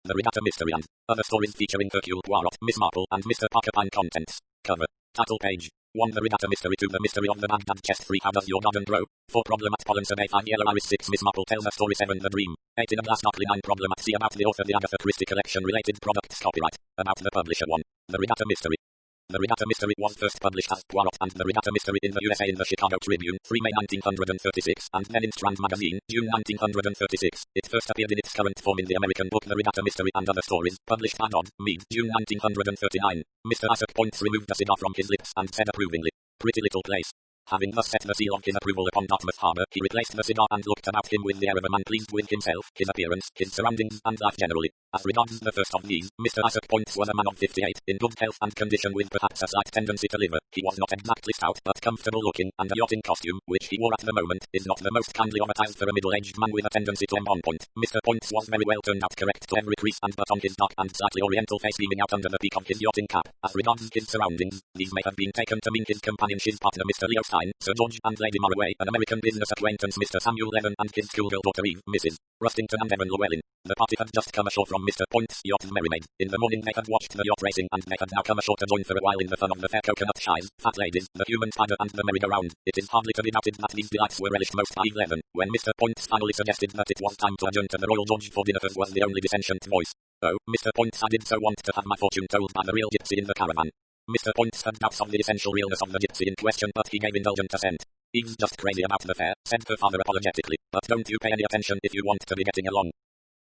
The Regatta Mystery and Other Stories featuring Hercule Poirot, Miss Marple, and Mr. Porcupine. Contents. Cover. Title page. 1. The Regatta Mystery. 2. The Mystery of the Baghdad Chest. 3. How does your garden grow? 4. Problem at Pollen Survey. 5. Yellow Iris. 6. Miss Marple tells a story. 7. The Dream. 8. In a Glass Darkly. 9. Problem at Sea. About the author. The Agatha Christie collection. Related products. Copyright. About the publisher. 1. The Regatta Mystery. The Regatta Mystery was first published as Poirot and the Regatta Mystery in the USA in the Chicago Tribune, 3 May 1936, and then in Strand Magazine, June 1936. It first appeared in its current form in the American book The Regatta Mystery and Other Stories, published by Dodd, Mead, June 1939. Mr. Isaac Points removed the cigar from his lips and said approvingly, "Pretty little place." Having thus set the seal of his approval upon Dartmouth Harbour, he replaced the cigar and looked about him with the air of a man pleased with himself, his appearance, his surroundings, and life generally. As regards the first of these, Mr. Isaac Points was a man of 58, in good health and condition with perhaps a slight tendency to liver. He was not exactly stout, but comfortable looking, and a yachting costume, which he wore at the moment, is not the most kindly of attires for a middle-aged man with a tendency to on point. Mr. Points was very well turned out, correct to every crease and button, his dark and slightly oriental face beaming out under the peak of his yachting cap. As regards his surroundings, these may have been taken to mean his companion, his partner Mr. Leo Stein, Sir George and Lady Maraway, an American business acquaintance Mr. Samuel Levin, and his schoolgirl daughter Eve, Mrs. Rustington, and Evan Llewellyn. The party had just come ashore from Mr. Point's yacht the Merrymaid. In the morning they had watched the yacht racing, and they had now come ashore to join for a while in the fun of the fair coconut shies, fat ladies, the human spider, and the merry-go-round. It is hardly to be doubted that these delights were relished most by Eve Levin. When Mr. Points finally suggested that it was time to adjourn to the Royal George for dinner, was the only dissentient voice. "Oh, Mr. Points, I did so want to have my fortune told by the real gypsy in the caravan." Mr. Points had doubts of the essential realness of the gypsy in question, but he gave indulgent assent. "Eve's just crazy about the fair," said her father apologetically, "but don't you pay any attention if you want to be getting along."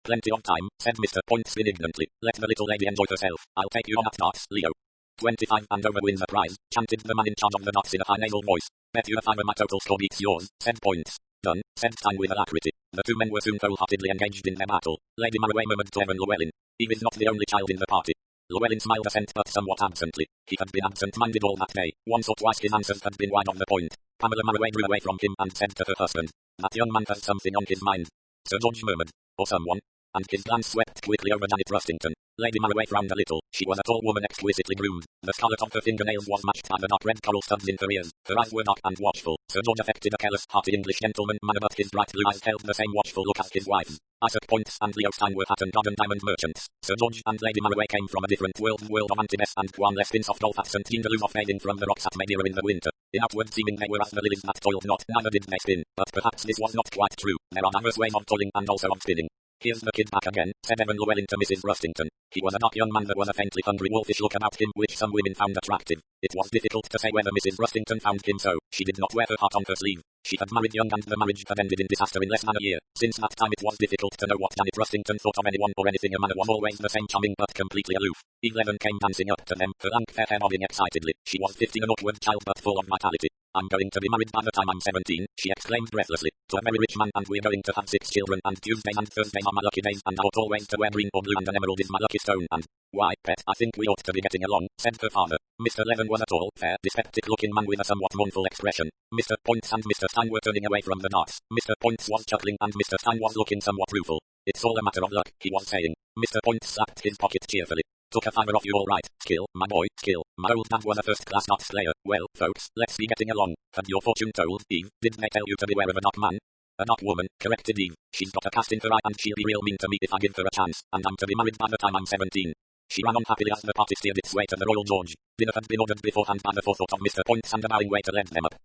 "Plenty of time," said Mr. Points benignantly. "Let the little lady enjoy herself. I'll take you on at darts, Leo." 25 and over wins the prize, chanted the man in charge of the darts in a high nasal voice. "Bet you a fiver my total score beats yours," said Points. "Done," said Stein with alacrity. The two men were soon wholeheartedly engaged in their battle. Lady Maraway murmured to Evan Llewellyn, "Eve is not the only child in the party." Llewellyn smiled assent, but somewhat absently. He had been absent-minded all that day. Once or twice his answers had been wide of the point. Pamela Maraway drew away from him and said to her husband, "That young man has something on his mind." Sir George murmured, "Or someone," and his glance swept quickly over Janet Rustington. Lady Maraway frowned a little. She was a tall woman exquisitely groomed. The scarlet of her fingernails was matched by the dark red coral studs in her ears. Her eyes were dark and watchful. Sir George affected a careless, hearty English gentleman manner, but his bright blue eyes held the same watchful look as his wife's. Isaac Points and Leo Stein were Hatton Garden diamond merchants. Sir George and Lady Maraway came from a different world of Antibes and Juan Lespin soft golf at St. Gingaloo of fading from the rocks at Madeira in the winter. In outward seeming they were as the lilies that toiled not, neither did they spin. But perhaps this was not quite true. There are diverse ways of toiling and also of spinning. "Here's the kid back again," said Evan Llewellyn to Mrs. Rustington. He was a dark young man that was a faintly hungry wolfish look about him which some women found attractive. It was difficult to say whether Mrs. Rustington found him so. She did not wear her heart on her sleeve. She had married young and the marriage had ended in disaster in less than a year. Since that time it was difficult to know what Janet Rustington thought of anyone or anything. A manner was always the same, charming but completely aloof. Eve Levin came dancing up to them, her lank fair hair bobbing excitedly. She was 50, an awkward child but full of vitality. "I'm going to be married by the time I'm 17, she exclaimed breathlessly, "to a very rich man, and we're going to have 6 children, and Tuesdays and Thursdays are my lucky days, and I ought always to wear green or blue, and an emerald is my lucky stone, and why, pet, I think we ought to be getting along," said her father. Mr. Levin was a tall, fair, dyspeptic-looking man with a somewhat mournful expression. Mr. Points and Mr. Stein were turning away from the darts. Mr. Points was chuckling and Mr. Stein was looking somewhat rueful. "It's all a matter of luck," he was saying. Mr. Points slapped his pocket cheerfully. "Took a fiver off you all right. Skill, my boy, skill. My old dad was a first-class darts player. Well, folks, let's be getting along. Had your fortune told, Eve? Did they tell you to beware of a dark man?" "A dark woman," corrected Eve. "She's got a cast in her eye and she'll be real mean to me if I give her a chance, and I'm to be married by the time I'm 17. She ran on happily as the party steered its way to the Royal George. Dinner had been ordered beforehand by the forethought of Mr. Points, and a bowing waiter led them up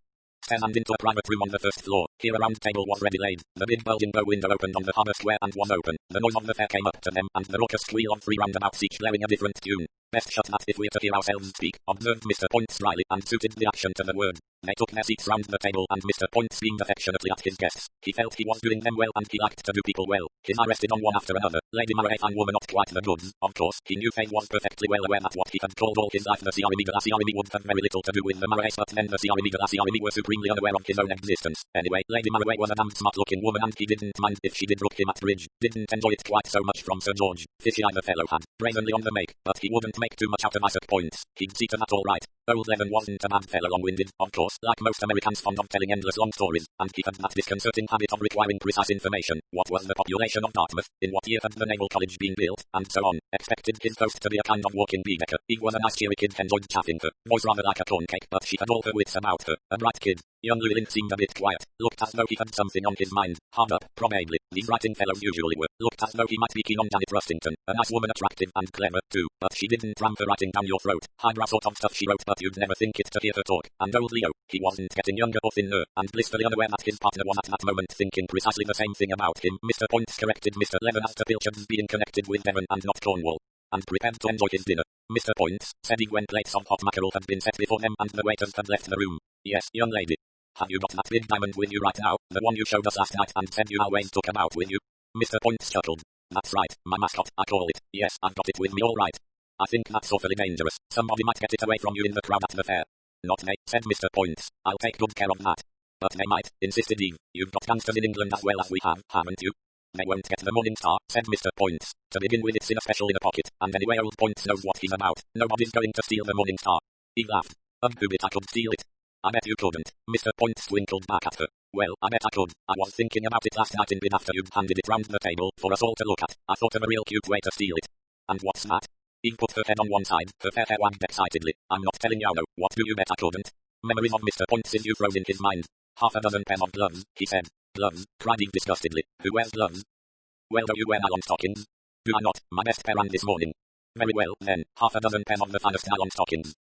stairs and into a private room on the first floor. Here a round table was ready laid. The big bulging bow window opened on the harbour square and was open. The noise of the fair came up to them, and the raucous squeal of 3 roundabouts each blaring a different tune. "Best shut that if we're to hear ourselves speak," observed Mr. Points dryly, and suited the action to the word. They took their seats round the table, and Mr. Points beamed affectionately at his guests. He felt he was doing them well, and he liked to do people well. His eye rested on one after another. Lady Maraway, fine woman, not quite the goods, of course. He knew Faye was perfectly well aware that what he had called all his life the Ciarimi would have very little to do with the Maraways, but then the Ciarimi were supremely unaware of his own existence. Anyway, Lady Maraway was a damned smart-looking woman, and he didn't mind if she did rook him at bridge. Didn't enjoy it quite so much from Sir George. Fishy-eye the fellow had. Brazenly on the make, but he wouldn't make too much out of Isaac Points. He'd see to that all right. Old Levin wasn't a bad fellow, long-winded, of course, like most Americans fond of telling endless long stories, and he had that disconcerting habit of requiring precise information. What was the population of Dartmouth? In what year had the Naval College been built? And so on. Expected his host to be a kind of walking Baedeker. He was a nice cheery kid, enjoyed chaffing her. Voice rather like a corn cake, but she had all her wits about her. A bright kid. Young Llewellyn seemed a bit quiet, looked as though he had something on his mind. Hard up, probably. These writing fellows usually were. Looked as though he might be keen on Janet Rustington. A nice woman, attractive and clever, too. But she didn't ram her writing down your throat. Highbrow sort of stuff she wrote, but you'd never think it to hear her talk. And old Leo, he wasn't getting younger or thinner, and blissfully unaware that his partner was at that moment thinking precisely the same thing about him. Mr. Points corrected Mr. Leather as to Pilchard's being connected with Devon and not Cornwall, and prepared to enjoy his dinner. Mr. Points said he when plates of hot mackerel had been set before them and the waiters had left the room. Yes, young lady. Have you got that big diamond with you right now, the one you showed us last night and said you always took about with you? Mr. Points chuckled. That's right, my mascot, I call it. Yes, I've got it with me all right. I think that's awfully dangerous. Somebody might get it away from you in the crowd at the fair. Not they, said Mr. Points. I'll take good care of that. But they might, insisted Eve. You've got gangsters in England as well as we have, haven't you? They won't get the Morning Star, said Mr. Points. To begin with, it's in a special inner pocket, and anyway old Points knows what he's about. Nobody's going to steal the Morning Star. He laughed. Who bet I could steal it? I bet you couldn't. Mr. Points twinkled back at her. Well, I bet I could. I was thinking about it last night in bed after you'd handed it round the table for us all to look at. I thought of a real cute way to steal it. And what's that? Eve put her head on one side, her fair hair wagged excitedly. I'm not telling you no. What do you bet I couldn't? Memories of Mr. Points' youth rose in his mind. Half a dozen pairs of gloves, he said. Gloves, cried Eve disgustedly. Who wears gloves? Well, do you wear nylon stockings? Do I not? My best pair ran this morning. Very well, then, half a dozen pairs of the finest nylon stockings.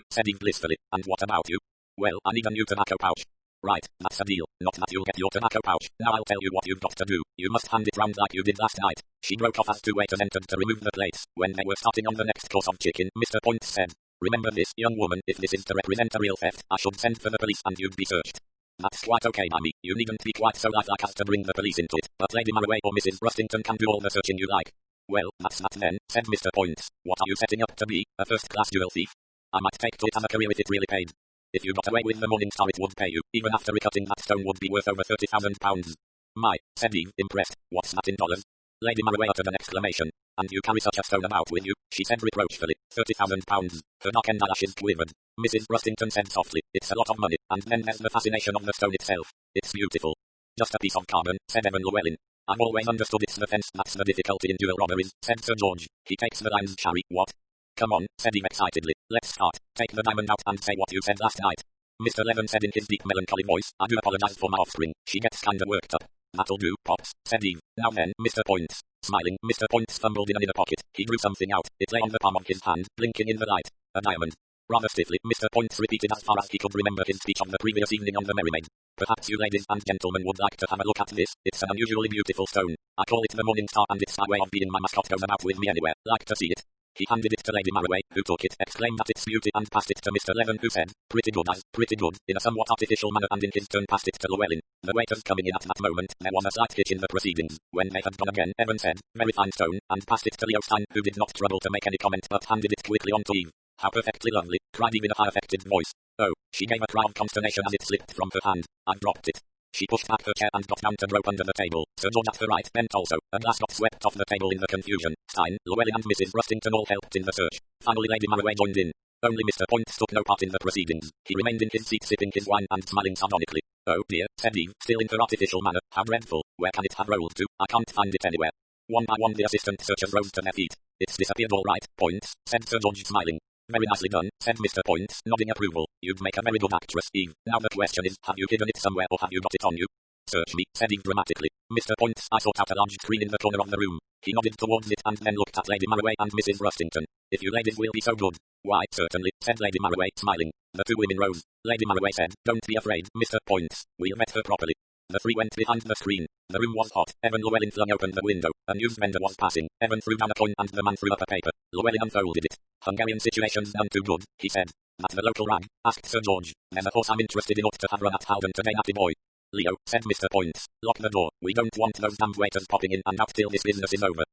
Said Eve blissfully. And what about you? Well, I need a new tobacco pouch. Right, that's a deal. Not that you'll get your tobacco pouch. Now I'll tell you what you've got to do. You must hand it round like you did last night. She broke off as two waiters entered to remove the plates. When they were starting on the next course of chicken, Mr. Points said, Remember this, young woman, if this is to represent a real theft, I should send for the police and you'd be searched. That's quite okay by me. You needn't be quite so lifelike as to bring the police into it, but Lady Marroway or Mrs. Rustington can do all the searching you like. Well, that's that then, said Mr. Points. What are you setting up to be, a first-class jewel thief? I might take to it as a career if it really paid. If you got away with the Morning Star it would pay you, even after recutting that stone would be worth over £30,000. My, said Eve, impressed. What's that in dollars? Lady Marroway uttered an exclamation. And you carry such a stone about with you, she said reproachfully. £30,000. Her dark-end eyelashes quivered. Mrs. Rustington said softly, It's a lot of money, and then there's the fascination of the stone itself. It's beautiful. Just a piece of carbon, said Evan Llewellyn. I've always understood it's the fence that's the difficulty in jewel robberies, said Sir George. He takes the lion's share. What? Come on, said Eve excitedly. Let's start. Take the diamond out and say what you said last night. Mr. Levin said in his deep melancholy voice, I do apologize for my offspring. She gets kinda worked up. That'll do, Pops, said Eve. Now then, Mr. Points. Smiling, Mr. Points fumbled in an inner pocket. He drew something out. It lay on the palm of his hand, blinking in the light. A diamond. Rather stiffly, Mr. Points repeated as far as he could remember his speech of the previous evening on the Merry Maid. Perhaps you ladies and gentlemen would like to have a look at this. It's an unusually beautiful stone. I call it the Morning Star and it's my way of being my mascot goes about with me anywhere. Like to see it? He handed it to Lady Marroway, who took it, exclaimed at its beauty and passed it to Mr. Levin, who said, Pretty good, pretty good, in a somewhat artificial manner, and in his turn passed it to Llewellyn. The waiters coming in at that moment, there was a slight hitch in the proceedings. When they had gone again, Evan said, Very fine stone, and passed it to Leo Stein, who did not trouble to make any comment but handed it quickly on to Eve. How perfectly lovely, cried Eve in a high-affected voice. Oh, she gave a cry of consternation as it slipped from her hand. I dropped it. She pushed back her chair and got down to grope under the table. Sir George at her right bent also. A glass got swept off the table in the confusion. Stein, Llewellyn and Mrs. Rustington all helped in the search. Finally Lady Marroway joined in. Only Mr. Points took no part in the proceedings. He remained in his seat sipping his wine and smiling sardonically. Oh dear, said Eve, still in her artificial manner. How dreadful. Where can it have rolled to? I can't find it anywhere. One by one the assistant searchers rose to their feet. It's disappeared all right, Points, said Sir George smiling. Very nicely done, said Mr. Points, nodding approval. You'd make a very good actress, Eve. Now the question is, have you hidden it somewhere or have you got it on you? Search me, said Eve dramatically. Mr. Points, I sought out a large screen in the corner of the room. He nodded towards it and then looked at Lady Marroway and Mrs. Rustington. If you ladies will be so good. Why, certainly, said Lady Marroway, smiling. The two women rose. Lady Marroway said, Don't be afraid, Mr. Points. We'll vet her properly. The three went behind the screen. The room was hot. Evan Llewellyn flung open the window. A news vendor was passing. Evan threw down a coin and the man threw up a paper. Llewellyn unfolded it. Hungarian situation's none too good, he said. At the local rag? Asked Sir George. There's a horse I'm interested in ought to have run at Howden today, natty boy. Leo, said Mr. Points. Lock the door. We don't want those damn waiters popping in and out till this business is over.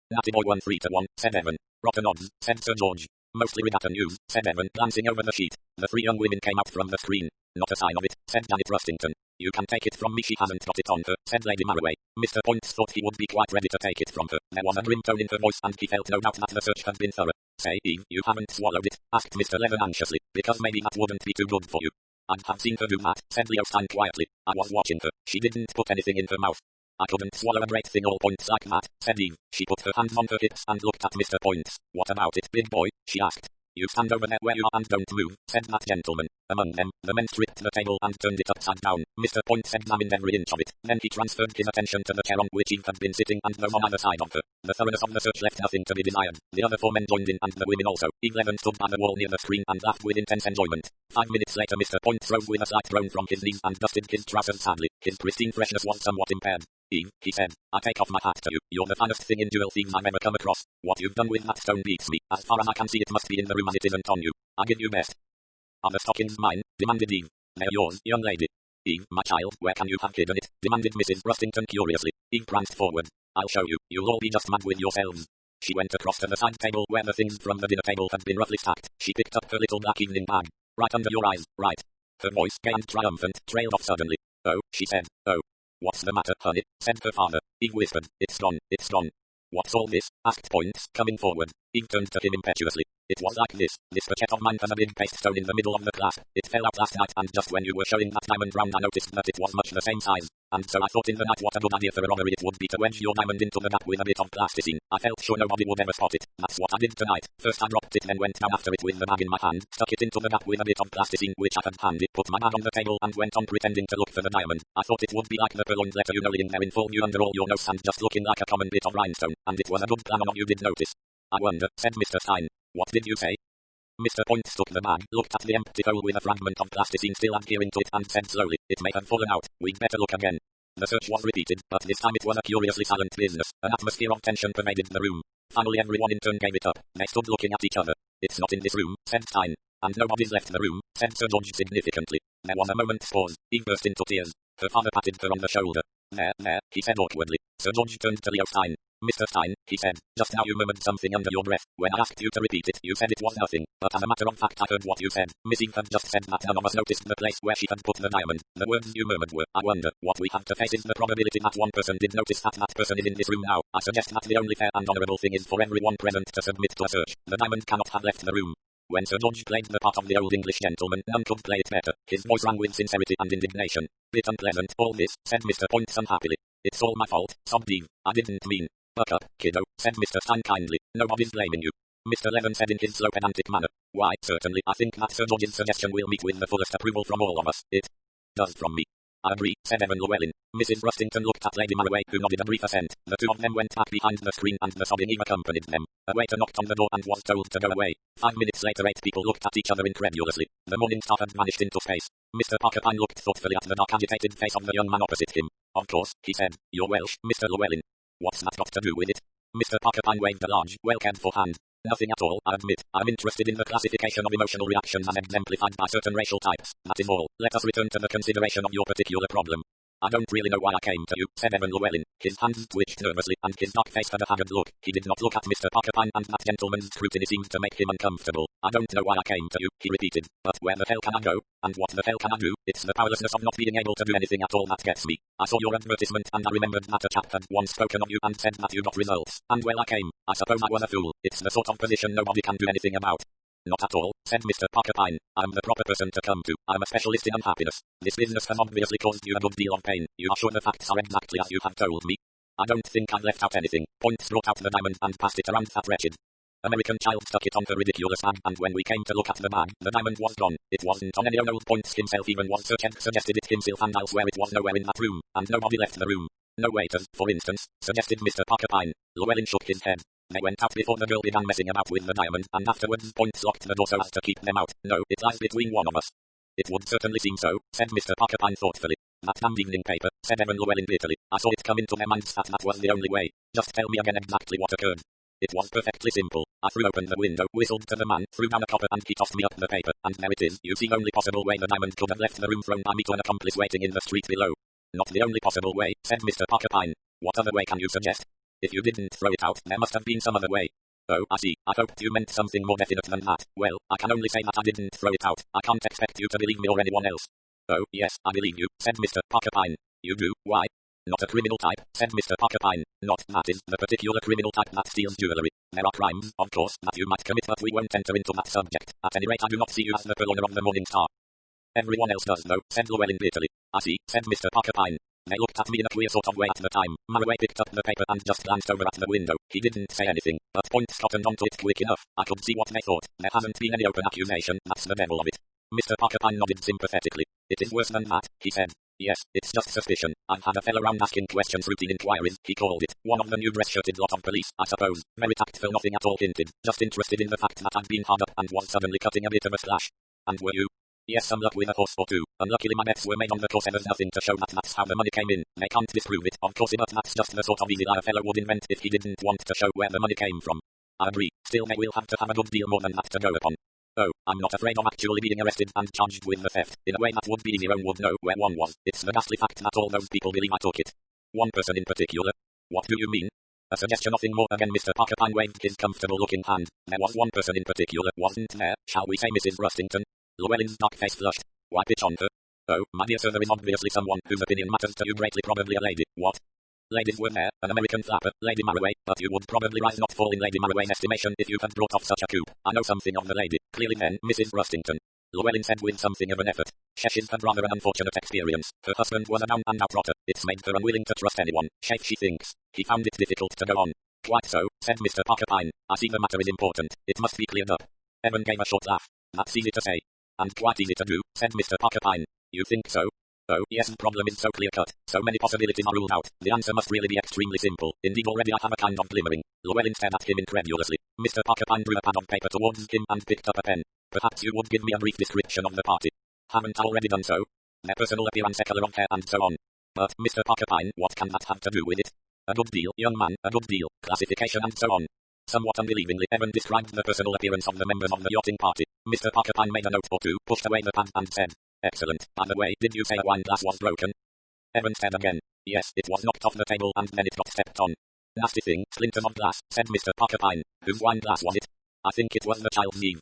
Natty boy 1-3-1, said Evan. Rotten odds, said Sir George. Mostly Regatta news, said Evan, glancing over the sheet. The three young women came out from the screen. Not a sign of it, said Janet Rustington. You can take it from me, she hasn't got it on her, said Lady Marroway. Mr. Points thought he would be quite ready to take it from her. There was a grim tone in her voice and he felt no doubt that the search had been thorough. Say, Eve, you haven't swallowed it, asked Mr. Levin anxiously, because maybe that wouldn't be too good for you. I'd have seen her do that, said Leo Stein quietly. I was watching her. She didn't put anything in her mouth. I couldn't swallow a great thing all Points like that, said Eve. She put her hands on her hips and looked at Mr. Points. What about it, big boy? She asked. You stand over there where you are and don't move, said that gentleman. Among them, the men stripped the table and turned it upside down. Mr. Points examined every inch of it. Then he transferred his attention to the chair on which Eve had been sitting and the one on either side of her. The thoroughness of the search left nothing to be desired. The other 4 men joined in and the women also. Eve Levin stood by the wall near the screen and laughed with intense enjoyment. 5 minutes later Mr. Points rose with a slight groan from his knees and dusted his trousers sadly. His pristine freshness was somewhat impaired. Eve, he said, I take off my hat to you. You're the finest thing in dual thieves I've ever come across. What you've done with that stone beats me. As far as I can see it must be in the room and it isn't on you. I give you best. Are the stockings mine? Demanded Eve. They're yours, young lady. Eve, my child, where can you have hidden it? Demanded Mrs. Rustington curiously. Eve pranced forward. I'll show you. You'll all be just mad with yourselves. She went across to the side table where the things from the dinner table had been roughly stacked. She picked up her little black evening bag. Right under your eyes, right. Her voice, gained triumphant, trailed off suddenly. Oh, she said. Oh. What's the matter, honey? Said her father. Eve whispered. It's gone, it's gone. What's all this? Asked Points, coming forward. Eve turned to him impetuously. It was like this. This pochet of mine has a big paste stone in the middle of the clasp. It fell out last night and just when you were showing that diamond round I noticed that it was much the same size. And so I thought in the night what a good idea for a robbery it would be to wedge your diamond into the gap with a bit of plasticine. I felt sure nobody would ever spot it. That's what I did tonight. First I dropped it then went down after it with the bag in my hand, stuck it into the gap with a bit of plasticine which I had handy, put my bag on the table and went on pretending to look for the diamond. I thought it would be like the purloined letter you know in there in full view under all your nose and just looking like a common bit of rhinestone. And it was a good plan on what you did notice. I wonder, said Mr. Stein. What did you say? Mr. Points took the bag, looked at the empty hole with a fragment of plasticine still adhering to it and said slowly, it may have fallen out. We'd better look again. The search was repeated, but this time it was a curiously silent business. An atmosphere of tension pervaded the room. Finally everyone in turn gave it up. They stood looking at each other. It's not in this room, said Stein. And nobody's left the room, said Sir George significantly. There was a moment's pause. Eve burst into tears. Her father patted her on the shoulder. There, he said awkwardly. Sir George turned to Leo Stein. Mr. Stein, he said, just now you murmured something under your breath. When I asked you to repeat it, you said it was nothing. But as a matter of fact I heard what you said. Miss Eve had just said that none of us noticed the place where she had put the diamond. The words you murmured were, I wonder, what we have to face is the probability that one person did notice that that person is in this room now. I suggest that the only fair and honourable thing is for everyone present to submit to a search. The diamond cannot have left the room. When Sir George played the part of the old English gentleman, none could play it better. His voice rang with sincerity and indignation. Bit unpleasant, all this, said Mr. Points unhappily. It's all my fault, sobbed Eve. I didn't mean. Buck up, kiddo, said Mr. Stein kindly. Nobody's blaming you. Mr. Levin said in his slow pedantic manner. Why, certainly, I think that Sir George's suggestion will meet with the fullest approval from all of us. It does from me. I agree, said Evan Llewellyn. Mrs. Rustington looked at Lady Marroway, who nodded a brief assent. The two of them went back behind the screen and the sobbing Eve accompanied them. A waiter knocked on the door and was told to go away. 5 minutes later 8 people looked at each other incredulously. The morning star had vanished into space. Mr. Parkerpine looked thoughtfully at the dark agitated face of the young man opposite him. Of course, he said, you're Welsh, Mr. Llewellyn. What's that got to do with it? Mr. Parkerpine waved a large, well-cared-for hand. Nothing at all, I admit. I'm interested in the classification of emotional reactions as exemplified by certain racial types. That is all. Let us return to the consideration of your particular problem. I don't really know why I came to you, said Evan Llewellyn. His hands twitched nervously, and his dark face had a haggard look. He did not look at Mr. Parkerpine, and that gentleman's scrutiny seemed to make him uncomfortable. I don't know why I came to you, he repeated. But where the hell can I go? And what the hell can I do? It's the powerlessness of not being able to do anything at all that gets me. I saw your advertisement, and I remembered that a chap had once spoken of you and said that you got results. And well, I came. I suppose I was a fool. It's the sort of position nobody can do anything about. Not at all, said Mr. Parkerpine. I'm the proper person to come to. I'm a specialist in unhappiness. This business has obviously caused you a good deal of pain. You are sure the facts are exactly as you have told me? I don't think I've left out anything. Points brought out the diamond and passed it around that wretched American child stuck it on her ridiculous bag, and when we came to look at the bag, the diamond was gone. It wasn't on any old Points himself even was searched, suggested it himself, and I'll swear it was nowhere in that room, and nobody left the room. No waiters, for instance, suggested Mr. Parkerpine. Llewellyn shook his head. They went out before the girl began messing about with the diamond, and afterwards Points locked the door so as to keep them out. No, it lies between one of us. It would certainly seem so, said Mr. Parkerpine thoughtfully. That damned evening paper, said Evan Llewellyn bitterly. I saw it come into their minds that was the only way. Just tell me again exactly what occurred. It was perfectly simple. I threw open the window, whistled to the man, threw down a copper, and he tossed me up the paper. And there it is. You see, only possible way the diamond could have left the room thrown by me to an accomplice waiting in the street below. Not the only possible way, said Mr. Parkerpine. What other way can you suggest? If you didn't throw it out, there must have been some other way. Oh, I see. I hoped you meant something more definite than that. Well, I can only say that I didn't throw it out. I can't expect you to believe me or anyone else. Oh, yes, I believe you, said Mr. Parkerpine. You do? Why? Not a criminal type, said Mr. Parkerpine. Not, that is, the particular criminal type that steals jewellery. There are crimes, of course, that you might commit, but we won't enter into that subject. At any rate, I do not see you as the purloiner of the Morning Star. Everyone else does though, said Llewellyn bitterly. I see, said Mr. Parkerpine. They looked at me in a queer sort of way at the time. Marroway picked up the paper and just glanced over at the window. He didn't say anything, but Points cottoned onto it quick enough. I could see what they thought. There hasn't been any open accusation, that's the devil of it. Mr. Porcupine nodded sympathetically. It is worse than that, he said. Yes, it's just suspicion. I've had a fellow round asking questions, routine inquiries, he called it. One of the new dress-shirted lot of police, I suppose. Very tactful, nothing at all hinted. Just interested in the fact that I'd been hard up and was suddenly cutting a bit of a slash. And were you? Yes, some luck with a horse or two. Unluckily my bets were made on the course and there's nothing to show that that's how the money came in. They can't disprove it, of course, but that's just the sort of easy lie a fellow would invent if he didn't want to show where the money came from. I agree. Still they will have to have a good deal more than that to go upon. Oh, I'm not afraid of actually being arrested and charged with the theft. In a way that would be easier and would know where one was. It's the ghastly fact that all those people believe I took it. One person in particular. What do you mean? A suggestion, nothing more. Again Mr. Porcupine waved his comfortable-looking hand. There was one person in particular, wasn't there? Shall we say Mrs. Rustington? Llewellyn's dark face flushed. Why pitch on her? Oh, my dear sir, there is obviously someone whose opinion matters to you greatly, probably a lady. What? Ladies were there, an American flapper, Lady Marroway, but you would probably rise not fall in Lady Marroway's estimation if you had brought off such a coup. I know something of the lady. Clearly then, Mrs. Rustington. Llewellyn said with something of an effort. She's had rather an unfortunate experience. Her husband was a down and out rotter. It's made her unwilling to trust anyone. She thinks. He found it difficult to go on. Quite so, said Mr. Porcupine. I see the matter is important. It must be cleared up. Evan gave a short laugh. That's easy to say. And quite easy to do, said Mr. Porcupine. You think so? Oh, yes, the problem is so clear-cut. So many possibilities are ruled out. The answer must really be extremely simple. Indeed, already I have a kind of glimmering. Llewellyn stared at him incredulously. Mr. Porcupine drew a pad of paper towards him and picked up a pen. Perhaps you would give me a brief description of the party. Haven't I already done so? Their personal appearance, color of hair, and so on. But, Mr. Porcupine, what can that have to do with it? A good deal, young man, a good deal. Classification and so on. Somewhat unbelievingly, Evan described the personal appearance of the members of the yachting party. Mr. Porcupine made a note or two, pushed away the pad, and said, Excellent. By the way, did you say a wine glass was broken? Evan said again. Yes, it was knocked off the table and then it got stepped on. Nasty thing, splinters of glass, said Mr. Porcupine. Whose wine glass was it? I think it was the child's Eve.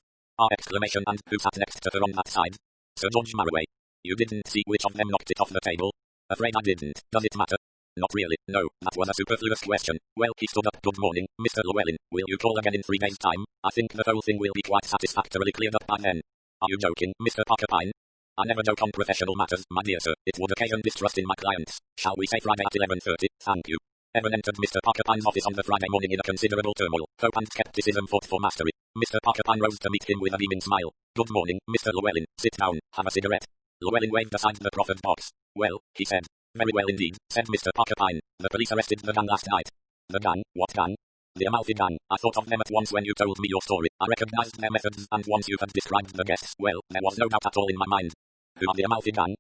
Exclamation, and who sat next to her on that side? Sir George Marroway. You didn't see which of them knocked it off the table? Afraid I didn't. Does it matter? Not really, no, that was a superfluous question. Well, he stood up. Good morning, Mr. Llewellyn. Will you call again in 3 days' time? I think the whole thing will be quite satisfactorily cleared up by then. Are you joking, Mr. Porcupine? I never joke on professional matters, my dear sir. It would occasion distrust in my clients. Shall we say Friday at 11:30? Thank you. Evan entered Mr. Porcupine's office on the Friday morning in a considerable turmoil. Hope and skepticism fought for mastery. Mr. Porcupine rose to meet him with a beaming smile. Good morning, Mr. Llewellyn. Sit down. Have a cigarette. Llewellyn waved aside the proffered box. Well, he said. Very well indeed, said Mr. Porcupine. The police arrested the gang last night. The gang? What gang? The Amalfi gang. I thought of them at once when you told me your story. I recognized their methods, and once you had described the guests, well, there was no doubt at all in my mind. Who are the Amalfi gang?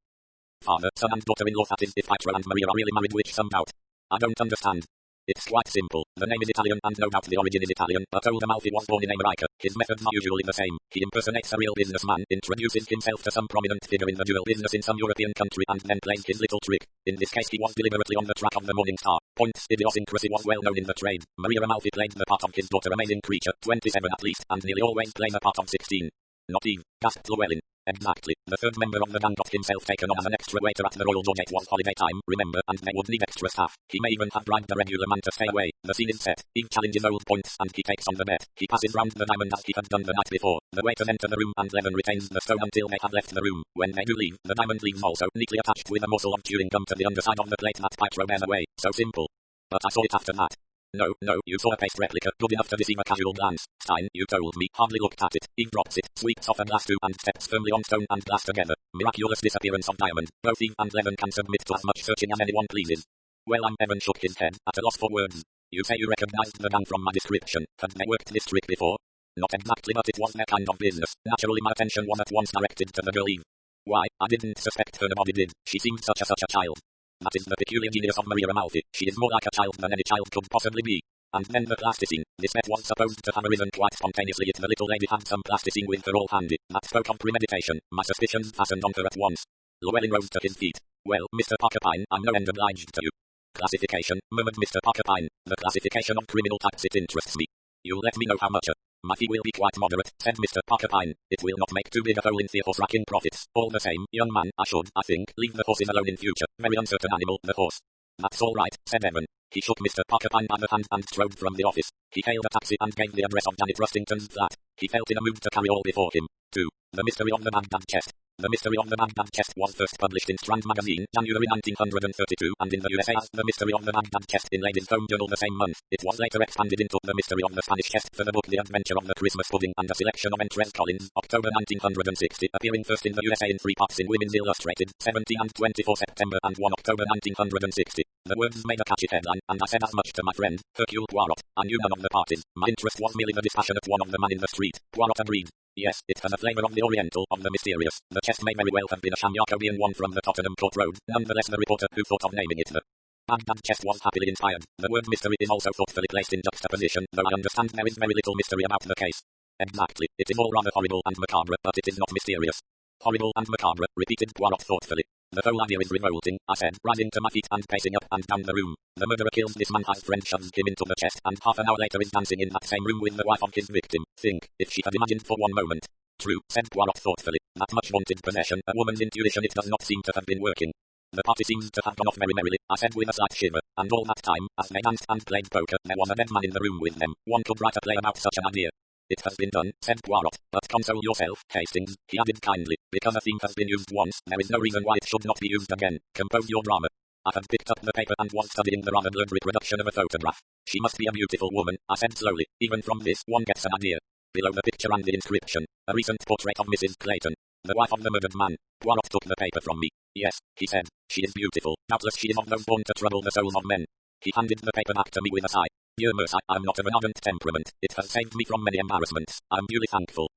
Father, son and daughter-in-law, that is, if Pietro and Maria are really married, which some doubt. I don't understand. It's quite simple. The name is Italian and no doubt the origin is Italian, but old Amalfi was born in America. His methods are usually the same. He impersonates a real businessman, introduces himself to some prominent figure in the jewel business in some European country, and then plays his little trick. In this case he was deliberately on the track of the Morning Star. Point's idiosyncrasy was well known in the trade. Maria Amalfi played the part of his daughter, amazing creature, 27 at least, and nearly always played the part of 16. Not Eve, gasped Llewellyn. Exactly. The third member of the gang got himself taken on as an extra waiter at the Royal George. It was holiday time, remember, and they would need extra staff. He may even have bribed the regular man to stay away. The scene is set. Eve challenges old Points and he takes on the bet. He passes round the diamond as he had done the night before. The waiters enter the room and Levin retains the stone until they have left the room. When they do leave, the diamond leaves also, neatly attached with a morsel of chewing gum to the underside of the plate that Pietro bears away. So simple. But I saw it after that. No, you saw a paste replica, good enough to deceive a casual glance. Stein, you told me, hardly looked at it. Eve drops it, sweeps off a glass tube and steps firmly on stone and glass together. Miraculous disappearance of diamond. Both Eve and Levin can submit to as much searching as anyone pleases. Well, Evan shook his head, at a loss for words. You say you recognized the gang from my description. Had they worked this trick before? Not exactly, but it was their kind of business. Naturally my attention was at once directed to the girl Eve. Why, I didn't suspect her, nobody did. She seemed such a child. That is the peculiar genius of Maria Amalfi. She is more like a child than any child could possibly be. And then the plasticine. This bet was supposed to have arisen quite spontaneously, yet the little lady had some plasticine with her all handy. That spoke of premeditation. My suspicions fastened on her at once. Llewellyn rose to his feet. Well, Mr. Porcupine, I'm no end obliged to you. Classification, murmured Mr. Porcupine. The classification of criminal types, it interests me. You'll let me know how much. My fee will be quite moderate, said Mr. Porcupine. It will not make too big a hole in the horse-racking profits. All the same, young man, I think, leave the horses alone in future. Very uncertain animal, the horse. That's all right, said Evan. He shook Mr. Porcupine by the hand and strode from the office. He hailed a taxi and gave the address of Janet Rustington's flat. He felt in a mood to carry all before him. 2. The mystery of the Baghdad chest. The Mystery of the Baghdad Chest was first published in Strand Magazine, January 1932, and in the USA as The Mystery of the Baghdad Chest in Ladies' Home Journal the same month. It was later expanded into The Mystery of the Spanish Chest for the book The Adventure of the Christmas Pudding and a selection of Entrez Collins, October 1960, appearing first in the USA in 3 parts in Women's Illustrated, 70 and 24 September and 1 October 1960. The words made a catchy headline, and I said as much to my friend, Hercule Poirot. I knew none of the parties. My interest was merely the dispassionate one of the man in the street. Poirot agreed. Yes, it has a flavour of the oriental, of the mysterious. The chest may very well have been a sham Jacobean one from the Tottenham Court Road, nonetheless the reporter who thought of naming it the Baghdad Chest was happily inspired. The word mystery is also thoughtfully placed in juxtaposition, though I understand there is very little mystery about the case. Exactly, it is all rather horrible and macabre, but it is not mysterious. Horrible and macabre, repeated Poirot thoughtfully. The whole idea is revolting, I said, rising to my feet and pacing up and down the room. The murderer kills this man, his friend shoves him into the chest, and half an hour later is dancing in that same room with the wife of his victim. Think, if she had imagined for one moment. True, said Poirot thoughtfully, that much vaunted possession, a woman's intuition, it does not seem to have been working. The party seems to have gone off very merrily, I said with a slight shiver, and all that time, as they danced and played poker, there was a dead man in the room with them. One could write a play about such an idea. It has been done, said Poirot, but console yourself, Hastings, he added kindly, because a theme has been used once, there is no reason why it should not be used again. Compose your drama. I had picked up the paper and was studying the rather blurred reproduction of a photograph. She must be a beautiful woman, I said slowly. Even from this, one gets an idea. Below the picture and the inscription, a recent portrait of Mrs. Clayton, the wife of the murdered man. Poirot took the paper from me. Yes, he said, she is beautiful. Doubtless she is of those born to trouble the souls of men. He handed the paper back to me with a sigh. Dear Mercy, I'm not of an ardent temperament. It has saved me from many embarrassments. I'm duly thankful.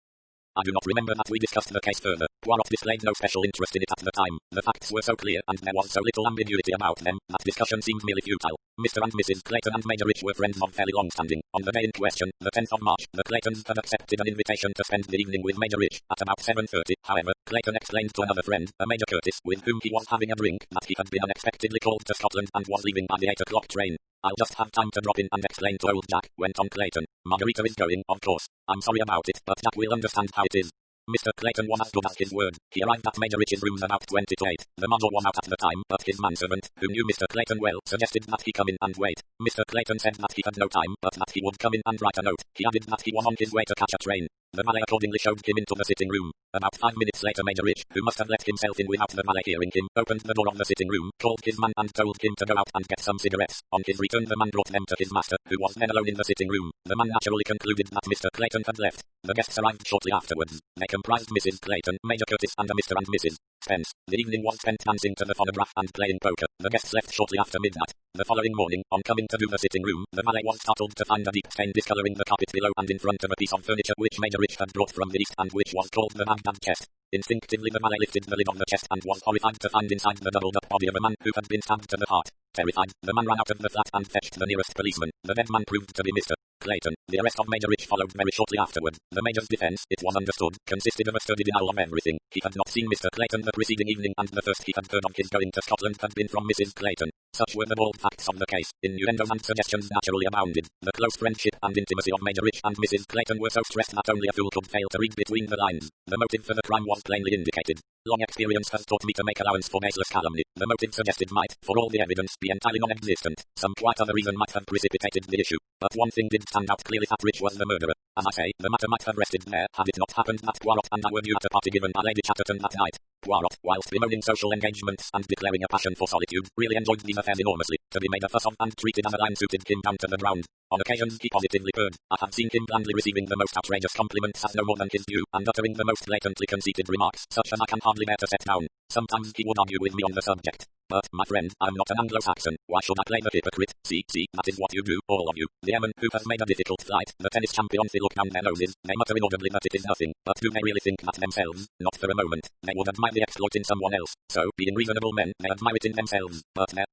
I do not remember that we discussed the case further. Poirot displayed no special interest in it at the time. The facts were so clear, and there was so little ambiguity about them, that discussion seemed merely futile. Mr. and Mrs. Clayton and Major Rich were friends of fairly long standing. On the day in question, the 10th of March, the Claytons had accepted an invitation to spend the evening with Major Rich. At about 7:30, however, Clayton explained to another friend, a Major Curtis, with whom he was having a drink, that he had been unexpectedly called to Scotland and was leaving by the 8 o'clock train. I'll just have time to drop in and explain to old Jack, went on Clayton. Margarita is going, of course. I'm sorry about it, but Jack will understand how it is. Mr. Clayton was as good as his word. He arrived at Major Rich's rooms about 20 to 8. The Major was out at the time, but his manservant, who knew Mr. Clayton well, suggested that he come in and wait. Mr. Clayton said that he had no time, but that he would come in and write a note. He added that he was on his way to catch a train. The valet accordingly showed him into the sitting room. About 5 minutes later Major Rich, who must have let himself in without the valet hearing him, opened the door of the sitting room, called his man and told him to go out and get some cigarettes. On his return the man brought them to his master, who was then alone in the sitting room. The man naturally concluded that Mr. Clayton had left. The guests arrived shortly afterwards. They comprised Mrs. Clayton, Major Curtis and a Mr. and Mrs. Spence. The evening was spent dancing to the phonograph and playing poker. The guests left shortly after midnight. The following morning, on coming to do the sitting room, the valet was startled to find a deep stain discoloring the carpet below and in front of a piece of furniture which Major Rich had brought from the east and which was called the Baghdad chest. Instinctively the valet lifted the lid of the chest and was horrified to find inside the doubled-up body of a man who had been stabbed to the heart. Terrified, the man ran out of the flat and fetched the nearest policeman. The dead man proved to be Mr. Clayton. The arrest of Major Rich followed very shortly afterward. The Major's defence, it was understood, consisted of a sturdy denial of everything. He had not seen Mr. Clayton the preceding evening, and the first he had heard of his going to Scotland had been from Mrs. Clayton. Such were the bald facts of the case. Innuendos and suggestions naturally abounded. The close friendship and intimacy of Major Rich and Mrs. Clayton were so stressed that only a fool could fail to read between the lines. The motive for the crime was plainly indicated. Long experience has taught me to make allowance for baseless calumny. The motive suggested might, for all the evidence, be entirely non-existent. Some quite other reason might have precipitated the issue. But one thing did stand out clearly, that Rich was the murderer. As I say, the matter might have rested there, had it not happened that Poirot and I were due at a party given by Lady Chatterton that night. Poirot, whilst bemoaning social engagements and declaring a passion for solitude, really enjoyed these affairs enormously. To be made a fuss of and treated as a line suited him down to the ground. On occasions he positively purred. I have seen him blandly receiving the most outrageous compliments as no more than his due, and uttering the most blatantly conceited remarks, such as I can hardly bear to set down. Sometimes he would argue with me on the subject. But, my friend, I'm not an Anglo-Saxon. Why should I play the hypocrite? See, that is what you do, all of you. The airman who has made a difficult flight, the tennis champions, they look down their noses, they mutter inaudibly that it is nothing, but do they really think that themselves? Not for a moment. They would admire the exploit in someone else. So, being reasonable men, they admire it in themselves, but their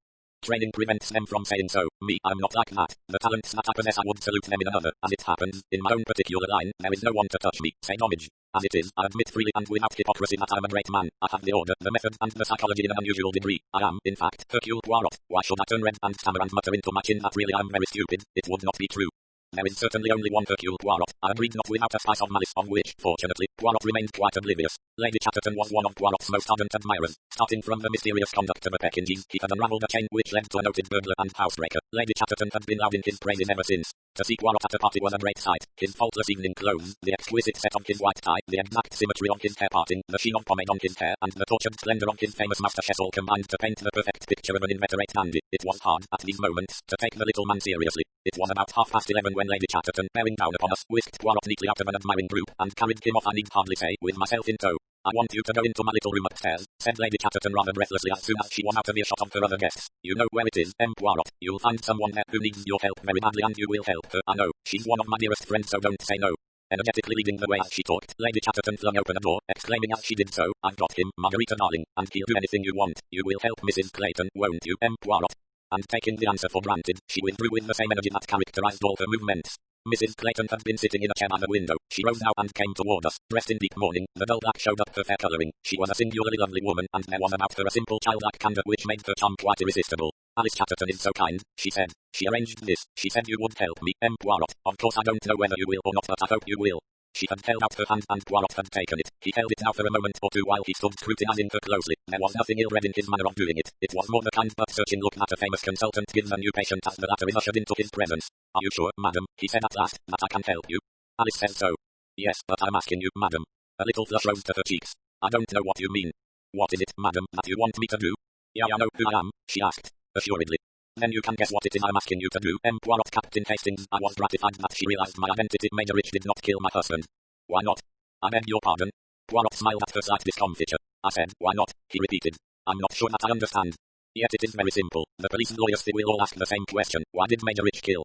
training prevents them from saying so. Me, I'm not like that. The talents that I possess, I would salute them in another. As it happens, in my own particular line, there is no one to touch me, say homage. As it is, I admit freely and without hypocrisy that I'm a great man. I have the order, the method, and the psychology in an unusual degree. I am, in fact, Hercule Poirot. Why should I turn red and stammer and mutter into my chin that really I'm very stupid? It would not be true. There is certainly only one Hercule Poirot. I agreed, not without a spice of malice, of which, fortunately, Poirot remained quite oblivious. Lady Chatterton was one of Poirot's most ardent admirers. Starting from the mysterious conduct of a Pekingese, he had unravelled a chain which led to a noted burglar and housebreaker. Lady Chatterton had been loud in his praises ever since. To see Poirot at a party was a great sight. His faultless evening clothes, the exquisite set on his white tie, the exact symmetry on his hair parting, the sheen of pomade on his hair, and the tortured splendour on his famous moustaches all combined to paint the perfect picture of an inveterate dandy. It was hard, at these moments, to take the little man seriously. It was about 11:30 when Lady Chatterton, bearing down upon us, whisked Poirot neatly out of an admiring group, and carried him off, I need hardly say, with myself in tow. I want you to go into my little room upstairs, said Lady Chatterton rather breathlessly as soon as she was out of earshot of her other guests. You know where it is, Poirot. You'll find someone there who needs your help very badly, and you will help her. I know. She's one of my dearest friends, so don't say no. Energetically leading the way as she talked, Lady Chatterton flung open a door, exclaiming as she did so, I've got him, Margarita darling, and he'll do anything you want. You will help Mrs. Clayton, won't you, Poirot? And taking the answer for granted, she withdrew with the same energy that characterized all her movements. Mrs. Clayton had been sitting in a chair by the window. She rose now and came toward us, dressed in deep mourning. The dull black showed up her fair colouring. She was a singularly lovely woman, and there was about her a simple childlike candour which made her charm quite irresistible. Alice Chatterton is so kind, she said. She arranged this. She said you would help me, Poirot. Of course I don't know whether you will or not, but I hope you will. She had held out her hand and Poirot had taken it. He held it now for a moment or two while he stood scrutinizing her closely. There was nothing ill-bred in his manner of doing it. It was more the kind but searching look that a famous consultant gives a new patient as the latter is ushered into his presence. Are you sure, madam, he said at last, that I can help you? Alice said so. Yes, but I'm asking you, madam. A little flush rose to her cheeks. I don't know what you mean. What is it, madam, that you want me to do? Yeah, I know who I am, she asked. Assuredly. Then you can guess what it is I'm asking you to do, Poirot. Captain Hastings. I was gratified that she realized my identity. Major Rich did not kill my husband. Why not? I beg your pardon. Poirot smiled at her slight discomfiture. I said, why not? He repeated. I'm not sure that I understand. Yet it is very simple. The police and lawyers will all ask the same question. Why did Major Rich kill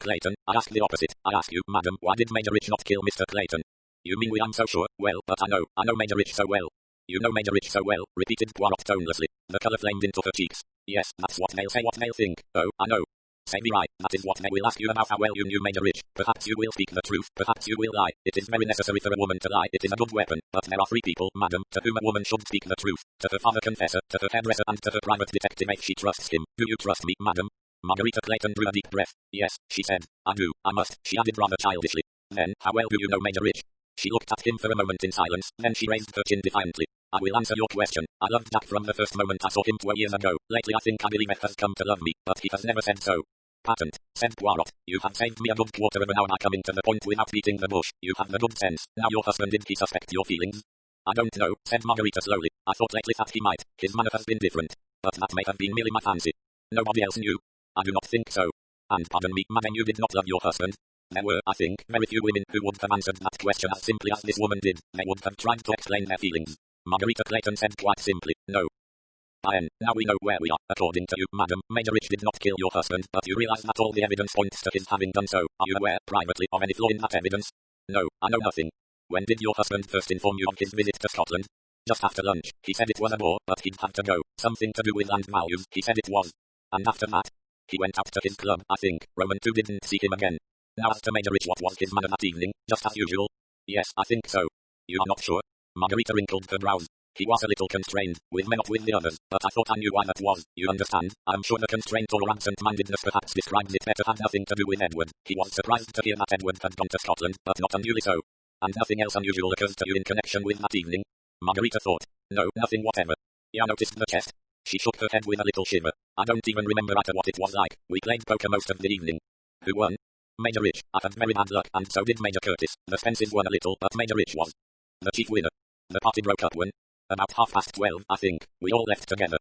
Clayton? I ask the opposite. I ask you, madam, why did Major Rich not kill Mr. Clayton? You mean I'm so sure? Well, but I know Major Rich so well. You know Major Rich so well, repeated Poirot tonelessly. The colour flamed into her cheeks. Yes, that's what they'll say, what they'll think. Oh, I know. Say me right, that is what they will ask you about how well you knew Major Rich. Perhaps you will speak the truth, perhaps you will lie. It is very necessary for a woman to lie, it is a good weapon. But there are three people, madam, to whom a woman should speak the truth. To her father confessor, to her hairdresser, and to her private detective if she trusts him. Do you trust me, madam? Margarita Clayton drew a deep breath. Yes, she said. I do, I must, she added rather childishly. Then, how well do you know Major Rich? She looked at him for a moment in silence, then she raised her chin defiantly. I will answer your question. I loved Jack from the first moment I saw him 2 years ago. Lately I think I believe F has come to love me, but he has never said so. Patent, said Poirot. You have saved me a good quarter of an hour. I coming to the point without beating the bush. You have the good sense. Now your husband, did he suspect your feelings? I don't know, said Margarita slowly. I thought lately that he might. His manner has been different. But that may have been merely my fancy. Nobody else knew. I do not think so. And pardon me, madam, you did not love your husband. There were, I think, very few women who would have answered that question as simply as this woman did. They would have tried to explain their feelings. Margarita Clayton said quite simply, no. Now we know where we are. According to you, madam, Major Rich did not kill your husband, but you realize that all the evidence points to his having done so. Are you aware, privately, of any flaw in that evidence? No, I know nothing. When did your husband first inform you of his visit to Scotland? Just after lunch. He said it was a bore, but he'd have to go. Something to do with land values, he said it was. And after that? He went out to his club, I think. Roman too didn't see him again. Now as to Major Rich, what was his manner that evening? Just as usual? Yes, I think so. You are not sure? Margarita wrinkled her brows. He was a little constrained, with me not with the others, but I thought I knew why that was. You understand? I'm sure the constraint or absent-mindedness perhaps describes it better had nothing to do with Edward. He was surprised to hear that Edward had gone to Scotland, but not unduly so. And nothing else unusual occurs to you in connection with that evening? Margarita thought. No, nothing whatever. You noticed the chest? She shook her head with a little shiver. I don't even remember right what it was like. We played poker most of the evening. Who won? Major Rich. I had very bad luck, and so did Major Curtis. The Spences won a little, but Major Rich was the chief winner. The party broke up when about 12:30, I think. We all left together.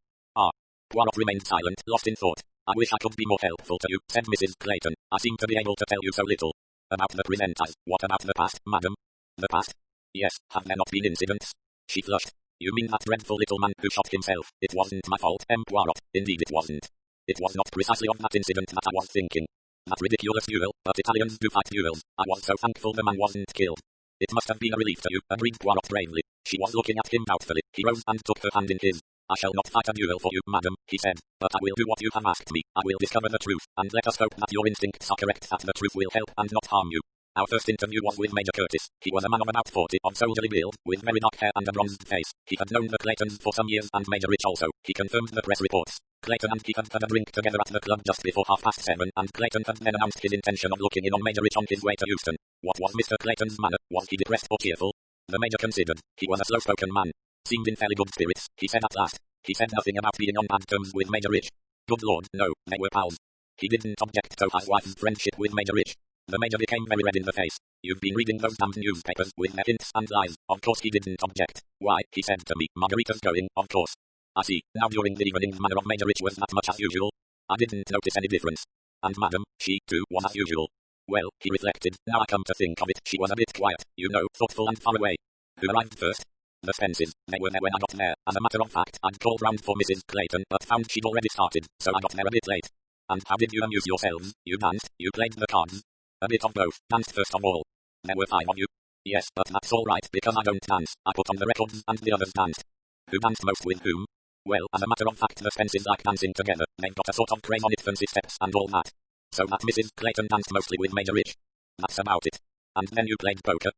Poirot remained silent, lost in thought. I wish I could be more helpful to you, said Mrs. Clayton. I seem to be able to tell you so little. About the present. What about the past, madam? The past? Yes, have there not been incidents? She flushed. You mean that dreadful little man who shot himself? It wasn't my fault, Poirot. Indeed it wasn't. It was not precisely of that incident that I was thinking. That ridiculous duel, but Italians do fight duels. I was so thankful the man wasn't killed. It must have been a relief to you, agreed Poirot bravely. She was looking at him doubtfully. He rose and took her hand in his. I shall not fight a duel for you, madam, he said, but I will do what you have asked me. I will discover the truth, and let us hope that your instincts are correct, that the truth will help and not harm you. Our first interview was with Major Curtis. He was a man of about 40, of soldierly build, with very dark hair and a bronzed face. He had known the Claytons for some years and Major Rich also. He confirmed the press reports. Clayton and he had had a drink together at the club just before 7:30, and Clayton had then announced his intention of looking in on Major Rich on his way to Houston. What was Mr. Clayton's manner? Was he depressed or cheerful? The Major considered. He was a slow-spoken man. Seemed in fairly good spirits, he said at last. He said nothing about being on bad terms with Major Rich. Good Lord, no, they were pals. He didn't object to his wife's friendship with Major Rich. The Major became very red in the face. You've been reading those damned newspapers with their hints and lies. Of course he didn't object. Why, he said to me, Margarita's going, of course. I see. Now during the evening the manner of Major Rich was not much as usual. I didn't notice any difference. And madam, she, too, was as usual. Well, he reflected, now I come to think of it, she was a bit quiet, you know, thoughtful and far away. Who arrived first? The Spences. They were there when I got there. As a matter of fact, I'd called round for Mrs. Clayton, but found she'd already started, so I got there a bit late. And how did you amuse yourselves? You danced, you played the cards? A bit of both. Danced first of all. There were 5 of you. Yes, but that's all right, because I don't dance. I put on the records, and the others danced. Who danced most with whom? Well, as a matter of fact, the Spences like dancing together. They've got a sort of craze on it, fancy steps and all that. So that Mrs. Clayton danced mostly with Major Rich. That's about it. And then you played poker?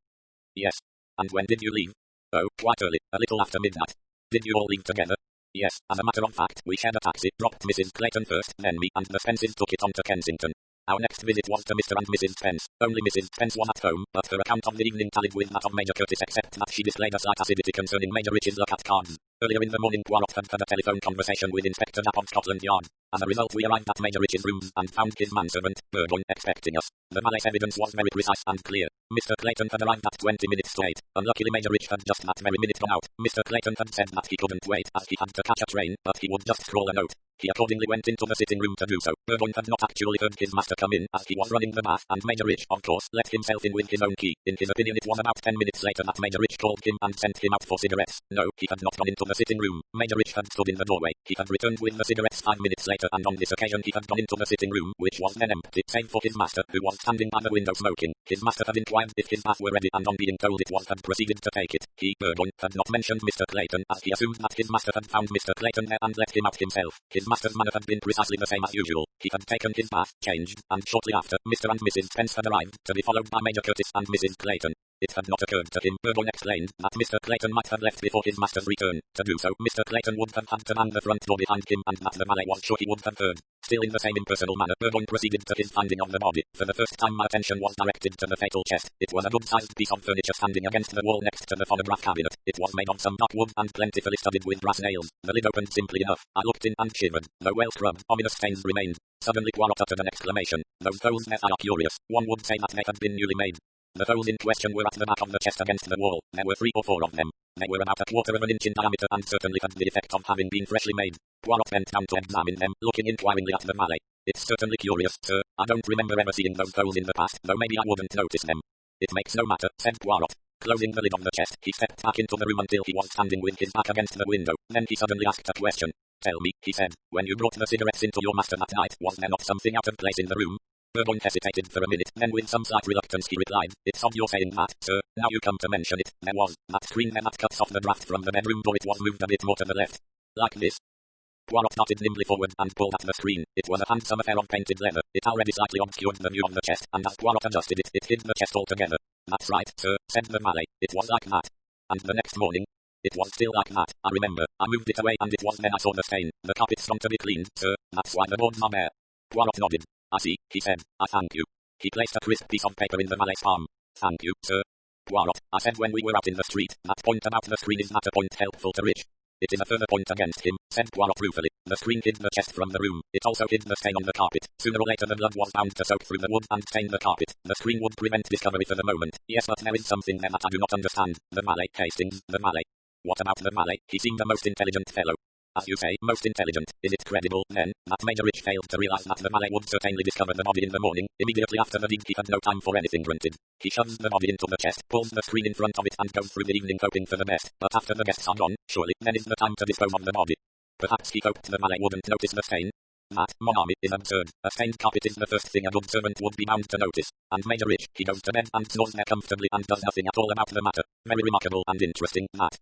Yes. And when did you leave? Oh, quite early, a little after midnight. Did you all leave together? Yes, as a matter of fact, we shared a taxi, dropped Mrs. Clayton first, then me, and the Spences took it on to Kensington. Our next visit was to Mr. and Mrs. Spence. Only Mrs. Spence was at home, but her account of the evening tallied with that of Major Curtis, except that she displayed a slight acidity concerning Major Rich's luck at cards. Earlier in the morning Poirot had had a telephone conversation with Inspector Japp of Scotland Yard. As a result we arrived at Major Rich's rooms and found his manservant, Burgoyne, expecting us. The valet's evidence was very precise and clear. Mr. Clayton had arrived at 20 minutes to 8. Unluckily Major Rich had just that very minute gone out. Mr. Clayton had said that he couldn't wait as he had to catch a train, but he would just scrawl a note. He accordingly went into the sitting room to do so. Burgoyne had not actually heard his master come in, as he was running the bath, and Major Rich, of course, let himself in with his own key. In his opinion it was about 10 minutes later that Major Rich called him and sent him out for cigarettes. No, he had not gone into the sitting room. Major Rich had stood in the doorway. He had returned with the cigarettes 5 minutes later, and on this occasion he had gone into the sitting room, which was then empty, save for his master, who was standing by the window smoking. His master had inquired if his bath were ready, and on being told it was, had proceeded to take it. He, Burgoyne, had not mentioned Mr. Clayton, as he assumed that his master had found Mr. Clayton there and let him out himself. His master's manner had been precisely the same as usual. He had taken his bath, changed, and shortly after, Mr. and Mrs. Spence had arrived, to be followed by Major Curtis and Mrs. Clayton. It had not occurred to him, Burgoyne explained, that Mr. Clayton might have left before his master's return. To do so, Mr. Clayton would have had to man the front door behind him, and that the valet was sure he would have heard. Still in the same impersonal manner, Burgoyne proceeded to his finding of the body. For the first time my attention was directed to the fatal chest. It was a good-sized piece of furniture standing against the wall next to the phonograph cabinet. It was made of some dark wood and plentifully studded with brass nails. The lid opened simply enough. I looked in and shivered. Though well scrubbed, ominous stains remained. Suddenly Poirot uttered an exclamation. Those holes there are curious. One would say that they had been newly made. The holes in question were at the back of the chest against the wall. There were 3 or 4 of them. They were about a quarter of an inch in diameter and certainly had the effect of having been freshly made. Poirot bent down to examine them, looking inquiringly at the valet. It's certainly curious, sir. I don't remember ever seeing those holes in the past, though maybe I wouldn't notice them. It makes no matter, said Poirot. Closing the lid of the chest, he stepped back into the room until he was standing with his back against the window. Then he suddenly asked a question. Tell me, he said, when you brought the cigarettes into your master that night, was there not something out of place in the room? Burgoyne hesitated for a minute, then with some slight reluctance he replied, it's of your saying that, sir, now you come to mention it, there was, that screen there that cuts off the draft from the bedroom door, it was moved a bit more to the left. Like this. Poirot darted nimbly forward and pulled at the screen. It was a handsome affair of painted leather. It already slightly obscured the view of the chest, and as Poirot adjusted it, it hid the chest altogether. That's right, sir, said the valet, it was like that. And the next morning? It was still like that, I remember. I moved it away and it was then I saw the stain. The carpet's gone to be cleaned, sir, that's why the boards are bare. Poirot nodded. I see, he said. I thank you. He placed a crisp piece of paper in the valet's palm. Thank you, sir. Poirot, I said when we were out in the street, that point about the screen is not a point helpful to Rich. It is a further point against him, said Poirot ruefully. The screen hid the chest from the room. It also hid the stain on the carpet. Sooner or later the blood was bound to soak through the wood and stain the carpet. The screen would prevent discovery for the moment. Yes, but there is something there that I do not understand. The valet, Hastings, the valet. What about the valet? He seemed a most intelligent fellow. As you say, most intelligent. Is it credible, then, that Major Rich failed to realize that the valet would certainly discover the body in the morning? Immediately after the deed he had no time for anything, granted. He shoves the body into the chest, pulls the screen in front of it and goes through the evening hoping for the best. But after the guests are gone, surely, then is the time to dispose of the body. Perhaps he hoped the valet wouldn't notice the stain. That, mon ami, is absurd. A stained carpet is the first thing a good servant would be bound to notice. And Major Rich, he goes to bed and snores there comfortably and does nothing at all about the matter. Very remarkable and interesting, that.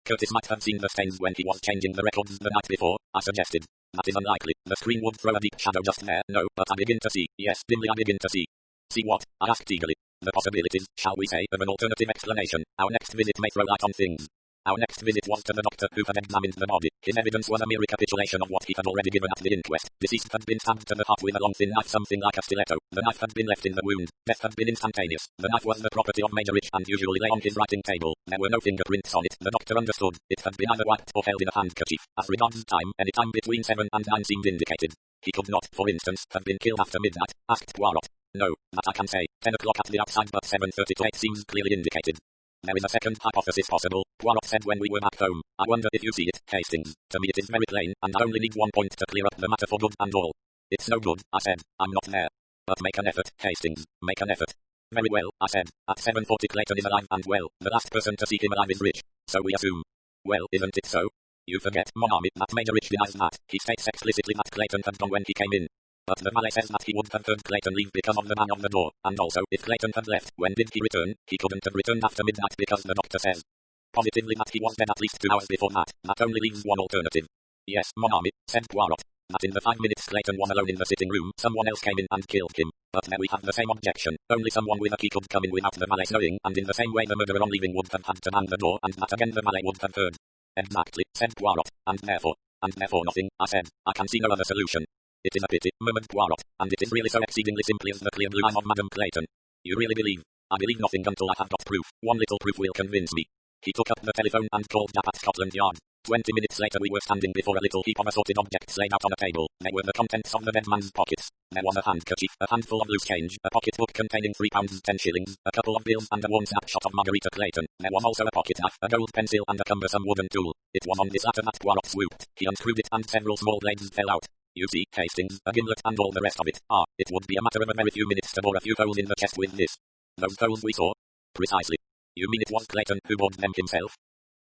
Curtis might have seen the stains when he was changing the records the night before, I suggested. That is unlikely. The screen would throw a deep shadow just there. No, but I begin to see. Yes, dimly I begin to see. See what? I asked eagerly. the possibilities, shall we say, of an alternative explanation. Our next visit may throw light on things. Our next visit was to the doctor who had examined the body. His evidence was a mere recapitulation of what he had already given at the inquest. Deceased had been stabbed to the heart with a long thin knife, something like a stiletto. The knife had been left in the wound. Death had been instantaneous. The knife was the property of Major Rich and usually lay on his writing table. There were no fingerprints on it. The doctor understood. It had been either wiped or held in a handkerchief. As regards time, any time between 7 and 9 seemed indicated. He could not, for instance, have been killed after midnight, asked Poirot. No, that I can say. 10 o'clock at the outside, but 7:30 to 8 seems clearly indicated. There is a second hypothesis possible, Poirot said when we were back home. I wonder if you see it, Hastings. To me it is very plain, and I only need one point to clear up the matter for good and all. It's no good, I said. I'm not there. But make an effort, Hastings. Make an effort. Very well, I said. At 7:40 Clayton is alive and well. The last person to see him alive is Rich. So we assume. Well, isn't it so? You forget, mon ami, that Major Rich denies that. He states explicitly that Clayton had gone when he came in. But the valet says that he would have heard Clayton leave because of the bang of the door, and also, if Clayton had left, when did he return? He couldn't have returned after midnight because the doctor says positively that he was dead at least 2 hours before that. That only leaves one alternative. Yes, mon ami, said Poirot. That in the 5 minutes Clayton was alone in the sitting room, someone else came in and killed him. But there we have the same objection. Only someone with a key could come in without the valet knowing, and in the same way the murderer on leaving would have had to bang the door, and that again the valet would have heard. Exactly, said Poirot. And therefore nothing, I said. I can see no other solution. It is a pity, murmured Poirot, and it is really so exceedingly simply as the clear blue eyes of Madame Clayton. You really believe? I believe nothing until I have got proof. One little proof will convince me. He took up the telephone and called Japp at Scotland Yard. 20 minutes later we were standing before a little heap of assorted objects laid out on a table. They were the contents of the dead man's pockets. There was a handkerchief, a handful of loose change, a pocket book containing £3 10 shillings, a couple of bills and a worn snapshot of Margarita Clayton. There was also a pocket knife, a gold pencil and a cumbersome wooden tool. It was on this latter that Poirot swooped. He unscrewed it and several small blades fell out. You see, Hastings, a gimlet and all the rest of it. It would be a matter of a very few minutes to bore a few holes in the chest with this. Those holes we saw? Precisely. You mean it was Clayton who bored them himself?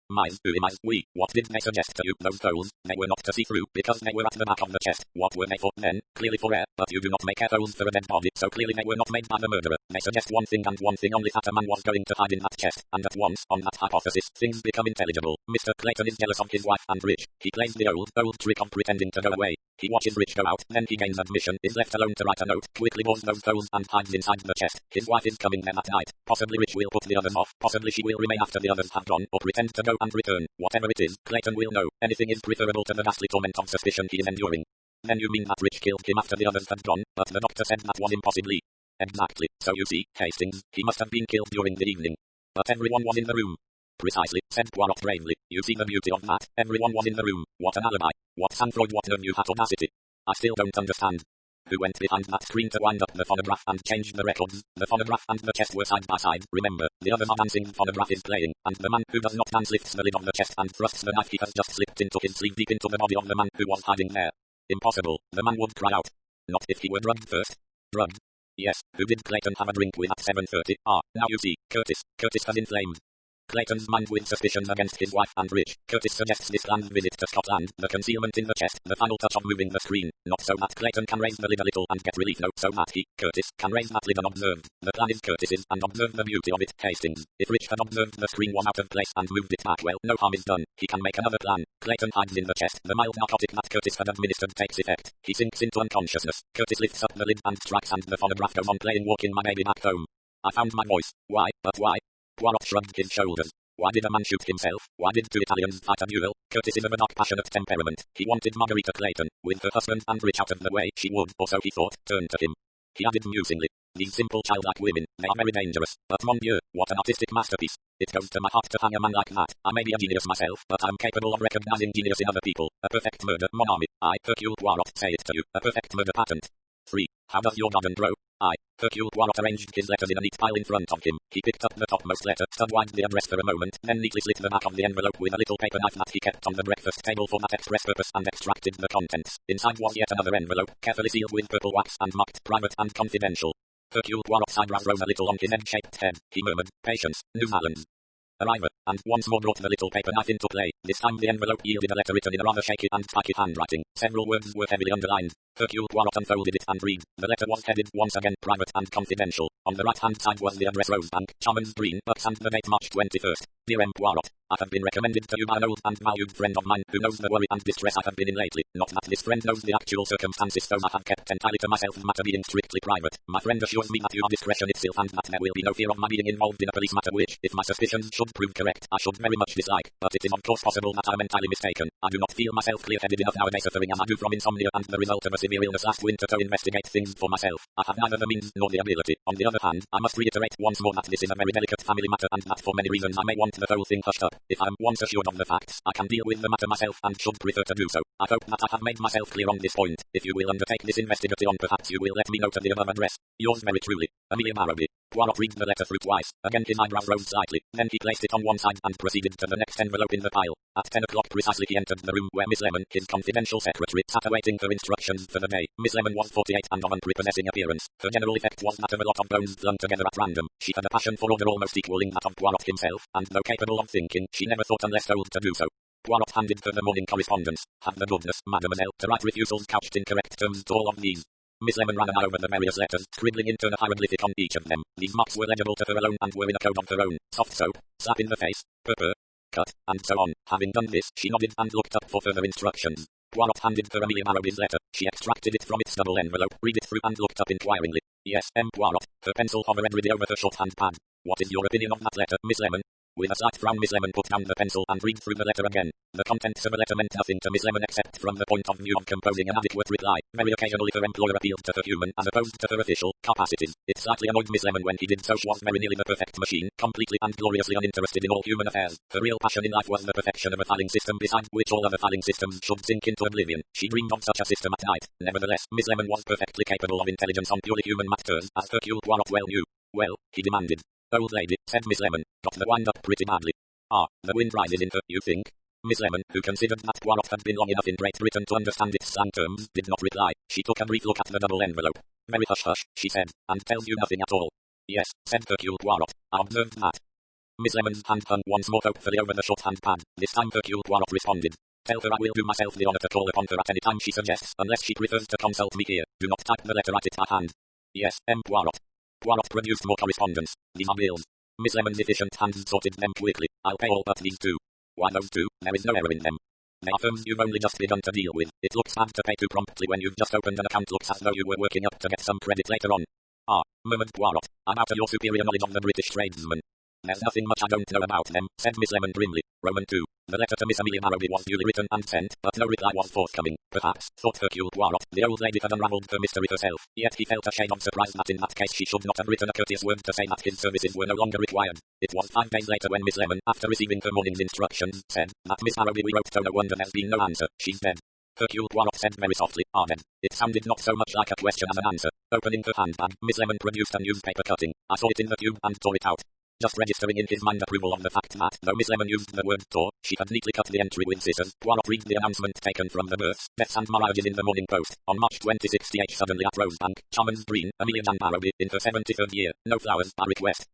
What did they suggest to you, those holes? They were not to see through, because they were at the back of the chest. What were they for, then? Clearly for air, but you do not make air holes for a dead body, so clearly they were not made by the murderer. They suggest one thing and one thing only, that a man was going to hide in that chest, and at once, on that hypothesis, things become intelligible. Mr. Clayton is jealous of his wife and Rich. He plays the old trick of pretending to go away. He watches Rich go out, then he gains admission, is left alone to write a note, quickly bores those holes and hides inside the chest. His wife is coming there that night. Possibly Rich will put the others off, possibly she will remain after the others have gone, or pretend to go and return. Whatever it is, Clayton will know. Anything is preferable to the ghastly torment of suspicion he is enduring. Then you mean that Rich killed him after the others had gone, but the doctor said that was impossibly. Exactly. So you see, Hastings, he must have been killed during the evening. But everyone was in the room. Precisely, said Poirot gravely. You see the beauty of that. Everyone was in the room. What an alibi. What sang-froid, what nerve, you had audacity. I still don't understand. Who went behind that screen to wind up the phonograph and change the records? The phonograph and the chest were side by side, remember. The others are dancing, the phonograph is playing, and the man who does not dance lifts the lid of the chest and thrusts the knife he has just slipped into his sleeve deep into the body of the man who was hiding there. Impossible. The man would cry out. Not if he were drugged first. Drugged? Yes. Who did Clayton have a drink with at 7:30? Now you see, Curtis. Curtis has inflamed Clayton's mind with suspicions against his wife and Rich. Curtis suggests this planned visit to Scotland, the concealment in the chest, the final touch of moving the screen, not so that Clayton can raise the lid a little and get relief, no, so that he, Curtis, can raise that lid unobserved. The plan is Curtis's, and observe the beauty of it, Hastings. If Rich had observed the screen was out of place and moved it back, well, no harm is done. He can make another plan. Clayton hides in the chest. The mild narcotic that Curtis had administered takes effect. He sinks into unconsciousness. Curtis lifts up the lid and strikes, and the phonograph goes on playing Walking My Baby Back Home. I found my voice. Why? But why? Poirot shrugged his shoulders. Why did a man shoot himself? Why did two Italians fight a duel? Curtis is of a dark, passionate temperament. He wanted Margarita Clayton. With her husband and Rich out of the way, she would, or so he thought, turn to him. He added musingly, these simple childlike women, they are very dangerous. But mon Dieu, what an artistic masterpiece. It goes to my heart to hang a man like that. I may be a genius myself, but I am capable of recognizing genius in other people. A perfect murder, mon ami. I, Hercule Poirot, say it to you. A perfect murder patent. 3. How does your garden grow? Hercule Poirot arranged his letters in a neat pile in front of him. He picked up the topmost letter, stud-wide the address for a moment, then neatly slit the back of the envelope with a little paper knife that he kept on the breakfast table for that express purpose, and extracted the contents. Inside was yet another envelope, carefully sealed with purple wax and marked private and confidential. Hercule Poirot's eyebrows rose a little on his egg-shaped head. He murmured, Patience, New Malins. Arriver, and once more brought the little paper knife into play. This time the envelope yielded a letter written in a rather shaky and spiky handwriting. Several words were heavily underlined. Hercule Poirot unfolded it and read. The letter was headed once again private and confidential. On the right-hand side was the address Rosebank, Charmans Green, Bucks, and the date March 21st. Dear M. Poirot, I have been recommended to you by an old and valued friend of mine who knows the worry and distress I have been in lately. Not that this friend knows the actual circumstances, so I have kept entirely to myself, the matter being strictly private. My friend assures me that you are discretion itself and that there will be no fear of my being involved in a police matter which, if my suspicions should prove correct, I should very much dislike. But it is of course possible that I am entirely mistaken. I do not feel myself clear-headed enough nowadays, suffering as I do from insomnia and the result of a severe illness last winter, to investigate things for myself. I have neither the means nor the ability. On the other hand, I must reiterate once more that this is a very delicate family matter and that for many reasons I may want the whole thing hushed up. If I am once assured of the facts, I can deal with the matter myself and should prefer to do so. I hope that I have made myself clear on this point. If you will undertake this investigation, perhaps you will let me know to the above address. Yours very truly, Amelia Marrowby. Poirot read the letter through twice. Again his eyebrows rose slightly. Then he placed it on one side and proceeded to the next envelope in the pile. At 10 o'clock precisely he entered the room where Miss Lemon, his confidential secretary, sat awaiting her instructions for the day. Miss Lemon was 48 and of unprepossessing appearance. Her general effect was that of a lot of bones blown together at random. She had a passion for order almost equalling that of Poirot himself, and though capable of thinking, she never thought unless told to do so. Poirot handed her the morning correspondence. Have the goodness, mademoiselle, to write refusals couched in correct terms to all of these. Miss Lemon ran an eye over the various letters, scribbling in turn a hieroglyphic on each of them. These marks were legible to her alone and were in a code of her own. Soft soap, slap in the face, purr, cut, and so on. Having done this, she nodded and looked up for further instructions. Poirot handed her Amelia Marrowby's letter. She extracted it from its double envelope, read it through and looked up inquiringly. Yes, M. Poirot. Her pencil hovered ready over her shorthand pad. What is your opinion of that letter, Miss Lemon? With a slight frown Miss Lemon put down the pencil and read through the letter again. The contents of a letter meant nothing to Miss Lemon except from the point of view of composing an adequate reply. Very occasionally her employer appealed to her human as opposed to her official capacities. It slightly annoyed Miss Lemon when he did so. She was very nearly the perfect machine, completely and gloriously uninterested in all human affairs. Her real passion in life was the perfection of a filing system beside which all other filing systems should sink into oblivion. She dreamed of such a system at night. Nevertheless, Miss Lemon was perfectly capable of intelligence on purely human matters, as Hercule Poirot well knew. Well, he demanded. Old lady, said Miss Lemon, got the wind up pretty badly. Ah, the wind rises in her, you think? Miss Lemon, who considered that Poirot had been long enough in Great Britain to understand its slang terms, did not reply. She took a brief look at the double envelope. Very hush-hush, she said, and tells you nothing at all. Yes, said Hercule Poirot, I observed that. Miss Lemon's hand hung once more hopefully over the shorthand pad. This time Hercule Poirot responded. Tell her I will do myself the honour to call upon her at any time she suggests, unless she prefers to consult me here. Do not type the letter at it by hand. Yes, M. Poirot. Poirot produced more correspondence. These are bills. Miss Lemon's efficient hands sorted them quickly. I'll pay all but these two. Why those two? There is no error in them. They are firms you've only just begun to deal with. It looks bad to pay too promptly when you've just opened an account. Looks as though you were working up to get some credit later on. Ah, murmured Poirot. I'm out of your superior knowledge of the British tradesman. There's nothing much I don't know about them, said Miss Lemon grimly. Roman 2. The letter to Miss Amelia Marrowby was duly written and sent, but no reply was forthcoming. Perhaps, thought Hercule Poirot, the old lady had unravelled her mystery herself, yet he felt a shade of surprise that in that case she should not have written a courteous word to say that his services were no longer required. It was 5 days later when Miss Lemon, after receiving her morning's instructions, said, that Miss Marrowby we wrote to, no wonder there's been no answer, she's dead. Hercule Poirot said very softly, dead. It sounded not so much like a question as an answer. Opening her handbag, Miss Lemon produced a newspaper cutting. I saw it in the tube and tore it out. Just registering in his mind approval of the fact that, though Miss Lemon used the word tore, she had neatly cut the entry with scissors. Poirot read the announcement taken from the births, deaths and marriages in the Morning Post. On March 26 th suddenly at Rosebank, Charmans Green, Amelia Jane Marrowby, in her 73rd year, no flowers, by request.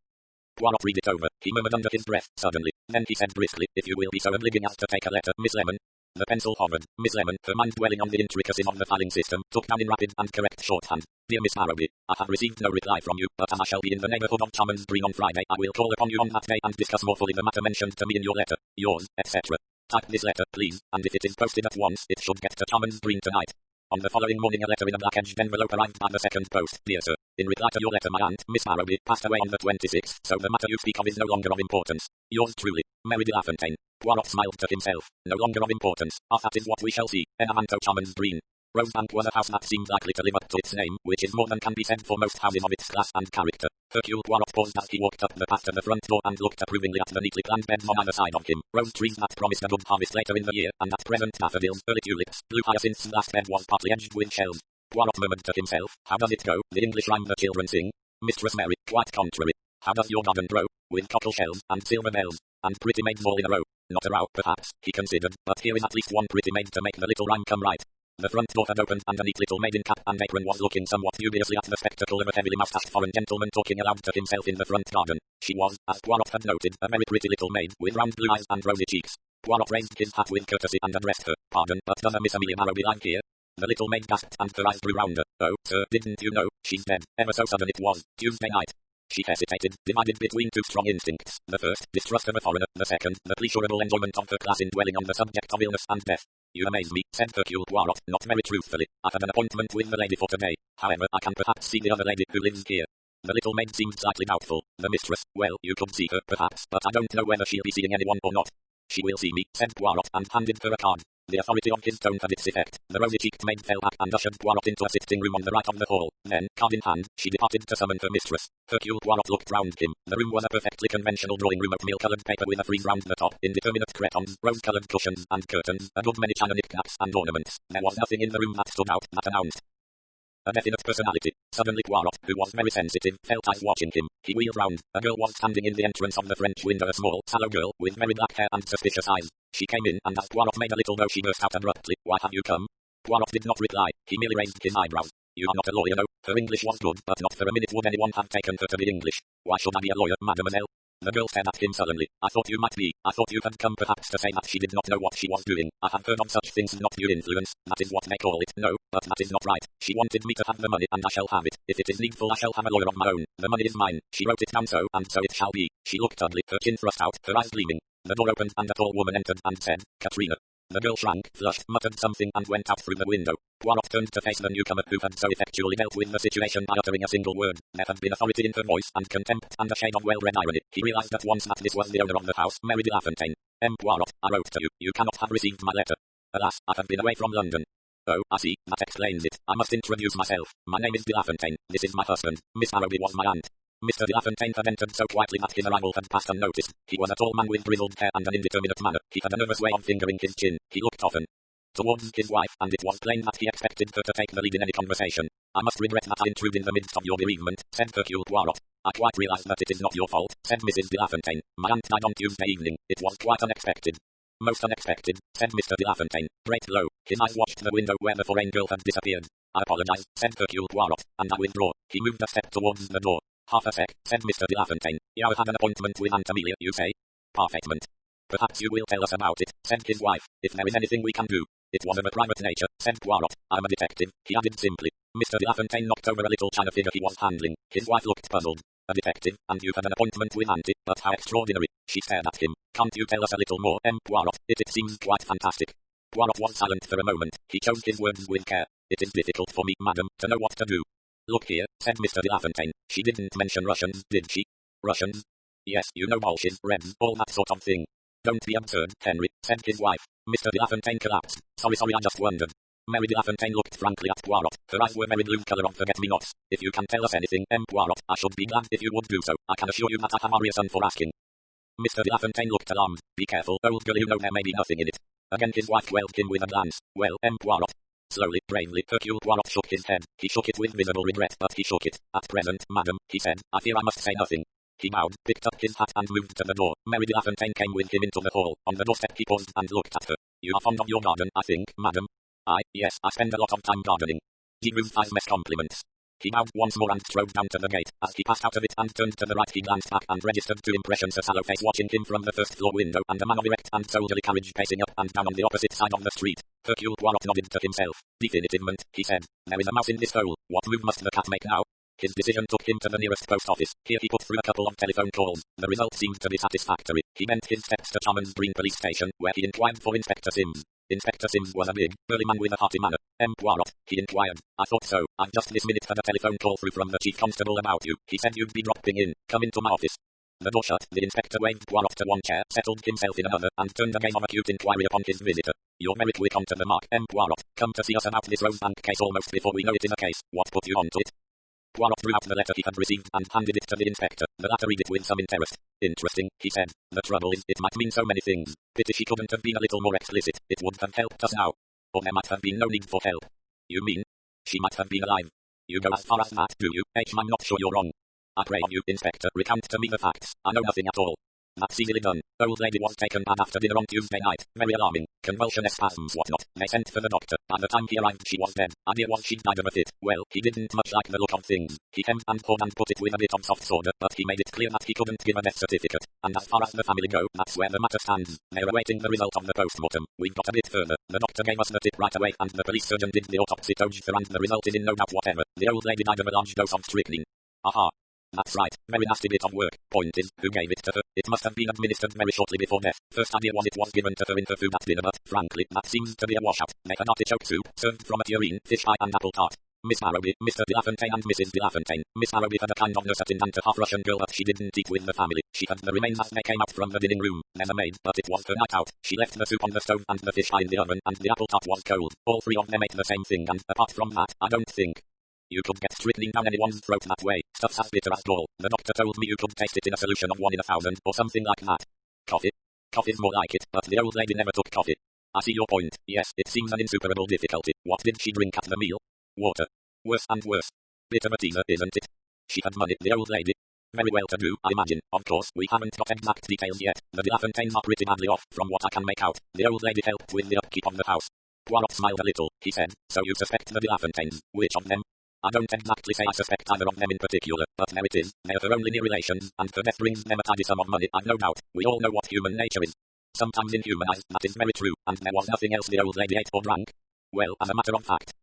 Poirot read it over. He murmured under his breath, suddenly. Then he said briskly, if you will be so obliging as to take a letter, Miss Lemon. The pencil hovered. Miss Lemon, her mind dwelling on the intricacies of the filing system, took down in rapid and correct shorthand. Dear Miss Marrowby, I have received no reply from you, but as I shall be in the neighbourhood of Charmans Green on Friday, I will call upon you on that day and discuss more fully the matter mentioned to me in your letter. Yours, etc. Type this letter, please, and if it is posted at once, it should get to Charmans Green tonight. On the following morning a letter in a black-edged envelope arrived by the second post. Dear sir, in reply to your letter my aunt, Miss Marrowby, passed away on the 26th, so the matter you speak of is no longer of importance. Yours truly, Mary de Lafontaine. Poirot smiled to himself. No longer of importance. That is what we shall see. En avanto Charmans Green. Rosebank was a house that seemed likely to live up to its name, which is more than can be said for most houses of its class and character. Hercule Poirot paused as he walked up the path to the front door and looked approvingly at the neatly planned beds on either side of him. Rose trees that promised a good harvest later in the year, and at present daffodils, early tulips, blue hyacinths. The last bed was partly edged with shells. Poirot murmured to himself, how does it go, the English rhyme the children sing? Mistress Mary, quite contrary. How does your garden grow? With cockle shells, and silver bells, and pretty maids all in a row. Not a row, perhaps, he considered, but here is at least one pretty maid to make the little rhyme come right. The front door had opened and a neat little maid in cap and apron was looking somewhat dubiously at the spectacle of a heavily moustached foreign gentleman talking aloud to himself in the front garden. She was, as Poirot had noted, a very pretty little maid, with round blue eyes and rosy cheeks. Poirot raised his hat with courtesy and addressed her. Pardon, but does a Miss Amelia Marrowby live here? The little maid gasped and her eyes grew rounder. Oh, sir, didn't you know? She's dead. Ever so sudden it was. Tuesday night. She hesitated, divided between two strong instincts. The first, distrust of a foreigner. The second, the pleasurable enjoyment of her class in dwelling on the subject of illness and death. You amaze me, said Hercule Poirot, not very truthfully. I have an appointment with the lady for today. However, I can perhaps see the other lady who lives here. The little maid seemed slightly doubtful. The mistress, well, you could see her, perhaps, but I don't know whether she'll be seeing anyone or not. She will see me, said Poirot, and handed her a card. The authority of his tone had its effect. The rosy-cheeked maid fell back and ushered Poirot into a sitting room on the right of the hall. Then, card in hand, she departed to summon her mistress. Hercule Poirot looked round him. The room was a perfectly conventional drawing room of meal-coloured paper with a frieze round the top, indeterminate crepons, rose-coloured cushions and curtains, a good many china knick-knacks and ornaments. There was nothing in the room that stood out, that announced a definite personality. Suddenly Poirot, who was very sensitive, felt eyes watching him. He wheeled round. A girl was standing in the entrance of the French window, a small, sallow girl, with very black hair and suspicious eyes. She came in, and as Poirot made a little bow she burst out abruptly. Why have you come? Poirot did not reply. He merely raised his eyebrows. You are not a lawyer, no. Her English was good, but not for a minute would anyone have taken her to be English. Why should I be a lawyer, mademoiselle? The girl stared at him sullenly. I thought you might be. I thought you had come perhaps to say that she did not know what she was doing. I have heard of such things, not due influence. That is what they call it. No, but that is not right. She wanted me to have the money, and I shall have it. If it is needful, I shall have a lawyer of my own. The money is mine. She wrote it down so, and so it shall be. She looked ugly, her chin thrust out, her eyes gleaming. The door opened and a tall woman entered and said, Katrina. The girl shrank, flushed, muttered something and went out through the window. Poirot turned to face the newcomer who had so effectually dealt with the situation by uttering a single word. There had been authority in her voice and contempt and a shade of well-read irony. He realized at once that this was the owner of the house, Mary de Lafontaine. Poirot, I wrote to you. You cannot have received my letter. Alas, I have been away from London. Oh, I see. That explains it. I must introduce myself. My name is de Lafontaine. This is my husband. Miss Harrowby was my aunt. Mr. de Lafontaine had entered so quietly that his arrival had passed unnoticed. He was a tall man with grizzled hair and an indeterminate manner. He had a nervous way of fingering his chin. He looked often towards his wife, and it was plain that he expected her to take the lead in any conversation. I must regret that I intrude in the midst of your bereavement, said Hercule Poirot. I quite realize that it is not your fault, said Mrs. de Lafontaine. My aunt died on Tuesday evening. It was quite unexpected. Most unexpected, said Mr. de Lafontaine. Draped low, his eyes watched the window where the foreign girl had disappeared. I apologize, said Hercule Poirot, and I withdraw. He moved a step towards the door. Half a sec, said Mr. de Lafontaine. You had an appointment with Aunt Amelia, you say? Parfaitement. Perhaps you will tell us about it, said his wife, if there is anything we can do. It was of a private nature, said Poirot. I'm a detective, he added simply. Mr. de Lafontaine knocked over a little china figure he was handling. His wife looked puzzled. A detective, and you had an appointment with Auntie, but how extraordinary. She stared at him. Can't you tell us a little more, Poirot? It seems quite fantastic. Poirot was silent for a moment. He chose his words with care. It is difficult for me, madam, to know what to do. Look here, said Mr. de Lafontaine. She didn't mention Russians, did she? Russians? Yes, you know Bolshes, Rebs, all that sort of thing. Don't be absurd, Henry, said his wife. Mr. de Lafontaine collapsed. Sorry, I just wondered. Mary de Lafontaine looked frankly at Poirot. Her eyes were very blue colour of forget-me-nots. If you can tell us anything, Poirot, I should be glad if you would do so. I can assure you that I have a reason for asking. Mr. de Lafontaine looked alarmed. Be careful, old girl, you know there may be nothing in it. Again his wife quelled him with a glance. Well, Poirot. Slowly, bravely, Hercule Poirot shook his head. He shook it with visible regret, but he shook it. At present, madam, he said, I fear I must say nothing. He bowed, picked up his hat and moved to the door. Mary de Lafontaine came with him into the hall. On the doorstep he paused and looked at her. You are fond of your garden, I think, madam. Yes, I spend a lot of time gardening. He moved his best compliments. He bowed once more and strode down to the gate. As he passed out of it and turned to the right he glanced back and registered two impressions, a sallow face watching him from the first-floor window and a man of erect and soldierly carriage pacing up and down on the opposite side of the street. Hercule Poirot nodded to himself. Definitivement, he said. There is a mouse in this hole. What move must the cat make now? His decision took him to the nearest post office. Here he put through a couple of telephone calls. The result seemed to be satisfactory. He bent his steps to Charman's Green Police Station, where he inquired for Inspector Sims. Inspector Sims was a big, burly man with a hearty manner. Poirot, he inquired. I thought so. I've just this minute had a telephone call through from the Chief Constable about you. He said you'd be dropping in. Come into my office. The door shut. The inspector waved Poirot to one chair, settled himself in another, and turned a gaze of acute inquiry upon his visitor. You're very quick onto the mark, Poirot. Come to see us about this Rosebank case almost before we know it is a case. What put you onto it? Poirot drew out the letter he had received and handed it to the inspector. The latter read it with some interest. Interesting, he said. The trouble is, it might mean so many things. Pity she couldn't have been a little more explicit. It would have helped us now. Or there might have been no need for help. You mean? She might have been alive. You go as far as that, do you? I'm not sure you're wrong. I pray of you, Inspector, recount to me the facts. I know nothing at all. That's easily done. Old lady was taken bad after dinner on Tuesday night. Very alarming. Convulsion spasms whatnot. They sent for the doctor. By the time he arrived she was dead. Idea was she'd died of a fit. Well, he didn't much like the look of things. He hemmed and hawed and put it with a bit of soft soda, but he made it clear that he couldn't give a death certificate. And as far as the family go, that's where the matter stands. They're awaiting the result of the post-mortem. We've got a bit further. The doctor gave us the tip right away and the police surgeon did the autopsy and the result is in no doubt whatever. The old lady died of a large dose of strychnine. Aha. That's right. Very nasty bit of work. Point is, who gave it to her? It must have been administered very shortly before death. First idea was it was given to her in her food at dinner, but, frankly, that seems to be a washout. Make an artichoke soup, served from a tureen, fish pie and apple tart. Miss Marrowby, Mr. de Lafontaine and Mrs. de Lafontaine. Miss Marrowby had a kind of nurse attendant, a half-Russian girl, but she didn't eat with the family. She had the remains as they came out from the dining room. Then a maid, but it was her night out. She left the soup on the stove and the fish pie in the oven, and the apple tart was cold. All three of them ate the same thing, and apart from that, I don't think you could get strychnine down anyone's throat that way. Stuff's as bitter as gall. The doctor told me you could taste it in a solution of 1 in 1,000, or something like that. Coffee? Coffee's more like it, but the old lady never took coffee. I see your point. Yes, it seems an insuperable difficulty. What did she drink at the meal? Water. Worse and worse. Bit of a teaser, isn't it? She had money, the old lady. Very well to do, I imagine. Of course, we haven't got exact details yet. The de Lafontaines are pretty badly off, from what I can make out. The old lady helped with the upkeep of the house. Poirot smiled a little. He said, so you suspect the de Lafontaines. Which of them? I don't exactly say I suspect either of them in particular, but there it is. They're her only near relations, and her death brings them a tidy sum of money, I've no doubt. We all know what human nature is. Sometimes inhumanized, that is very true, and there was nothing else the old lady ate or drank. Well, as a matter of fact,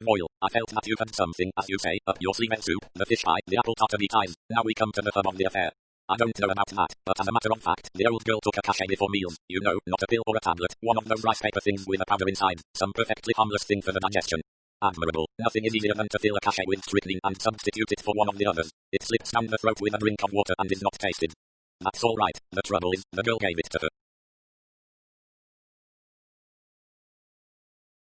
Royal, I felt that you had something, as you say, up your sleeve, soup, the fish pie, the apple tart to be ties. Now we come to the hub of the affair. I don't know about that, but as a matter of fact, the old girl took a cachet before meals. You know, not a pill or a tablet, one of those rice paper things with a powder inside, some perfectly harmless thing for the digestion. Admirable. Nothing is easier than to fill a cachet with strychnine and substitute it for one of the others. It slips down the throat with a drink of water and is not tasted. That's all right. The trouble is, the girl gave it to her.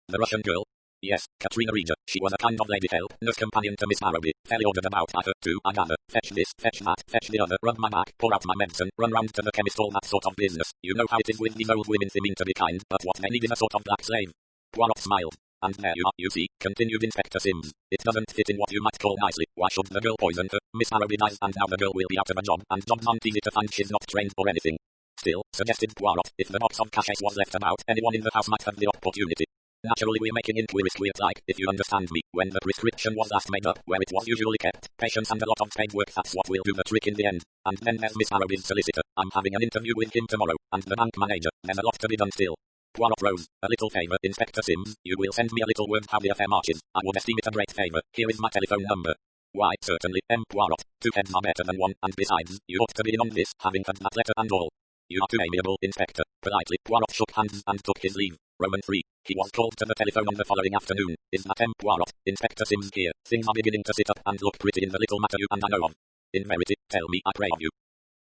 The Russian girl? Yes, Katrina Reger. She was a kind of lady help, nurse companion to Miss Marrowby. Fairly ordered about by her too, I gather. Fetch this, fetch that, fetch the other, rub my back, pour out my medicine, run round to the chemist, all that sort of business. You know how it is with these old women seeming to be kind, but what they need is a sort of black slave. Poirot smiled. And there you are, you see, continued Inspector Sims. It doesn't fit in what you might call nicely. Why should the girl poison her? Miss Marrowby dies and now the girl will be out of a job, and jobs aren't easy to find, she's not trained or anything. Still, suggested Poirot, if the box of cachets was left about, anyone in the house might have the opportunity. Naturally we're making inquiries queer-like, if you understand me. When the prescription was last made up, where it was usually kept, patience and a lot of spade work, that's what will do the trick in the end. And then there's Miss Marrowby's solicitor. I'm having an interview with him tomorrow, and the bank manager. There's a lot to be done still. Poirot rose. A little favour, Inspector Sims. You will send me a little word how the affair marches. I would esteem it a great favour. Here is my telephone number. Why, certainly, Poirot. 2 heads are better than 1, and besides, you ought to be in on this, having had that letter and all. You are too amiable, Inspector. Politely, Poirot shook hands and took his leave. Roman 3. He was called to the telephone on the following afternoon. Is that Poirot? Inspector Sims here. Things are beginning to sit up and look pretty in the little matter you and I know of. In verity, tell me, I pray of you.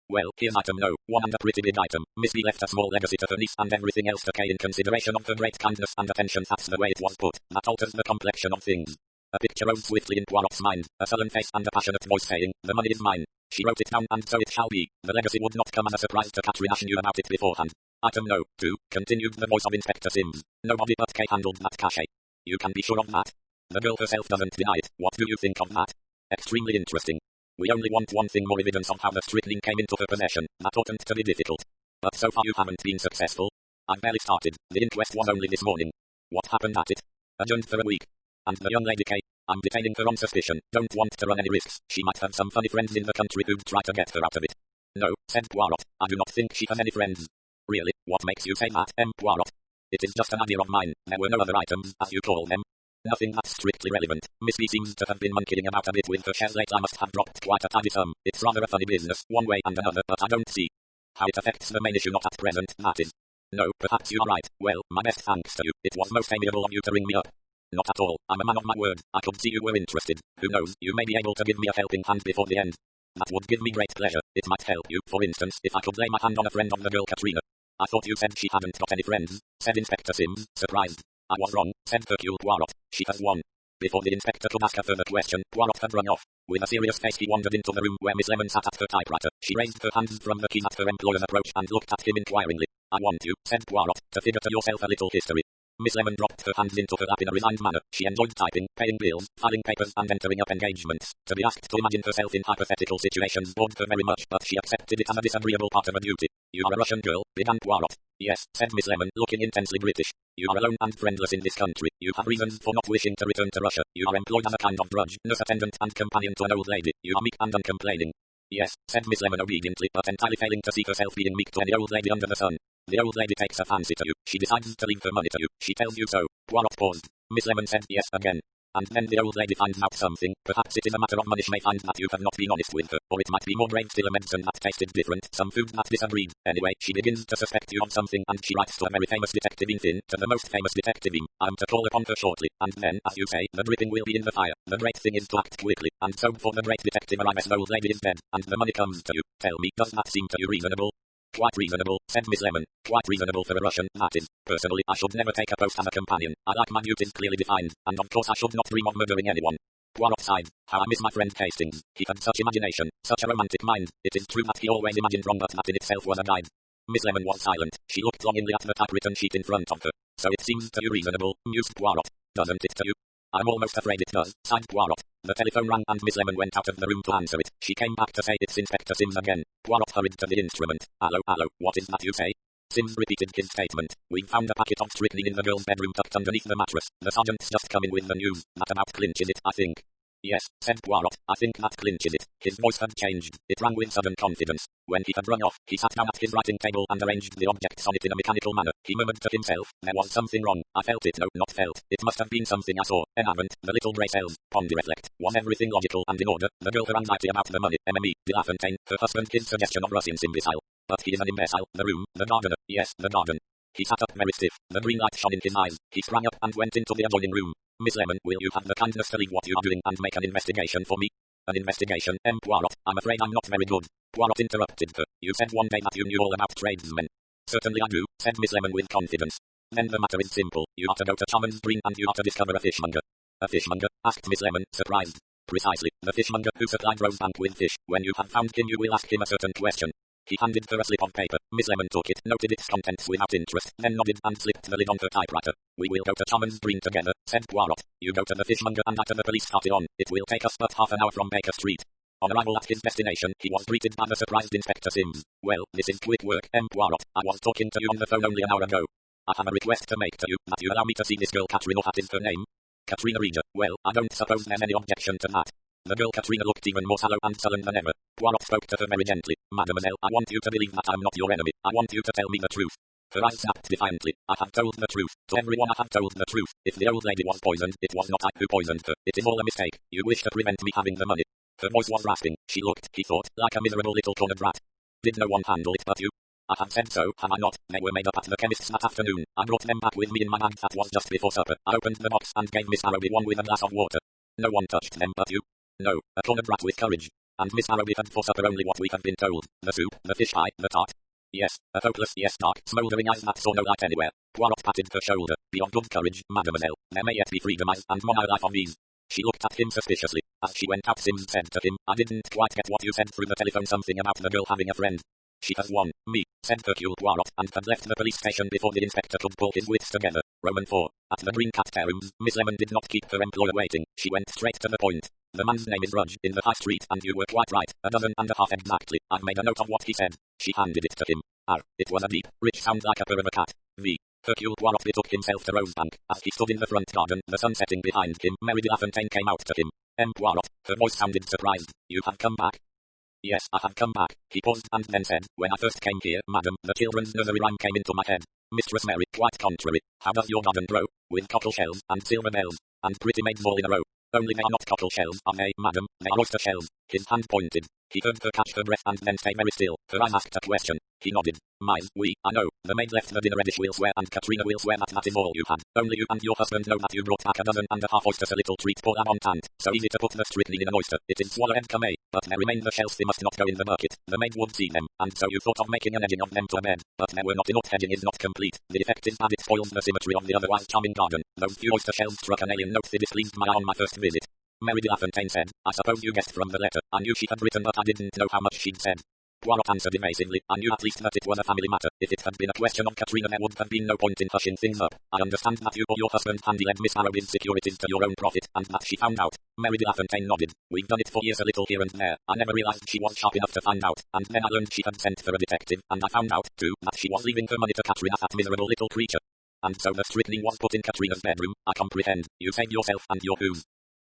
Well, here's item no, one and a pretty big item. Miss B left a small legacy to her niece and everything else decay in consideration of her great kindness and attention. That's the way it was put. That alters the complexion of things. A picture rose swiftly in Poirot's mind, a sullen face and a passionate voice saying, the money is mine. She wrote it down and so it shall be. The legacy would not come as a surprise to Katrina, she knew about it beforehand. Item no, 2, continued the voice of Inspector Sims. Nobody but Kay handled that cachet. You can be sure of that. The girl herself doesn't deny it. What do you think of that? Extremely interesting. We only want one thing more, evidence of how the strychnine came into her possession. That oughtn't to be difficult. But so far you haven't been successful. I've barely started. The inquest was only this morning. What happened at it? Adjourned for a week. And the young lady Kay, I'm detaining her on suspicion. Don't want to run any risks. She might have some funny friends in the country who'd try to get her out of it. No, said Poirot. I do not think she has any friends. Really? What makes you say that, Poirot? It is just an idea of mine. There were no other items, as you call them. Nothing that's strictly relevant. Miss B seems to have been monkeying about a bit with her shares lately. I must have dropped quite a tidy sum. It's rather a funny business, one way and another, but I don't see how it affects the main issue, not at present, that is. No, perhaps you are right. Well, my best thanks to you. It was most amiable of you to ring me up. Not at all. I'm a man of my word. I could see you were interested. Who knows, you may be able to give me a helping hand before the end. That would give me great pleasure. It might help you, for instance, if I could lay my hand on a friend of the girl Katrina. I thought you said she hadn't got any friends, said Inspector Sims, surprised. I was wrong, said Hercule Poirot. She has one. Before the inspector could ask a further question, Poirot had run off. With a serious face he wandered into the room where Miss Lemon sat at her typewriter. She raised her hands from the keys at her employer's approach and looked at him inquiringly. I want you, said Poirot, to figure to yourself a little history. Miss Lemon dropped her hands into her lap in a resigned manner. She enjoyed typing, paying bills, filing papers and entering up engagements. To be asked to imagine herself in hypothetical situations bored her very much, but she accepted it as a disagreeable part of her duty. You are a Russian girl, began Poirot. Yes, said Miss Lemon, looking intensely British. You are alone and friendless in this country. You have reasons for not wishing to return to Russia. You are employed as a kind of drudge, nurse attendant and companion to an old lady. You are meek and uncomplaining. Yes, said Miss Lemon obediently, but entirely failing to see herself being meek to any old lady under the sun. The old lady takes a fancy to you. She decides to leave her money to you. She tells you so. Poirot paused. Miss Lemon said yes again. And then the old lady finds out something. Perhaps it is a matter of money. She may find that you have not been honest with her, or it might be more grave still, a medicine that tasted different, some food that disagreed. Anyway, she begins to suspect you of something, and she writes to a very famous detective in Thin, to the most famous detective in. I'm to call upon her shortly, and then, as you say, the dripping will be in the fire. The great thing is to act quickly, and so before the great detective arrives, the old lady is dead, and the money comes to you. Tell me, does that seem to you reasonable? Quite reasonable, said Miss Lemon. Quite reasonable for a Russian, that is. Personally, I should never take a post as a companion. I like my duties clearly defined, and of course I should not dream of murdering anyone. Poirot sighed. How I miss my friend Hastings. He had such imagination, such a romantic mind. It is true that he always imagined wrong, but that in itself was a guide. Miss Lemon was silent. She looked longingly at the typewritten sheet in front of her. So it seems to you reasonable, mused Poirot. Doesn't it to you? I'm almost afraid it does, sighed Poirot. The telephone rang and Miss Lemon went out of the room to answer it. She came back to say it's Inspector Sims again. Poirot hurried to the instrument. Hello, what is that you say? Sims repeated his statement. We've found a packet of strychnine in the girl's bedroom tucked underneath the mattress. The sergeant's just come in with the news. That about clinches it, I think. Yes, said Poirot, I think that clinches it. His voice had changed. It rang with sudden confidence. When he had run off, he sat down at his writing table and arranged the objects on it in a mechanical manner. He murmured to himself, there was something wrong. I felt it. No, not felt. It must have been something I saw. En avant, the little grey cells. Pondereflect. Was everything logical and in order? The girl, her anxiety about the money. MME. De La Fontaine. Her husband, his suggestion of Russian's imbecile. But he is an imbecile. The room. The gardener. Yes, the garden. He sat up very stiff. The green light shone in his eyes. He sprang up and went into the adjoining room. Miss Lemon, will you have the kindness to leave what you are doing and make an investigation for me? An investigation, Poirot, I'm afraid I'm not very good. Poirot interrupted her. You said one day that you knew all about tradesmen. Certainly I do, said Miss Lemon with confidence. Then the matter is simple. You are to go to Charman's Green and you are to discover a fishmonger. A fishmonger? Asked Miss Lemon, surprised. Precisely, the fishmonger who supplied Rosebank with fish. When you have found him you will ask him a certain question. He handed her a slip of paper. Miss Lemon took it, noted its contents without interest, then nodded and slipped the lid on her typewriter. We will go to Charman's Green together, said Poirot. You go to the fishmonger and I to the police started on. It will take us but half an hour from Baker Street. On arrival at his destination, he was greeted by the surprised Inspector Sims. Well, this is quick work, Poirot. I was talking to you on the phone only an hour ago. I have a request to make to you, that you allow me to see this girl Katrina. What is her name? Katrina Regia. Well, I don't suppose there's any objection to that. The girl Katrina looked even more sallow and sullen than ever. Poirot spoke to her very gently. Mademoiselle, I want you to believe that I'm not your enemy. I want you to tell me the truth. Her eyes snapped defiantly. I have told the truth. To everyone I have told the truth. If the old lady was poisoned, it was not I who poisoned her. It is all a mistake. You wish to prevent me having the money. Her voice was rasping. She looked, he thought, like a miserable little cornered rat. Did no one handle it but you? I have said so, have I not? They were made up at the chemist's that afternoon. I brought them back with me in my bag. That was just before supper. I opened the box and gave Miss Arrowby one with a glass of water. No one touched them but you. No, a cornered rat with courage. And Miss Arrowby had for supper only what we have been told. The soup, the fish pie, the tart. Yes, a hopeless, yes, dark, smouldering eyes that saw no light anywhere. Poirot patted her shoulder. Be of good courage, mademoiselle. There may yet be freedom and more life of these. She looked at him suspiciously. As she went out, Sims said to him, I didn't quite get what you said through the telephone, something about the girl having a friend. She has won, me, said Hercule Poirot, and had left the police station before the inspector could pull his wits together. Roman 4. At the Green Cat Rooms, Miss Lemon did not keep her employer waiting. She went straight to the point. The man's name is Rudge, in the High Street, and you were quite right, 12 and a half exactly. I've made a note of what he said. She handed it to him. It was a deep, rich sound like a purr of a cat. Hercule Poirot betook himself to Rosebank. As he stood in the front garden, the sun setting behind him, Mary de La Fontaine came out to him. Poirot. Her voice sounded surprised. You have come back? Yes, I have come back. He paused and then said, when I first came here, madam, the children's nursery rhyme came into my head. Mistress Mary, quite contrary. How does your garden grow? With cockle shells, and silver bells, and pretty maids all in a row. Only they are not cockle shells, are they, madam? They are oyster shells. His hand pointed. He heard her catch her breath and then stay very still. Her eyes asked a question. He nodded. Miles, I know. The maid left the dinner reddish, will swear, and Katrina will swear that that is all you had. Only you and your husband know that you brought back 12 and a half oysters, a little treat pour la montante. So easy to put the strychnine in an oyster. It is swallow and come, but there remain the shells. They must not go in the bucket. The maid would see them, and so you thought of making an edging of them to a bed. But there were not enough. Edging is not complete. The defect is that it spoils the symmetry of the otherwise charming garden. Those few oyster shells struck an alien note. They displeased my eye on my first visit. Mary de La Fontaine said, I suppose you guessed from the letter. I knew she had written, but I didn't know how much she'd said. Poirot answered evasively. I knew at least that it was a family matter. If it had been a question of Katrina, there would have been no point in hushing things up. I understand that you or your husband handy-led Miss Harrowby's securities to your own profit, and that she found out. Mary Lafontaine nodded. We've done it for years, a little here and there. I never realized she was sharp enough to find out, and then I learned she had sent for a detective, and I found out, too, that she was leaving her money to Katrina, that miserable little creature. And so the strychnine was put in Katrina's bedroom. I comprehend. You saved yourself and your whom.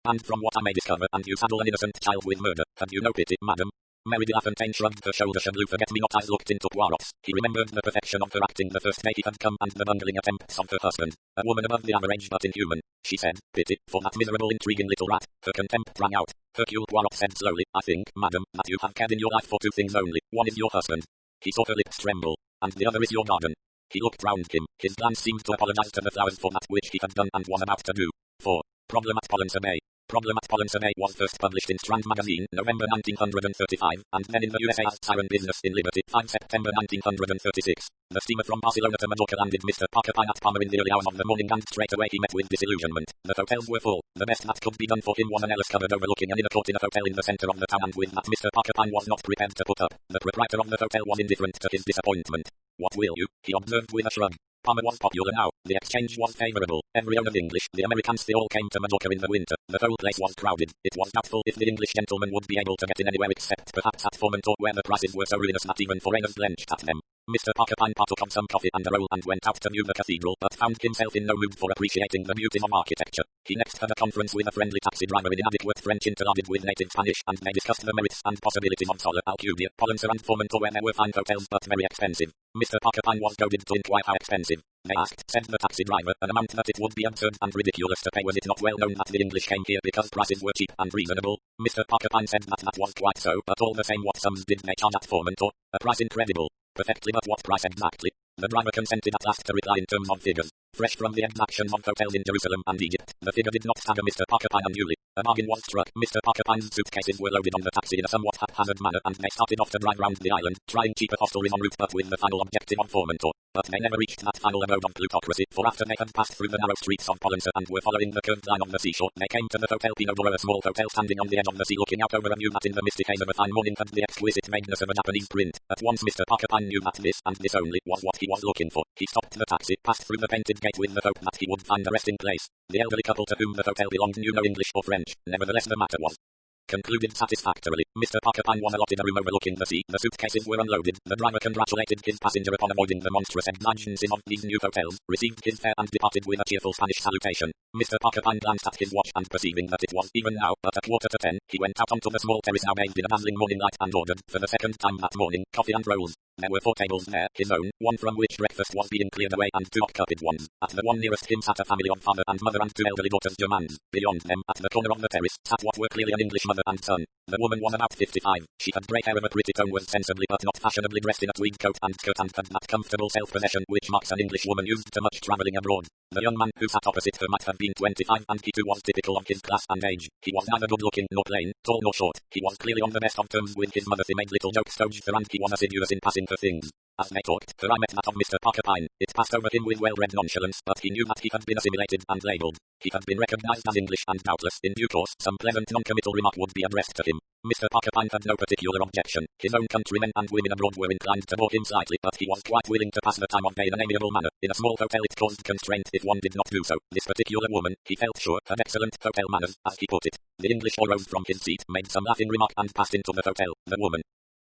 And from what I may discover, and you saddle an innocent child with murder. Have you no pity, madam? Mary Lafontaine shrugged her shoulders, and Lou Forget-Me-Not eyes looked into Poirot's. He remembered the perfection of her acting the first day he had come, and the bungling attempts of her husband. A woman above the average but inhuman. She said, pity, for that miserable intriguing little rat. Her contempt rang out. Hercule Poirot said slowly, I think, madam, that you have cared in your life for two things only. One is your husband. He saw her lips tremble. And the other is your garden. He looked round him. His glance seemed to apologize to the flowers for that which he had done and was about to do. 4. Problem at Pollensa Bay. Problem at Pollensa Bay was first published in Strand Magazine, November 1935, and then in the USA as Siren Business in Liberty, 5 September 1936. The steamer from Barcelona to Majorca landed Mr. Porcupine at Palma in the early hours of the morning, and straight away he met with disillusionment. The hotels were full. The best that could be done for him was an Ellis cupboard overlooking an inner court in a hotel in the center of the town, and with that Mr. Porcupine was not prepared to put up. The proprietor of the hotel was indifferent to his disappointment. What will you? He observed with a shrug. Palma was popular now. The exchange was favorable. Every owner of English, the Americans, they all came to Majorca in the winter. The whole place was crowded. It was doubtful if the English gentlemen would be able to get in anywhere except perhaps at Formentor, where the prices were so ruinous that even foreigners blenched at them. Mr. Porcupine partook of some coffee and a roll and went out to view the cathedral, but found himself in no mood for appreciating the beauties of architecture. He next had a conference with a friendly taxi driver in inadequate French interlarded with native Spanish, and they discussed the merits and possibilities of Sola, Alcubia, Pollensa and Formentor, where there were fine hotels but very expensive. Mr. Porcupine was goaded to inquire how expensive. They asked, said the taxi driver, an amount that it would be absurd and ridiculous to pay. Was it not well known that the English came here because prices were cheap and reasonable? Mr. Porcupine said that that was quite so, but all the same, what sums did they charge at Formentor? A price incredible. Perfectly, but what price exactly? The driver consented at last to reply in terms of figures. Fresh from the exactions of hotels in Jerusalem and Egypt, the figure did not stagger Mr. Porcupine unduly. A bargain was struck. Mr. Porcupine's suitcases were loaded on the taxi in a somewhat haphazard manner, and they started off to drive round the island, trying cheaper hostelries en route, but with the final objective of Formentor. But they never reached that final abode of plutocracy, for after they had passed through the narrow streets of Pollensa and were following the curved line of the seashore, they came to the Hotel Pinodoro, a small hotel standing on the edge of the sea, looking out over a view that in the misty haze of a fine morning had the exquisite vagueness of a Japanese print. At once Mr. Porcupine knew that this, and this only, was what he was looking for. He stopped the taxi, passed through the painted gate with the hope that he would find a resting place. The elderly couple to whom the hotel belonged knew no English or French. Nevertheless, the matter was concluded satisfactorily. Mr. Porcupine was allotted a room overlooking the sea. The suitcases were unloaded. The driver congratulated his passenger upon avoiding the monstrous exigencies of these new hotels, received his fare and departed with a cheerful Spanish salutation. Mr. Porcupine glanced at his watch, and perceiving that it was even now but a 9:45, he went out onto the small terrace now bathed in a dazzling morning light, and ordered, for the second time that morning, coffee and rolls. There were 4 tables there, his own, one from which breakfast was being cleared away, and 2 occupied ones. At the one nearest him sat a family of father and mother and 2 elderly daughters germans. Beyond them, at the corner of the terrace, sat what were clearly an English mother and son. The woman was about 55. She had grey hair of a pretty tone, was sensibly but not fashionably dressed in a tweed coat and skirt, and had that comfortable self-possession which marks an English woman used to much travelling abroad. The young man who sat opposite her might have been 25, and he too was typical of his class and age. He was neither good-looking nor plain, tall nor short. He was clearly on the best of terms with his mother. They made little jokes dodged her, and he was assiduous in passing her things. As they talked, her eye met that of Mr. Porcupine. It passed over him with well-bred nonchalance, but he knew that he had been assimilated and labelled. He had been recognized as English, and doubtless, in due course, some pleasant non-committal remark would be addressed to him. Mr. Porcupine had no particular objection. His own countrymen and women abroad were inclined to bore him slightly, but he was quite willing to pass the time of day in an amiable manner. In a small hotel it caused constraint if one did not do so. This particular woman, he felt sure, had excellent hotel manners, as he put it. The English rose from his seat, made some laughing remark, and passed into the hotel. The woman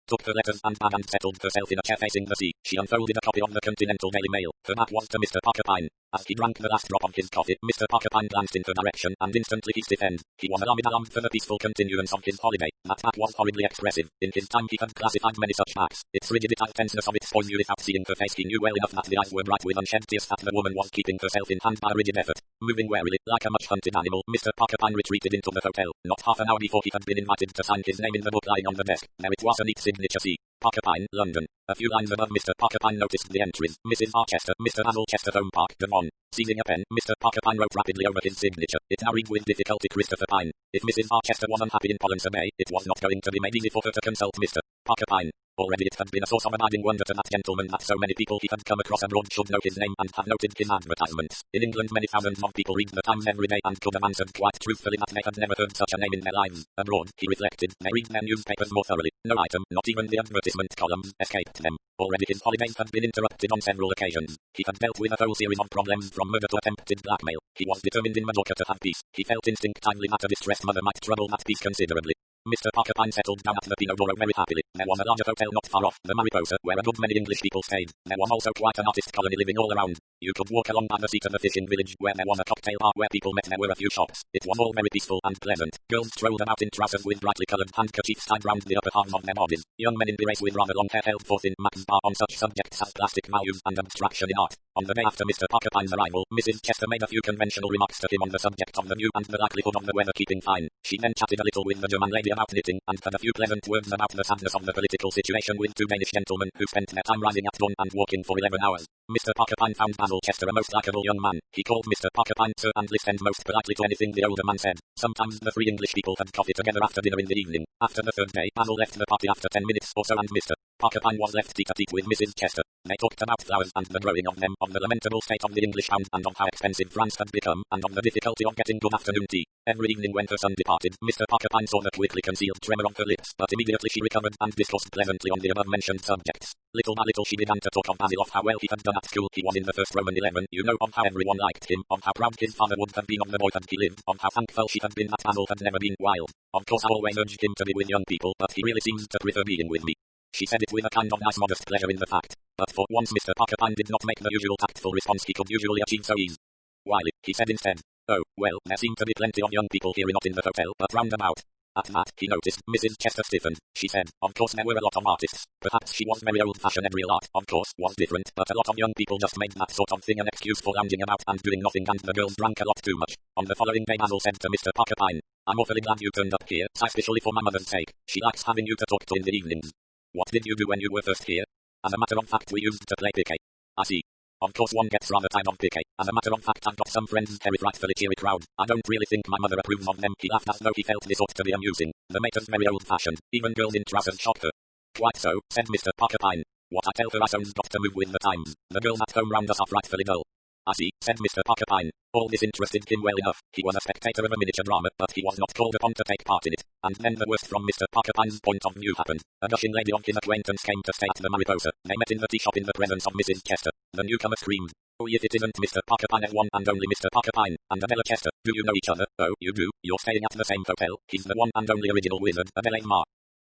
took her letters and bag and settled herself in a chair facing the sea. She unfolded a copy of the Continental Daily Mail. Her back was to Mr. Porcupine. As he drank the last drop of his coffee, Mr. Porcupine glanced in her direction, and instantly he stiffened. He was alarmed for the peaceful continuance of his holiday. That back was horribly expressive. In his time he had classified many such backs. Its rigidity and tenseness of its point knew without seeing her face. He knew well enough that the eyes were bright with unshed tears, that the woman was keeping herself in hand by a rigid effort. Moving warily, like a much-hunted animal, Mr. Porcupine retreated into the hotel. Not half an hour before he had been invited to sign his name in the book lying on the desk. There it was, a neat signature, C. Porcupine, London. A few lines above, Mr. Porcupine noticed the entries. Mrs. Archester, Mr. Basil Chesterton Park, Devon. Seizing a pen, Mr. Porcupine wrote rapidly over his signature. It now read with difficulty, Christopher Pine. If Mrs. Archester was unhappy in Pollensa Bay, it was not going to be made easy for her to consult Mr. Porcupine. Already it had been a source of abiding wonder to that gentleman that so many people he had come across abroad should know his name and have noted his advertisements. In England many thousands of people read the Times every day and could have answered quite truthfully that they had never heard such a name in their lives. Abroad, he reflected, they read their newspapers more thoroughly. No item, not even the advertisement columns, escaped them. Already his holidays had been interrupted on several occasions. He had dealt with a whole series of problems from murder to attempted blackmail. He was determined in Majorca to have peace. He felt instinctively that a distressed mother might trouble that peace considerably. Mr. Porcupine settled down at the Pinodoro very happily. There was a larger hotel not far off, the Mariposa, where a good many English people stayed. There was also quite an artist colony living all around. You could walk along by the sea to the fishing village, where there was a cocktail bar where people met. There were a few shops. It was all very peaceful and pleasant. Girls strolled about in trousers with brightly coloured handkerchiefs tied round the upper halves of their bodies. Young men in berets with rather long hair held forth in Mac's bar on such subjects as plastic values and abstraction in art. On the day after Mr. Porcupine's arrival, Mrs. Chester made a few conventional remarks to him on the subject of the view and the likelihood of the weather keeping fine. She then chatted a little with the German lady about knitting, and had a few pleasant words about the sadness of the political situation with two Danish gentlemen who spent their time rising at dawn and walking for 11 hours. Mr. Porcupine found Basil Chester a most likable young man. He called Mr. Porcupine sir and listened most politely to anything the older man said. Sometimes the three English people had coffee together after dinner in the evening. After the third day, Basil left the party after 10 minutes or so, and Mr. Porcupine was left tete-a-tete with Mrs. Chester. They talked about flowers and the growing of them, of the lamentable state of the English pound and of how expensive France had become, and of the difficulty of getting good afternoon tea. Every evening when her son departed, Mr. Porcupine saw the quickly concealed tremor on her lips, but immediately she recovered and discussed pleasantly on the above-mentioned subjects. Little by little she began to talk of Basil, of how well he had done at school. He was in the first Roman 11, you know, of how everyone liked him, of how proud his father would have been of the boy that he lived, of how thankful she had been that Basil had never been wild. Of course I always urged him to be with young people, but he really seems to prefer being with me. She said it with a kind of nice modest pleasure in the fact. But for once Mr. Porcupine did not make the usual tactful response he could usually achieve so easily. Wiley, he said instead. Oh, well, there seem to be plenty of young people here, not in the hotel, but round about. At that, he noticed, Mrs. Chester stiffened. She said, of course there were a lot of artists. Perhaps she was very old-fashioned, and real art, of course, was different, but a lot of young people just made that sort of thing an excuse for lounging about and doing nothing, and the girls drank a lot too much. On the following day Basil said to Mr. Porcupine, I'm awfully glad you turned up here, especially for my mother's sake. She likes having you to talk to in the evenings. What did you do when you were first here? As a matter of fact, we used to play piquet. I see. Of course one gets rather tired of piquet. As a matter of fact, I've got some friends very frightfully cheery crowd. I don't really think my mother approves of them. He laughed as though he felt this ought to be amusing. The mater's very old-fashioned. Even girls in trousers shocked her. Quite so, said Mr. Porcupine. What I tell her I so's got to move with the times. The girls at home round us are frightfully dull. I see, said Mr. Porcupine. All this interested him well enough. He was a spectator of a miniature drama, but he was not called upon to take part in it. And then the worst from Mr. Porcupine's point of view happened. A gushing lady of his acquaintance came to stay at the Mariposa. They met in the tea shop in the presence of Mrs. Chester. The newcomer screamed. Oh, if it isn't Mr. Porcupine, one and only Mr. Porcupine, and Adela Chester. Do you know each other? Oh, you do. You're staying at the same hotel. He's the one and only original wizard, Adelaide Ma.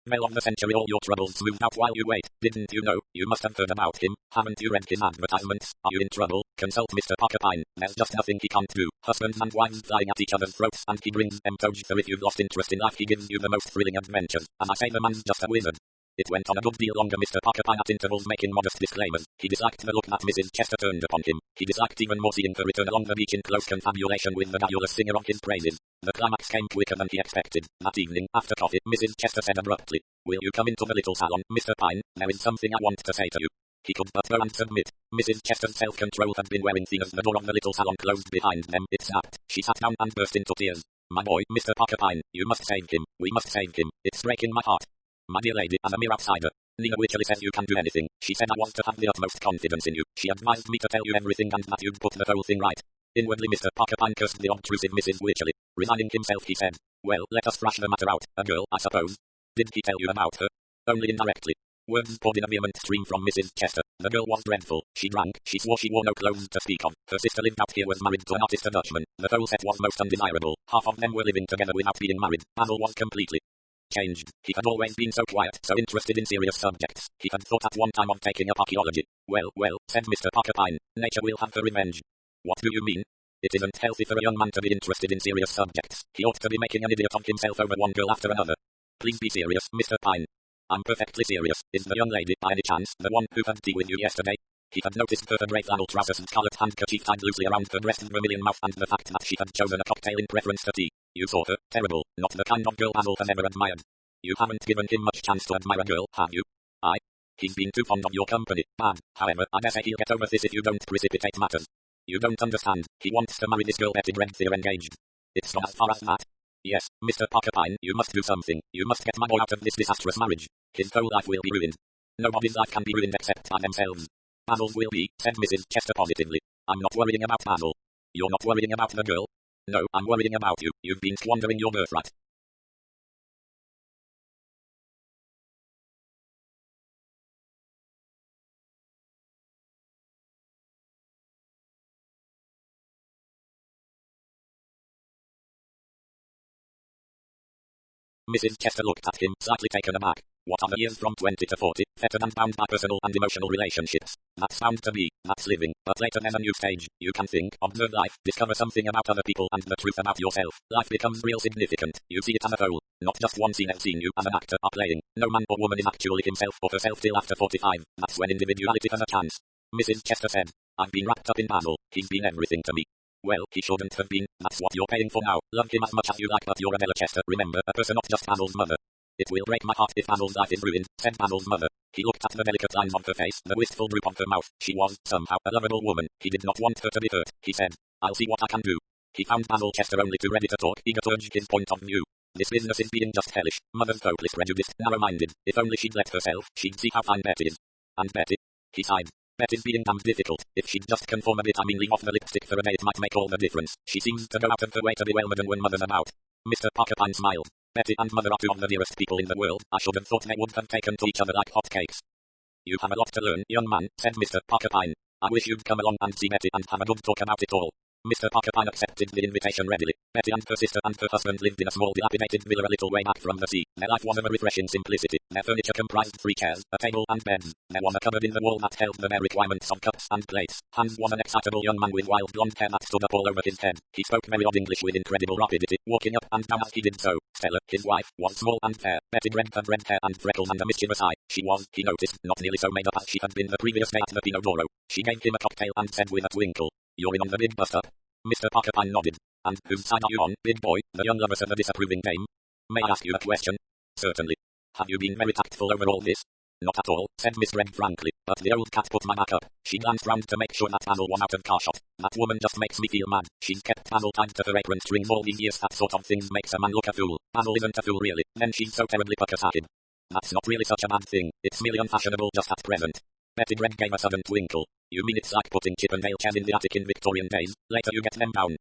Well of the century, all your troubles smoothed out while you wait. Didn't you know? You must have heard about him. Haven't you read his advertisements? Are you in trouble? Consult Mr. Porcupine. There's just nothing he can't do. Husbands and wives flying at each other's throats, and he brings them to you. If you've lost interest in life, he gives you the most thrilling adventures. And I say the man's just a wizard. It went on a good deal longer, Mr. Porcupine at intervals making modest disclaimers. He disliked the look that Mrs. Chester turned upon him. He disliked even more seeing her return along the beach in close confabulation with the garrulous singer of his praises. The climax came quicker than he expected. That evening, after coffee, Mrs. Chester said abruptly, Will you come into the little salon, Mr. Pine? There is something I want to say to you. He could but go and submit. Mrs. Chester's self-control had been wearing thin as the door of the little salon closed behind them. It snapped. She sat down and burst into tears. My boy, Mr. Porcupine, you must save him. We must save him. It's breaking my heart. My dear lady, as a mere outsider, Nina Wycherley says you can do anything. She said I was to have the utmost confidence in you. She advised me to tell you everything and that you'd put the whole thing right. Inwardly Mr. Porcupine cursed the obtrusive Mrs. Wycherley. Resigning himself he said, Well, let us thrash the matter out. A girl, I suppose. Did he tell you about her? Only indirectly. Words poured in a vehement stream from Mrs. Chester. The girl was dreadful. She drank. She swore she wore no clothes to speak of. Her sister lived out here, was married to an artist, a Dutchman. The whole set was most undesirable. Half of them were living together without being married. Basil was completely changed. He had always been so quiet, so interested in serious subjects. He had thought at one time of taking up archaeology. Well, said Mr. Porcupine, nature will have her revenge. What do you mean? It isn't healthy for a young man to be interested in serious subjects. He ought to be making an idiot of himself over one girl after another. Please be serious, Mr. Pine. I'm perfectly serious. Is the young lady, by any chance, the one who had tea with you yesterday? He had noticed her grey flannel trousers and scarlet handkerchief tied loosely around her breast and vermilion mouth, and the fact that she had chosen a cocktail in preference to tea. You saw her. Terrible. Not the kind of girl Basil has ever admired. You haven't given him much chance to admire a girl, have you? He's been too fond of your company. Bad. However, I dare say he'll get over this if you don't precipitate matters. You don't understand. He wants to marry this girl Betty Brent. They're engaged. It's gone as far as that. Yes, Mr. Porcupine, you must do something. You must get my boy out of this disastrous marriage. His whole life will be ruined. Nobody's life can be ruined except by themselves. Basil's will be, said Mrs. Chester positively. I'm not worrying about Basil. You're not worrying about the girl? No, I'm worrying about you. You've been squandering your birthright. Mrs. Chester looked at him, slightly taken aback. What are the years from 20 to 40, fettered and bound by personal and emotional relationships? That's bound to be, that's living. But later there's a new stage. You can think, observe life, discover something about other people and the truth about yourself. Life becomes real significant. You see it as a whole. Not just one scene they've seen you as an actor are playing. No man or woman is actually himself or herself till after 45. That's when individuality has a chance. Mrs. Chester said, I've been wrapped up in Basil. He's been everything to me. Well, he shouldn't have been. That's what you're paying for now. Love him as much as you like, but you're a Bella Chester. Remember, a person, not just Basil's mother. It will break my heart if Basil's life is ruined, said Basil's mother. He looked at the delicate lines on her face, the wistful droop on her mouth. She was, somehow, a lovable woman. He did not want her to be hurt. He said, I'll see what I can do. He found Basil Chester only too ready to talk, eager to urge his point of view. This business is being just hellish. Mother's hopeless, prejudiced, narrow-minded. If only she'd let herself, she'd see how fine Betty is. And Betty? He sighed. Betty's being damned difficult. If she'd just conform a bit, I mean leave off the lipstick for a day, it might make all the difference. She seems to go out of her way to be well-modern when Mother's about. Mr. Porcupine smiled. Betty and Mother are two of the dearest people in the world. I should have thought they would have taken to each other like hotcakes. You have a lot to learn, young man, said Mr. Porcupine. I wish you'd come along and see Betty and have a good talk about it all. Mr. Porcupine accepted the invitation readily. Betty and her sister and her husband lived in a small dilapidated villa a little way back from the sea. Their life was of a refreshing simplicity. Their furniture comprised 3 chairs, a table and beds. There was a cupboard in the wall that held the bare requirements of cups and plates. Hans was an excitable young man with wild blonde hair that stood up all over his head. He spoke very odd English with incredible rapidity, walking up and down as he did so. Stella, his wife, was small and fair. Betty Gregg had red hair and freckles and a mischievous eye. She was, he noticed, not nearly so made up as she had been the previous day at the Pinot Doro. She gave him a cocktail and said with a twinkle, You're in on the big bust-up. Mr. Porcupine nodded. And whose side are you on, big boy? The young lover said, the disapproving dame. May I ask you a question? Certainly. Have you been very tactful over all this? Not at all, said Miss Gregg frankly, but the old cat put my back up. She glanced round to make sure that Basil was out of carshot. That woman just makes me feel mad. She's kept Basil tied to her apron strings all these years. That sort of thing makes a man look a fool. Basil isn't a fool really. Then she's so terribly pucker-sacked. That's not really such a bad thing. It's merely unfashionable just at present. Betty Gregg gave a sudden twinkle. You mean it's like putting Chippendale chairs in the attic in Victorian days? Later you get them down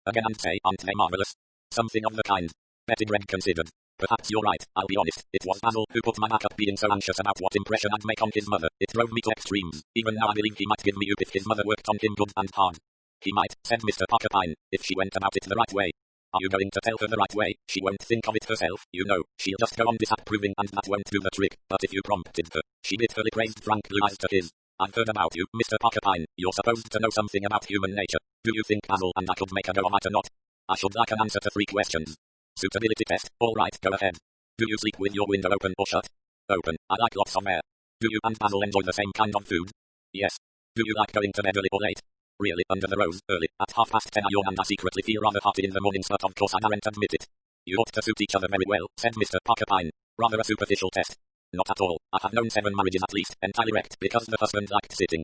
again and say, aren't they marvelous? Something of the kind. Betty Gregg considered. Perhaps you're right, I'll be honest. It was Basil who put my back up, being so anxious about what impression I'd make on his mother. It drove me to extremes. Even now I believe he might give me up if his mother worked on him good and hard. He might, said Mr. Porcupine, if she went about it the right way. Are you going to tell her the right way? She won't think of it herself, you know. She'll just go on disapproving and that won't do the trick. But if you prompted her, she bit her lip, raised frank blue eyes to his. I've heard about you, Mr. Porcupine. You're supposed to know something about human nature. Do you think Basil and I could make a go of it or not? I should like an answer to 3 questions. Suitability test. All right, go ahead. Do you sleep with your window open or shut? Open. I like lots of air. Do you and Basil enjoy the same kind of food? Yes. Do you like going to bed early or late? Really, under the rose, early. At 10:30 I yawn and I secretly feel rather hearty in the mornings, but of course I daren't admit it. You ought to suit each other very well, said Mr. Porcupine. Rather a superficial test. Not at all. I have known 7 marriages at least, entirely wrecked because the husband liked sitting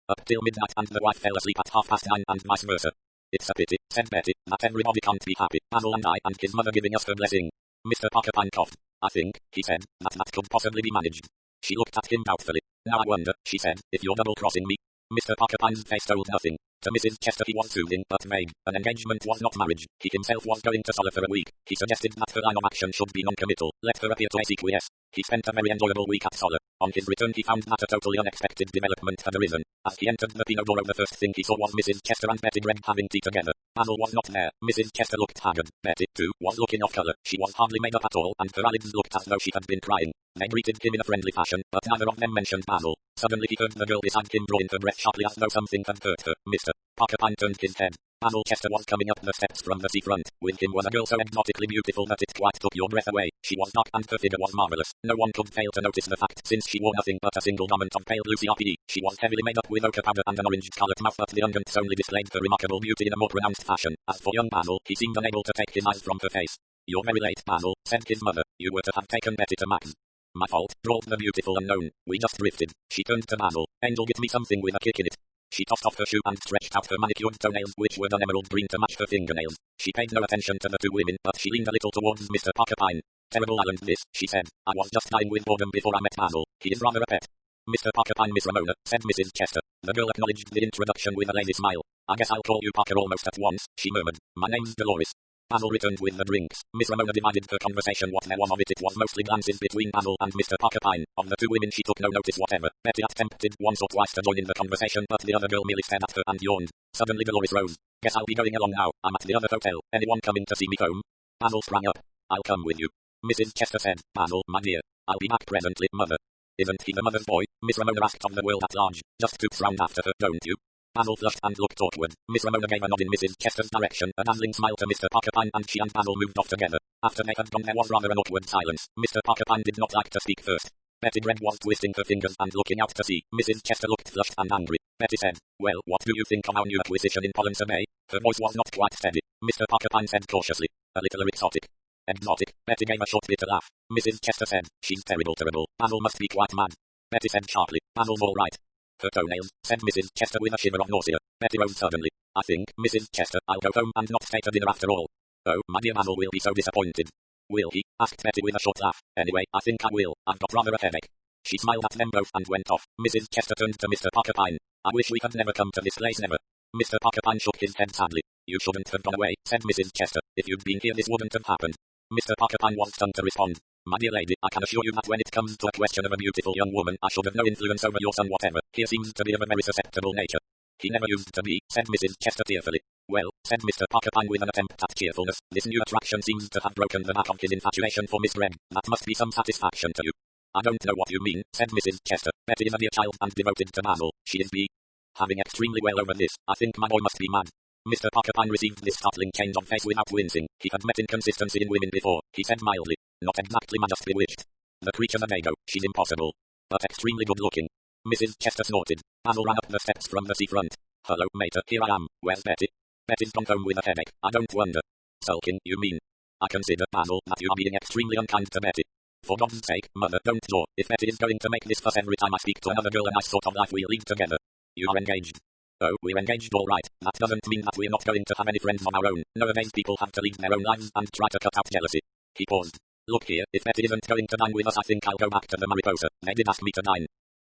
up till midnight and the wife fell asleep at 9:30 and vice versa. It's a pity, said Betty, that everybody can't be happy. Basil and I and his mother giving us her blessing. Mr. Porcupine coughed. I think, he said, that could possibly be managed. She looked at him doubtfully. Now I wonder, she said, if you're double-crossing me. Mr. Porcupine's face told nothing. To Mrs. Chester he was soothing, but vague. An engagement was not marriage. He himself was going to Solar for a week. He suggested that her line of action should be non-committal. Let her appear to acquiesce. He spent a very enjoyable week at Solar. On his return he found that a totally unexpected development had arisen. As he entered the Pinot Doro the first thing he saw was Mrs. Chester and Betty Gregg having tea together. Basil was not there. Mrs. Chester looked haggard. Betty, too, was looking off colour. She was hardly made up at all, and her eyelids looked as though she had been crying. They greeted him in a friendly fashion, but neither of them mentioned Basil. Suddenly he heard the girl beside him drawing her breath sharply as though something had hurt her. Mr. Porcupine turned his head. Basil Chester was coming up the steps from the seafront. With him was a girl so exotically beautiful that it quite took your breath away. She was dark and her figure was marvelous. No one could fail to notice the fact, since she wore nothing but a single garment of pale blue CRPE. She was heavily made up with ochre powder and an orange-colored mouth, but the unguents only displayed her remarkable beauty in a more pronounced fashion. As for young Basil, he seemed unable to take his eyes from her face. You're very late, Basil, said his mother. You were to have taken Betty to Max. My fault, drawled the beautiful unknown. We just drifted. She turned to Basil. Angel, get me something with a kick in it. She tossed off her shoe and stretched out her manicured toenails, which were done emerald green to match her fingernails. She paid no attention to the 2 women, but she leaned a little towards Mr. Porcupine. Terrible island this, she said. I was just dying with boredom before I met Basil. He is rather a pet. Mr. Porcupine, Miss Ramona, said Mrs. Chester. The girl acknowledged the introduction with a lazy smile. I guess I'll call you Parker almost at once, she murmured. My name's Dolores. Basil returned with the drinks. Miss Ramona divided her conversation. What there was of it was mostly glances between Basil and Mr. Porcupine. Of the two women she took no notice whatever. Betty attempted once or twice to join in the conversation, but the other girl merely stared at her and yawned. Suddenly Dolores rose. Guess I'll be going along now. I'm at the other hotel. Anyone coming to see me home? Basil sprang up. I'll come with you. Mrs. Chester said. Basil, my dear. I'll be back presently, mother. Isn't he the mother's boy? Miss Ramona asked of the world at large. Just toots round after her, don't you? Basil flushed and looked awkward. Miss Ramona gave a nod in Mrs. Chester's direction, a dazzling smile to Mr. Porcupine, and she and Basil moved off together. After they had gone there was rather an awkward silence. Mr. Porcupine did not like to speak first. Betty Dread was twisting her fingers and looking out to sea. Mrs. Chester looked flushed and angry. Betty said, well, what do you think of our new acquisition in Pollensa Bay? Her voice was not quite steady. Mr. Porcupine said cautiously, a little exotic. Exotic. Betty gave a short bitter laugh. Mrs. Chester said, she's terrible. Basil must be quite mad. Betty said sharply, Basil's all right. Her toenails, said Mrs. Chester with a shiver of nausea. Betty rose suddenly. I think, Mrs. Chester, I'll go home and not stay to dinner after all. Oh, my dear Basil will be so disappointed. Will he? Asked Betty with a short laugh. Anyway, I think I will. I've got rather a headache. She smiled at them both and went off. Mrs. Chester turned to Mr. Porcupine. I wish we had never come to this place never. Mr. Porcupine shook his head sadly. You shouldn't have gone away, said Mrs. Chester. If you'd been here this wouldn't have happened. Mr. Porcupine was stunned to respond. My dear lady, I can assure you that when it comes to a question of a beautiful young woman, I should have no influence over your son whatever. He seems to be of a very susceptible nature. He never used to be, said Mrs. Chester tearfully. Well, said Mr. Porcupine with an attempt at cheerfulness, this new attraction seems to have broken the back of his infatuation for Miss Gregg. That must be some satisfaction to you. I don't know what you mean, said Mrs. Chester. Betty is a dear child and devoted to Basil. She is behaving extremely well over this. I think my boy must be mad. Mr. Porcupine received this startling change of face without wincing. He had met inconsistency in women before. He said mildly, not exactly mad, just bewitched. The creature's a dago. She's impossible. But extremely good looking. Mrs. Chester snorted. Basil ran up the steps from the seafront. Hello, mater, here I am. Where's Betty? Betty's gone home with a headache. I don't wonder. Sulking, you mean? I consider, Basil, that you are being extremely unkind to Betty. For God's sake, mother, don't jaw. If Betty is going to make this fuss every time I speak to another girl, a nice sort of life we'll lead together. You are engaged. Oh, we're engaged all right. That doesn't mean that we're not going to have any friends of our own. Nowadays people have to lead their own lives and try to cut out jealousy. He paused. Look here, if Betty isn't going to dine with us I think I'll go back to the Mariposa. They did ask me to dine.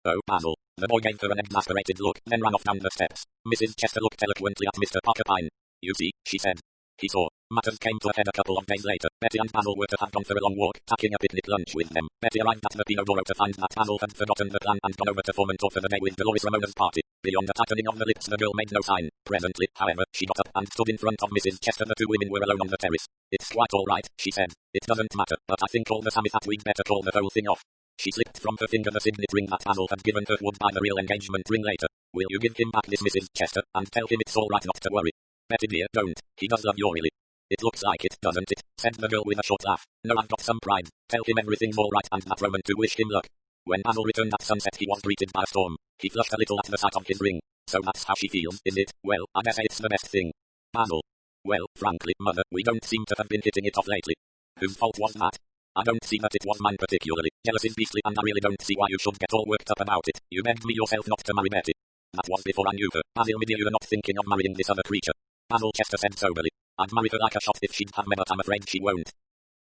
Oh, Basil. The boy gave her an exasperated look, then ran off down the steps. Mrs. Chester looked eloquently at Mr. Porcupine. You see, she said. He saw. Matters came to a head a couple of days later. Betty and Basil were to have gone for a long walk, taking a picnic lunch with them. Betty arrived at the Pinodoro to find that Basil had forgotten the plan and gone over to Formentor for the day with Dolores Ramona's party. Beyond a tightening of the lips the girl made no sign. Presently, however, she got up and stood in front of Mrs. Chester. The two women were alone on the terrace. It's quite all right, she said. It doesn't matter, but I think all the time is that we'd better call the whole thing off. She slipped from her finger the signet ring that Basil had given her. Would buy the real engagement ring later. Will you give him back this, Mrs. Chester, and tell him it's all right not to worry? Betty dear, don't. He does love you really. It looks like it, doesn't it? Said the girl with a short laugh. No, I've got some pride. Tell him everything's all right and that Roman to wish him luck. When Basil returned at sunset he was greeted by a storm. He flushed a little at the sight of his ring. So that's how she feels, is it? Well, I guess it's the best thing. Basil. Well, frankly, mother, we don't seem to have been hitting it off lately. Whose fault was that? I don't see that it was mine particularly. Jealous is beastly and I really don't see why you should get all worked up about it. You begged me yourself not to marry Betty. That was before I knew her. Basil, my dear, you're not thinking of marrying this other creature. Basil Chester said soberly. I'd marry her like a shot if she'd have me, but I'm afraid she won't.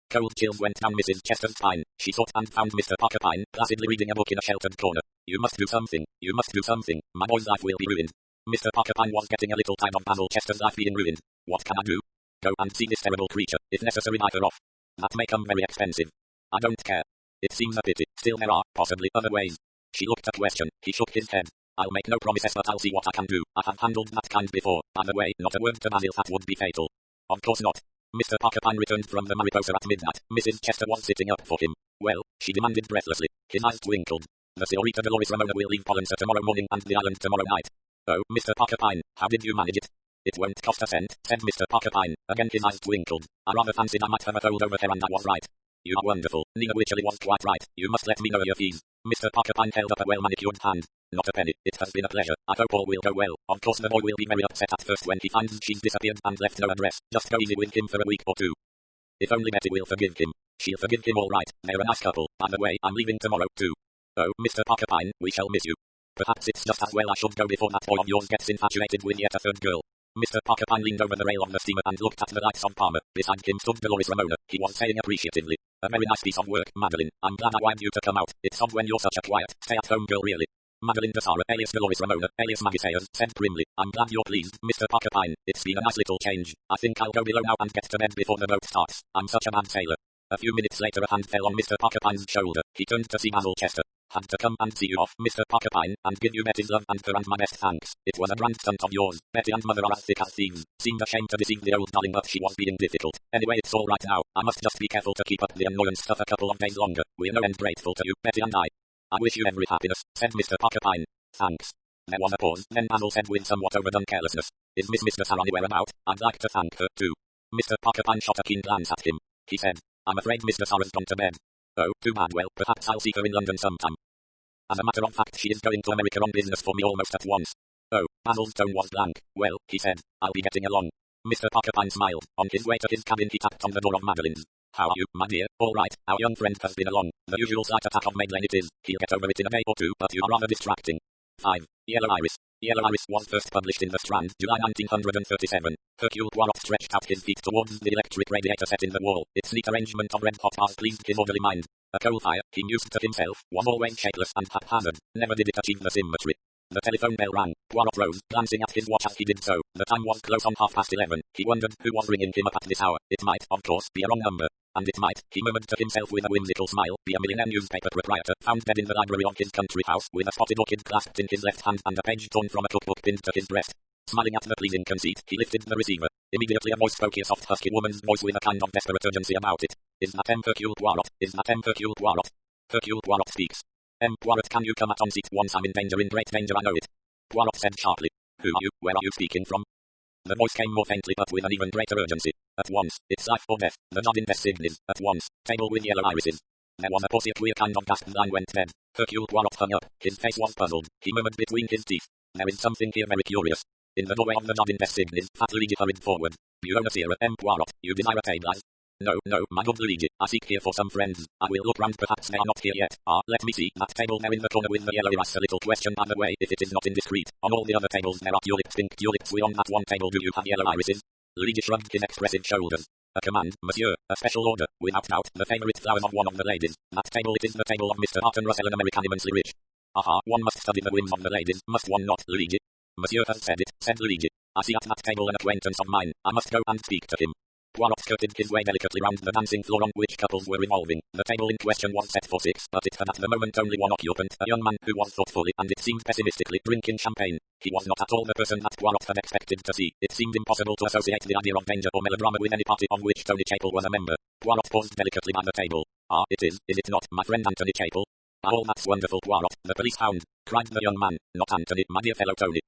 Cold chills went down Mrs. Chester's spine. She sought and found Mr. Porcupine, placidly reading a book in a sheltered corner. You must do something. You must do something. My boy's life will be ruined. Mr. Porcupine was getting a little tired of Basil Chester's life being ruined. What can I do? Go and see this terrible creature. If necessary, buy her off. That may come very expensive. I don't care. It seems a pity. Still there are, possibly, other ways. She looked a question. He shook his head. I'll make no promises, but I'll see what I can do. I have handled that kind before. By the way, not a word to Basil, that would be fatal. Of course not. Mr. Porcupine returned from the Mariposa at midnight. Mrs. Chester was sitting up for him. Well, she demanded breathlessly. His eyes twinkled. The Señorita Dolores Ramona will leave Pollensa tomorrow morning and the island tomorrow night. Oh, Mr. Porcupine, how did you manage it? It won't cost a cent, said Mr. Porcupine. Again his eyes twinkled. I rather fancied I might have a hold over her and I was right. You are wonderful. Nina Wycherley was quite right. You must let me know your fees. Mr. Porcupine held up a well-manicured hand. Not a penny. It has been a pleasure. I hope all will go well. Of course the boy will be very upset at first when he finds she's disappeared and left no address. Just go easy with him for a week or two. If only Betty will forgive him. She'll forgive him all right. They're a nice couple. By the way, I'm leaving tomorrow too. Oh, Mr. Porcupine, we shall miss you. Perhaps it's just as well I should go before that boy of yours gets infatuated with yet a third girl. Mr. Porcupine leaned over the rail of the steamer and looked at the lights on Palmer. Beside him stood Dolores Ramona. He was saying appreciatively, "A very nice piece of work, Madeline. I'm glad I wanted you to come out. It's odd when you're such a quiet, stay-at-home girl really." Madeline DeSara, alias Dolores Ramona, alias Maggie Sayers, said grimly, "I'm glad you're pleased, Mr. Porcupine. It's been a nice little change. I think I'll go below now and get to bed before the boat starts. I'm such a bad sailor." A few minutes later a hand fell on Mr. Porcupine's shoulder. He turned to see Basil Chester. "Had to come and see you off, Mr. Porcupine, and give you Betty's love and her and my best thanks. It was a grand stunt of yours. Betty and Mother are as thick as thieves. Seemed ashamed to deceive the old darling, but she was being difficult. Anyway, it's all right now. I must just be careful to keep up the annoyance stuff a couple of days longer. We're no end grateful to you, Betty and I." "I wish you every happiness," said Mr. Porcupine. "Thanks." There was a pause, then Basil said with somewhat overdone carelessness, "Is Miss DeSara anywhere about? I'd like to thank her, too." Mr. Porcupine shot a keen glance at him. He said, "I'm afraid Miss DeSara's gone to bed." "Oh, too bad. Well, perhaps I'll see her in London sometime. As a matter of fact, she is going to America on business for me almost at once." "Oh," Basil's tone was blank. "Well," he said, "I'll be getting along." Mr. Porcupine smiled. On his way to his cabin he tapped on the door of Madeline's. "How are you, my dear? All right. Our young friend has been along. The usual slight attack of Madeline it is. He'll get over it in a day or two, but you are rather distracting." 5. Yellow Iris. Yellow Iris was first published in The Strand, July 1937. Hercule Poirot stretched out his feet towards the electric radiator set in the wall. Its neat arrangement of red-hot bars pleased his orderly mind. A coal fire, he mused to himself, was always shapeless and haphazard. Never did it achieve the symmetry. The telephone bell rang. Poirot rose, glancing at his watch as he did so. The time was close on 11:30. He wondered who was ringing him up at this hour. It might, of course, be a wrong number. And it might, he murmured to himself with a whimsical smile, be a millionaire newspaper proprietor, found dead in the library of his country house, with a spotted orchid clasped in his left hand and a page torn from a cookbook pinned to his breast. Smiling at the pleasing conceit, he lifted the receiver. Immediately a voice spoke, a soft husky woman's voice with a kind of desperate urgency about it. "Is that Hercule Poirot? Is that Hercule Poirot?" Hercule Poirot speaks. Poirot, can you come at on seat once? I'm in great danger, I know it." Poirot said sharply. "Who are you? Where are you speaking from?" The voice came more faintly but with an even greater urgency. "At once. It's life or death. The job invested is, at once. Table with yellow irises." There was a pause, a queer kind of gasp, line went dead. Hercule Poirot hung up. His face was puzzled. He murmured between his teeth, "There is something here very curious." In the doorway of the job invested is, fat Luigi hurried forward. "You own a theatre, Poirot. You desire a table as—" "No, my good Luigi. I seek here for some friends. I will look round, perhaps they are not here yet. Let me see, that table there in the corner with the yellow iris. A little question by the way, if it is not indiscreet. On all the other tables there are tulips, pink tulips. We on that one table, do you have yellow irises?" Luigi shrugged his expressive shoulders. "A command, monsieur. A special order. Without doubt, the favourite flowers of one of the ladies. That table, it is the table of Mr. Barton Russell, an American immensely rich." "Aha, one must study the whims of the ladies, must one not, Luigi?" "Monsieur has said it," said Luigi. "I see at that table an acquaintance of mine. I must go and speak to him." Poirot skirted his way delicately round the dancing floor on which couples were revolving. The table in question was set for 6, but it had at the moment only one occupant, a young man who was thoughtfully, and it seemed pessimistically, drinking champagne. He was not at all the person that Poirot had expected to see. It seemed impossible to associate the idea of danger or melodrama with any party of which Tony Chapel was a member. Poirot paused delicately by the table. It is it not, my friend Anthony Chapel?" "Oh, that's wonderful, Poirot, the police hound," cried the young man. "Not Anthony, my dear fellow Tony.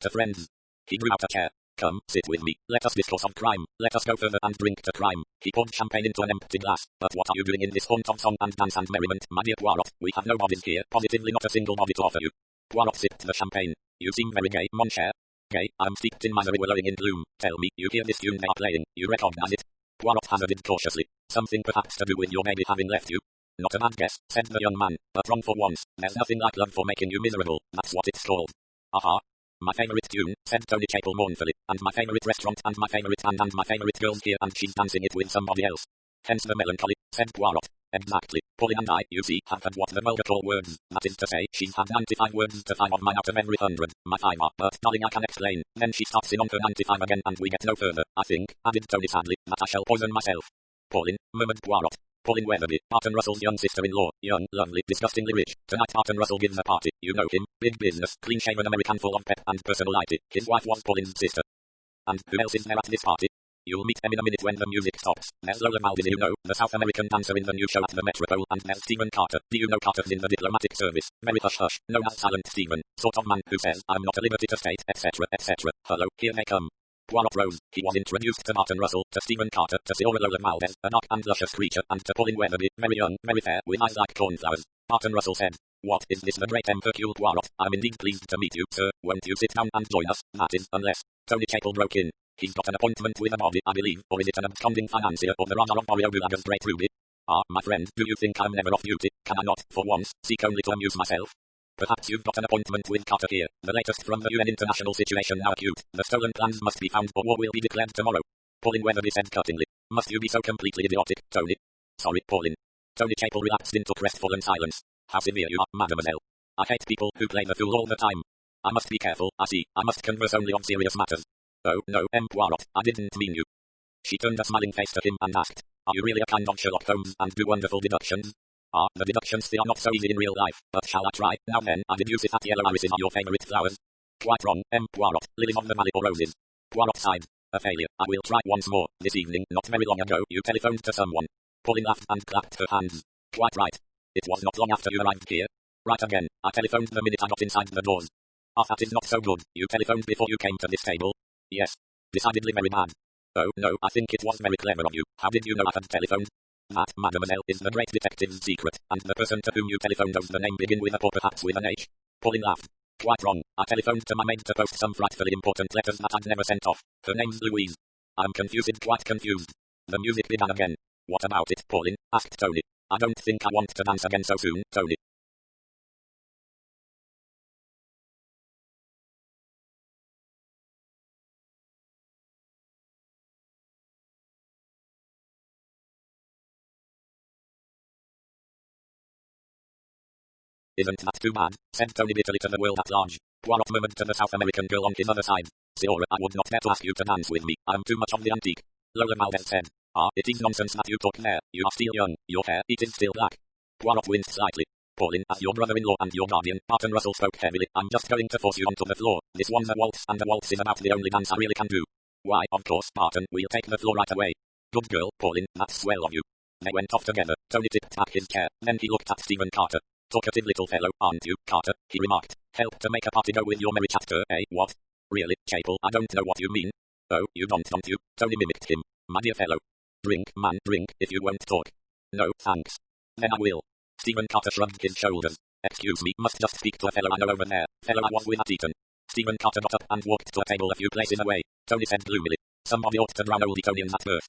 To friends." He drew out a chair. "Come, sit with me. Let us discuss of crime. Let us go further and drink to crime." He poured champagne into an empty glass. "But what are you doing in this haunt of song and dance and merriment, my dear Poirot? We have no bodies here, positively not a single body to offer you." Poirot sipped the champagne. "You seem very gay, mon cher." "Gay? I'm steeped in misery, wallowing in gloom. Tell me, you hear this tune they are playing, you recognize it?" Poirot hazarded cautiously. "Something perhaps to do with your baby having left you?" "Not a bad guess," said the young man, "but wrong for once. There's nothing like love for making you miserable. That's what it's called." "Aha. My favourite tune," said Tony Chapel mournfully, "and my favourite restaurant, and my favourite band, and my favourite girl's here, and she's dancing it with somebody else. Hence the melancholy," said Poirot. "Exactly. Pauline and I, you see, have had what the vulgar call words. That is to say, she's had 95 words to 5 of mine out of every 100. My 5 are, but darling, I can explain." Then she starts in on her 95 again, and we get no further. "I think," added Tony sadly, "that I shall poison myself." "Pauline," murmured Poirot. "Pauline Weatherby, Barton Russell's young sister-in-law, young, lovely, disgustingly rich. Tonight Barton Russell gives a party. You know him, big business, clean-shaven American full of pep and personality. His wife was Pauline's sister. And who else is there at this party? You'll meet them in a minute when the music stops. There's Lola Maldini, you know, the South American dancer in the new show at the Metropole, and there's Stephen Carter. Do you know Carter's in the diplomatic service? Very hush-hush, known as Silent Stephen, sort of man who says, I'm not at liberty to state, etc., etc. Hello, here they come." Poirot rose. He was introduced to Barton Russell, to Stephen Carter, to Seora Lola Maldes, a dark and luscious creature, and to Pauline Weatherby, very young, very fair, with eyes like cornflowers. Barton Russell said, "What, is this the great Hercule Poirot? I'm indeed pleased to meet you, sir. Won't you sit down and join us? That is, unless—" Tony Chapel broke in. "He's got an appointment with a body, I believe, or is it an absconding financier or the Raja of Oriobulaga's great ruby? My friend, do you think I'm never off duty? Can I not, for once, seek only to amuse myself?" Perhaps you've got an appointment with Carter here. The latest from the UN international situation now acute. The stolen plans must be found or war will be declared tomorrow. Pauline Weatherby said cuttingly. Must you be so completely idiotic, Tony? Sorry, Pauline. Tony Chapel relapsed into crestfallen silence. How severe you are, mademoiselle. I hate people who play the fool all the time. I must be careful, I see. I must converse only on serious matters. Oh, no, Poirot, I didn't mean you. She turned a smiling face to him and asked, are you really a kind of Sherlock Holmes and do wonderful deductions? Ah, the deductions they are not so easy in real life, but shall I try? Now then, I deduce that yellow irises are your favorite flowers. Quite wrong, Poirot, lilies of the valley or roses. Poirot sighed. A failure. I will try once more. This evening, not very long ago, you telephoned to someone. Pauline laughed and clapped her hands. Quite right. It was not long after you arrived here. Right again. I telephoned the minute I got inside the doors. Ah, that is not so good. You telephoned before you came to this table. Yes. Decidedly very bad. Oh, no, I think it was very clever of you. How did you know I had telephoned? That, mademoiselle, is the great detective's secret, and the person to whom you telephoned does the name begin with a or perhaps with an H. Pauline laughed. Quite wrong. I telephoned to my maid to post some frightfully important letters that I'd never sent off. Her name's Louise. I'm confused, quite confused. The music began again. What about it, Pauline? Asked Tony. I don't think I want to dance again so soon, Tony. Isn't that too bad? Said Tony bitterly to the world at large. Poirot murmured to the South American girl on his other side. Signora, I would not dare to ask you to dance with me. I'm too much of the antique. Lola Valdez said. Ah, it is nonsense that you talk there. You are still young. Your hair, it is still black. Poirot winced slightly. Pauline, as your brother-in-law and your guardian, Barton Russell spoke heavily. I'm just going to force you onto the floor. This one's a waltz, and a waltz is about the only dance I really can do. Why, of course, Barton, we'll take the floor right away. Good girl, Pauline, that's swell of you. They went off together. Tony tipped back his chair. Then he looked at Stephen Carter. Talkative little fellow, aren't you, Carter? He remarked. Help to make a party go with your merry chatter, eh? What? Really, Chapel, I don't know what you mean. Oh, you don't you? Tony mimicked him. My dear fellow. Drink, man, drink, if you won't talk. No, thanks. Then I will. Stephen Carter shrugged his shoulders. Excuse me, must just speak to a fellow I know over there. Fellow I was with at Eton. Stephen Carter got up and walked to a table a few places away. Tony said gloomily. Somebody ought to drown old Etonians at birth.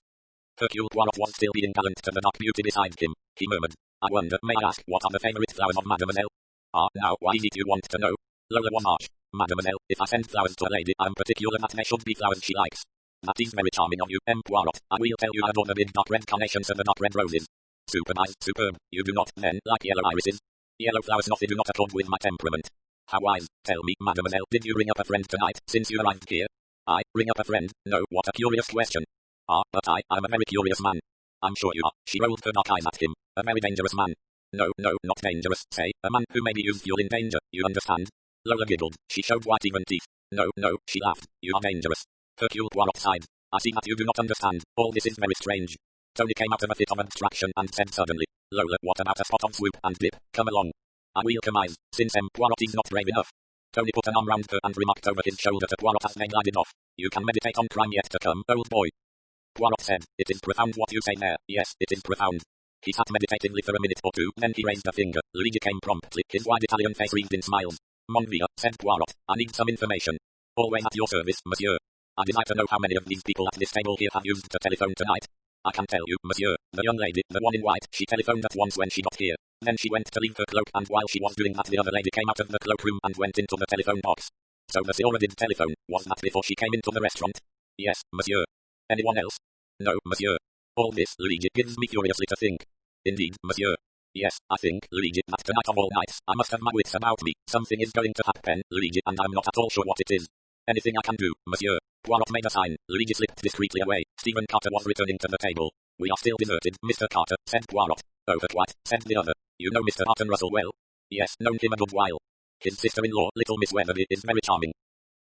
Hercule Poirot was still being gallant to the dark beauty beside him. He murmured. I wonder, may I ask, what are the favourite flowers of mademoiselle? Ah, now, why is it you want to know? Lola was harsh. Mademoiselle, if I send flowers to a lady, I'm particular that they should be flowers she likes. That is very charming of you, Poirot. I will tell you I adore the big dark red carnations and the dark red roses. Superb, superb. You do not, then, like yellow irises? Yellow flowers not they do not accord with my temperament. How wise. Tell me, mademoiselle, did you ring up a friend tonight, since you arrived here? I, ring up a friend? No, what a curious question. Ah, but I'm a very curious man. I'm sure you are. She rolled her dark eyes at him. A very dangerous man. No, not dangerous, say, a man who may be useful in danger, you understand? Lola giggled. She showed white even teeth. No, she laughed. You are dangerous. Hercule Poirot sighed. I see that you do not understand. All this is very strange. Tony came out of a fit of abstraction and said suddenly, Lola, what about a spot of swoop and dip? Come along. I will commise, since Poirot is not brave enough. Tony put an arm round her and remarked over his shoulder to Poirot as they glided off. You can meditate on crime yet to come, old boy. Poirot said, it is profound what you say there. Yes, it is profound. He sat meditatively for a minute or two, then he raised a finger. Luigi came promptly, his wide Italian face wreathed in smiles. Mon via, said Poirot, I need some information. Always at your service, monsieur. I desire to know how many of these people at this table here have used the telephone tonight. I can tell you, monsieur. The young lady, the one in white, she telephoned at once when she got here. Then she went to leave her cloak, and while she was doing that the other lady came out of the cloakroom and went into the telephone box. So the Signora did telephone. Was that before she came into the restaurant? Yes, monsieur. Anyone else? No, monsieur. All this, Luigi, gives me curiously to think. Indeed, monsieur. Yes, I think, Luigi, that tonight of all nights, I must have my wits about me. Something is going to happen, Luigi, and I'm not at all sure what it is. Anything I can do, monsieur. Poirot made a sign. Luigi slipped discreetly away. Stephen Carter was returning to the table. We are still deserted, Mr. Carter, said Poirot. Oh, but what, said the other. You know Mr. Barton Russell well? Yes, known him a good while. His sister-in-law, little Miss Weatherby, is very charming.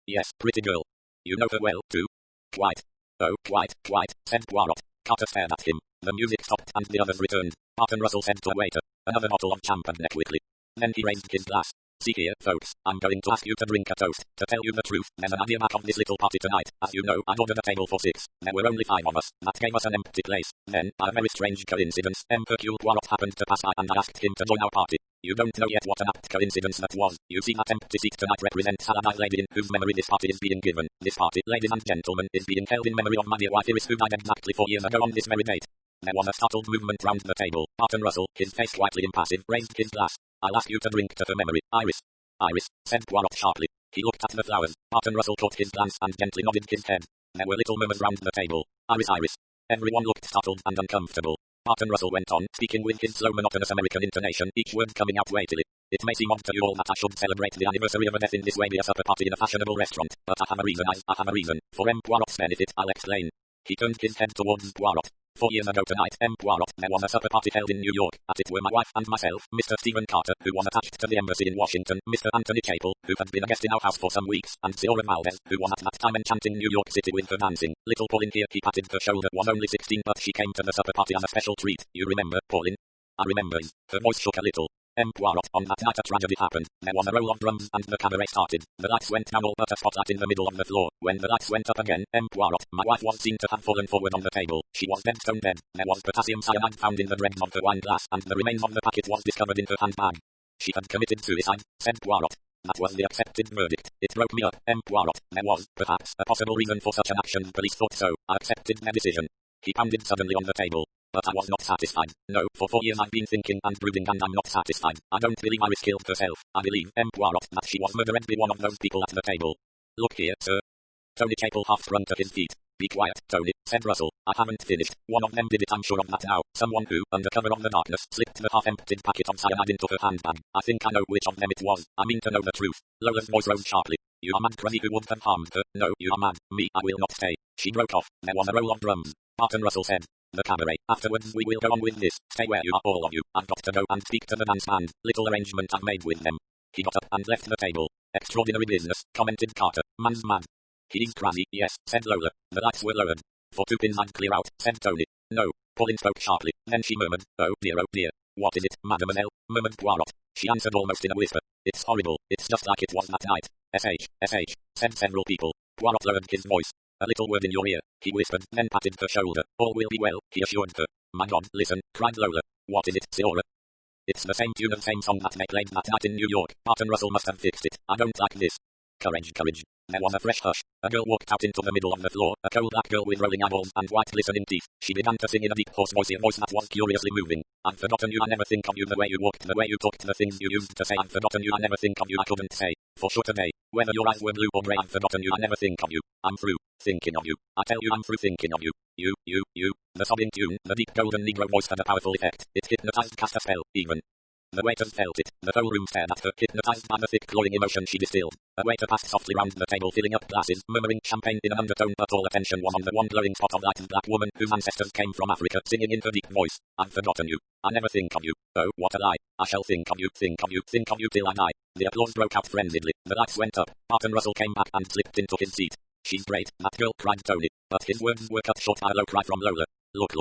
Yes, pretty girl. You know her well, too? Quite. Oh, quite, said Poirot. Carter stared at him. The music stopped and the others returned. Barton Russell said to a waiter, another bottle of champagne quickly. Then he raised his glass. See here, folks, I'm going to ask you to drink a toast. To tell you the truth, there's an idea back of this little party tonight. As you know, I'd ordered a table for 6. There were only 5 of us. That gave us an empty place. Then, by a very strange coincidence, Hercule Poirot happened to pass by and I asked him to join our party. You don't know yet what an apt coincidence that was. You see, that empty seat tonight represents Saladin's lady in whose memory this party is being given. This party, ladies and gentlemen, is being held in memory of my dear wife Iris, who died exactly 4 years ago on this very date. There was a startled movement round the table. Barton Russell, his face quietly impassive, raised his glass. I'll ask you to drink to her memory, Iris. Iris, said Poirot sharply. He looked at the flowers. Barton Russell caught his glance and gently nodded his head. There were little murmurs round the table. Iris, Iris. Everyone looked startled and uncomfortable. Barton Russell went on, speaking with his slow monotonous American intonation, each word coming out weightily. It may seem odd to you all that I should celebrate the anniversary of a death in this way by a supper party in a fashionable restaurant, but I have a reason. I have a reason. For M. Poirot's benefit, I'll explain. He turned his head towards Poirot. 4 years ago tonight, M. Poirot, there was a supper party held in New York. At it were my wife and myself, Mr. Stephen Carter, who was attached to the embassy in Washington, Mr. Anthony Capel, who had been a guest in our house for some weeks, and Zora Valdez, who was at that time enchanting New York City with her dancing. Little Pauline here, he patted her shoulder, was only 16, but she came to the supper party as a special treat. You remember, Pauline? I remember. Her voice shook a little. M. Poirot, on that night a tragedy happened. There was a roll of drums and the cabaret started. The lights went down all but a spotlight in the middle of the floor. When the lights went up again, M. Poirot, my wife was seen to have fallen forward on the table. She was dead stone dead. There was potassium cyanide found in the dregs of her wine glass, and the remains of the packet was discovered in her handbag. She had committed suicide, said Poirot. That was the accepted verdict. It broke me up, M. Poirot. There was, perhaps, a possible reason for such an action. The police thought so. I accepted their decision. He pounded suddenly on the table. But I was not satisfied. No, for 4 years I've been thinking and brooding and I'm not satisfied. I don't believe Iris killed herself. I believe, M. Poirot, that she was murdered by one of those people at the table. Look here, sir. Tony Capel half sprung to his feet. Be quiet, Tony, said Russell. I haven't finished. One of them did it, I'm sure of that now. Someone who, under cover of the darkness, slipped the half-emptied packet of cyanide into her handbag. I think I know which of them it was. I mean to know the truth. Lola's voice rose sharply. You are mad, crazy, who would have harmed her? No, you are mad. Me, I will not stay. She broke off. There was a roll of drums. Barton Russell said. The cabaret. Afterwards we will go on with this. Stay where you are, all of you. I've got to go and speak to the dance band. Little arrangement I've made with them. He got up and left the table. Extraordinary business, commented Carter. Man's mad. He's crazy, yes, said Lola. The lights were lowered. For 2 pins I'd clear out, said Tony. No. Pauline spoke sharply. Then she murmured, oh dear. What is it, mademoiselle? Murmured Poirot. She answered almost in a whisper. It's horrible. It's just like it was that night. S.H., said several people. Poirot lowered his voice. A little word in your ear, he whispered, then patted her shoulder. All will be well, he assured her. My God, listen, cried Lola. What is it, Zora? It's the same tune and same song that they played that night in New York. Barton Russell must have fixed it. I don't like this. Courage. There was a fresh hush. A girl walked out into the middle of the floor, a coal black girl with rolling eyeballs and white glistening teeth. She began to sing in a deep hoarse voice, a voice that was curiously moving. I've forgotten you, I never think of you, the way you walked, the way you talked, the things you used to say. I've forgotten you, I never think of you, I couldn't say. For sure today, whether your eyes were blue or grey, I've forgotten you, I never think of you. I'm through thinking of you. I tell you I'm through thinking of you. You. The sobbing tune, the deep golden Negro voice had a powerful effect. It hypnotized, cast a spell, even. The waiters felt it. The whole room stared at her, hypnotized by the thick, cloying emotion she distilled. A waiter passed softly round the table, filling up glasses, murmuring champagne in an undertone, but all attention was on the one glowing spot of light and black woman whose ancestors came from Africa, singing in her deep voice. I've forgotten you. I never think of you. Oh, what a lie. I shall think of you till I die. The applause broke out frenziedly. The lights went up. Barton Russell came back and slipped into his seat. She's great, that girl, cried Tony. But his words were cut short by a low cry from Lola. Look.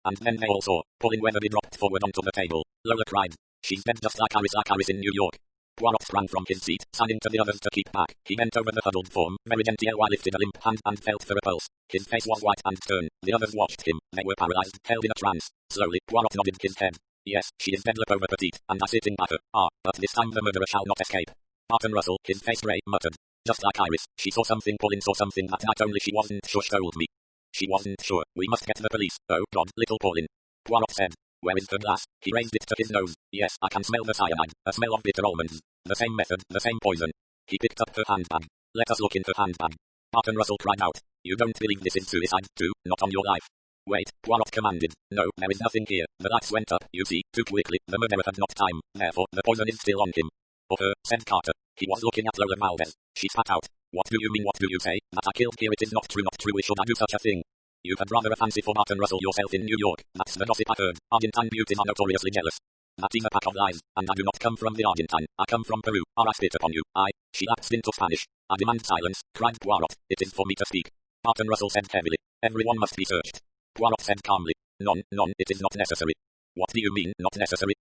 And then they all saw. Pauline Weatherby dropped forward onto the table. Lola cried. She's dead just like Iris in New York. Poirot sprang from his seat, signing to the others to keep back. He bent over the huddled form, very gently lifted a limp hand and felt for a pulse. His face was white and stern. The others watched him. They were paralyzed, held in a trance. Slowly, Poirot nodded his head. Yes, she is dead, le pauvre petite, and I sitting by her. Ah, but this time the murderer shall not escape. Barton Russell, his face grey, muttered. Just like Iris, she saw something, Pauline saw something that night, only she wasn't sure, she told me. She wasn't sure. We must get the police. Oh God, little Pauline. Poirot said. Where is the glass? He raised it to his nose. Yes, I can smell the cyanide, a smell of bitter almonds. The same method, the same poison. He picked up her handbag. Let us look in her handbag. Barton Russell cried out. You don't believe this is suicide, too? Not on your life. Wait, Poirot commanded. No, there is nothing here. The lights went up, you see, too quickly. The murderer had not time. Therefore, the poison is still on him. Or her, said Carter. He was looking at Lola Valdez. She spat out. What do you mean, what do you say? That I killed here? It is not true, Why should I do such a thing? You had rather a fancy for Barton Russell yourself in New York. That's the gossip I heard. Argentine beauties are notoriously jealous. That is a pack of lies, and I do not come from the Argentine. I come from Peru. I spit upon you. She lapsed into Spanish. I demand silence, cried Poirot. It is for me to speak. Barton Russell said heavily. Everyone must be searched. Poirot said calmly. None, it is not necessary. What do you mean, not necessary?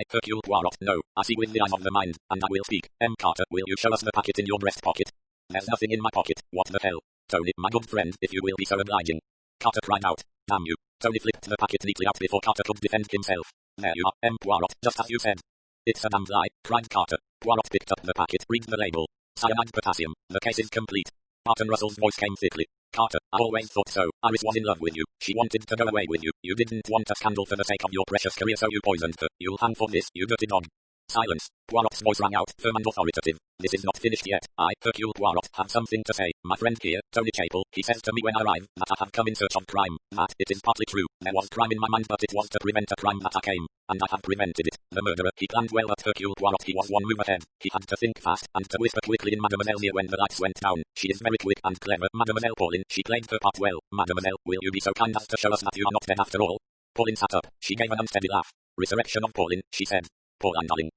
Hercule Poirot, no. I see with the eyes of the mind, and I will speak. M. Carter, will you show us the packet in your breast pocket? There's nothing in my pocket. What the hell? Tony, my good friend, if you will be so obliging. Carter cried out. Damn you. Tony flipped the packet neatly out before Carter could defend himself. There you are, M. Poirot, just as you said. It's a damned lie, cried Carter. Poirot picked up the packet, read the label. Cyanide potassium. The case is complete. Barton Russell's voice came thickly. Carter, I always thought so. Iris was in love with you. She wanted to go away with you. You didn't want a scandal for the sake of your precious career, so you poisoned her. You'll hang for this, you dirty dog. Silence. Poirot's voice rang out, firm and authoritative. This is not finished yet. I, Hercule Poirot, have something to say. My friend here, Tony Chapel, he says to me when I arrive, that I have come in search of crime. That, it is partly true. There was crime in my mind, but it was to prevent a crime that I came. And I have prevented it. The murderer, he planned well, but Hercule Poirot, he was one move ahead. He had to think fast, and to whisper quickly in Mademoiselle's ear when the lights went down. She is very quick and clever, Mademoiselle Pauline. She played her part well. Mademoiselle, will you be so kind as to show us that you are not dead after all? Pauline sat up. She gave an unsteady laugh. Resurrection of Pauline, she said. Pauline, darling.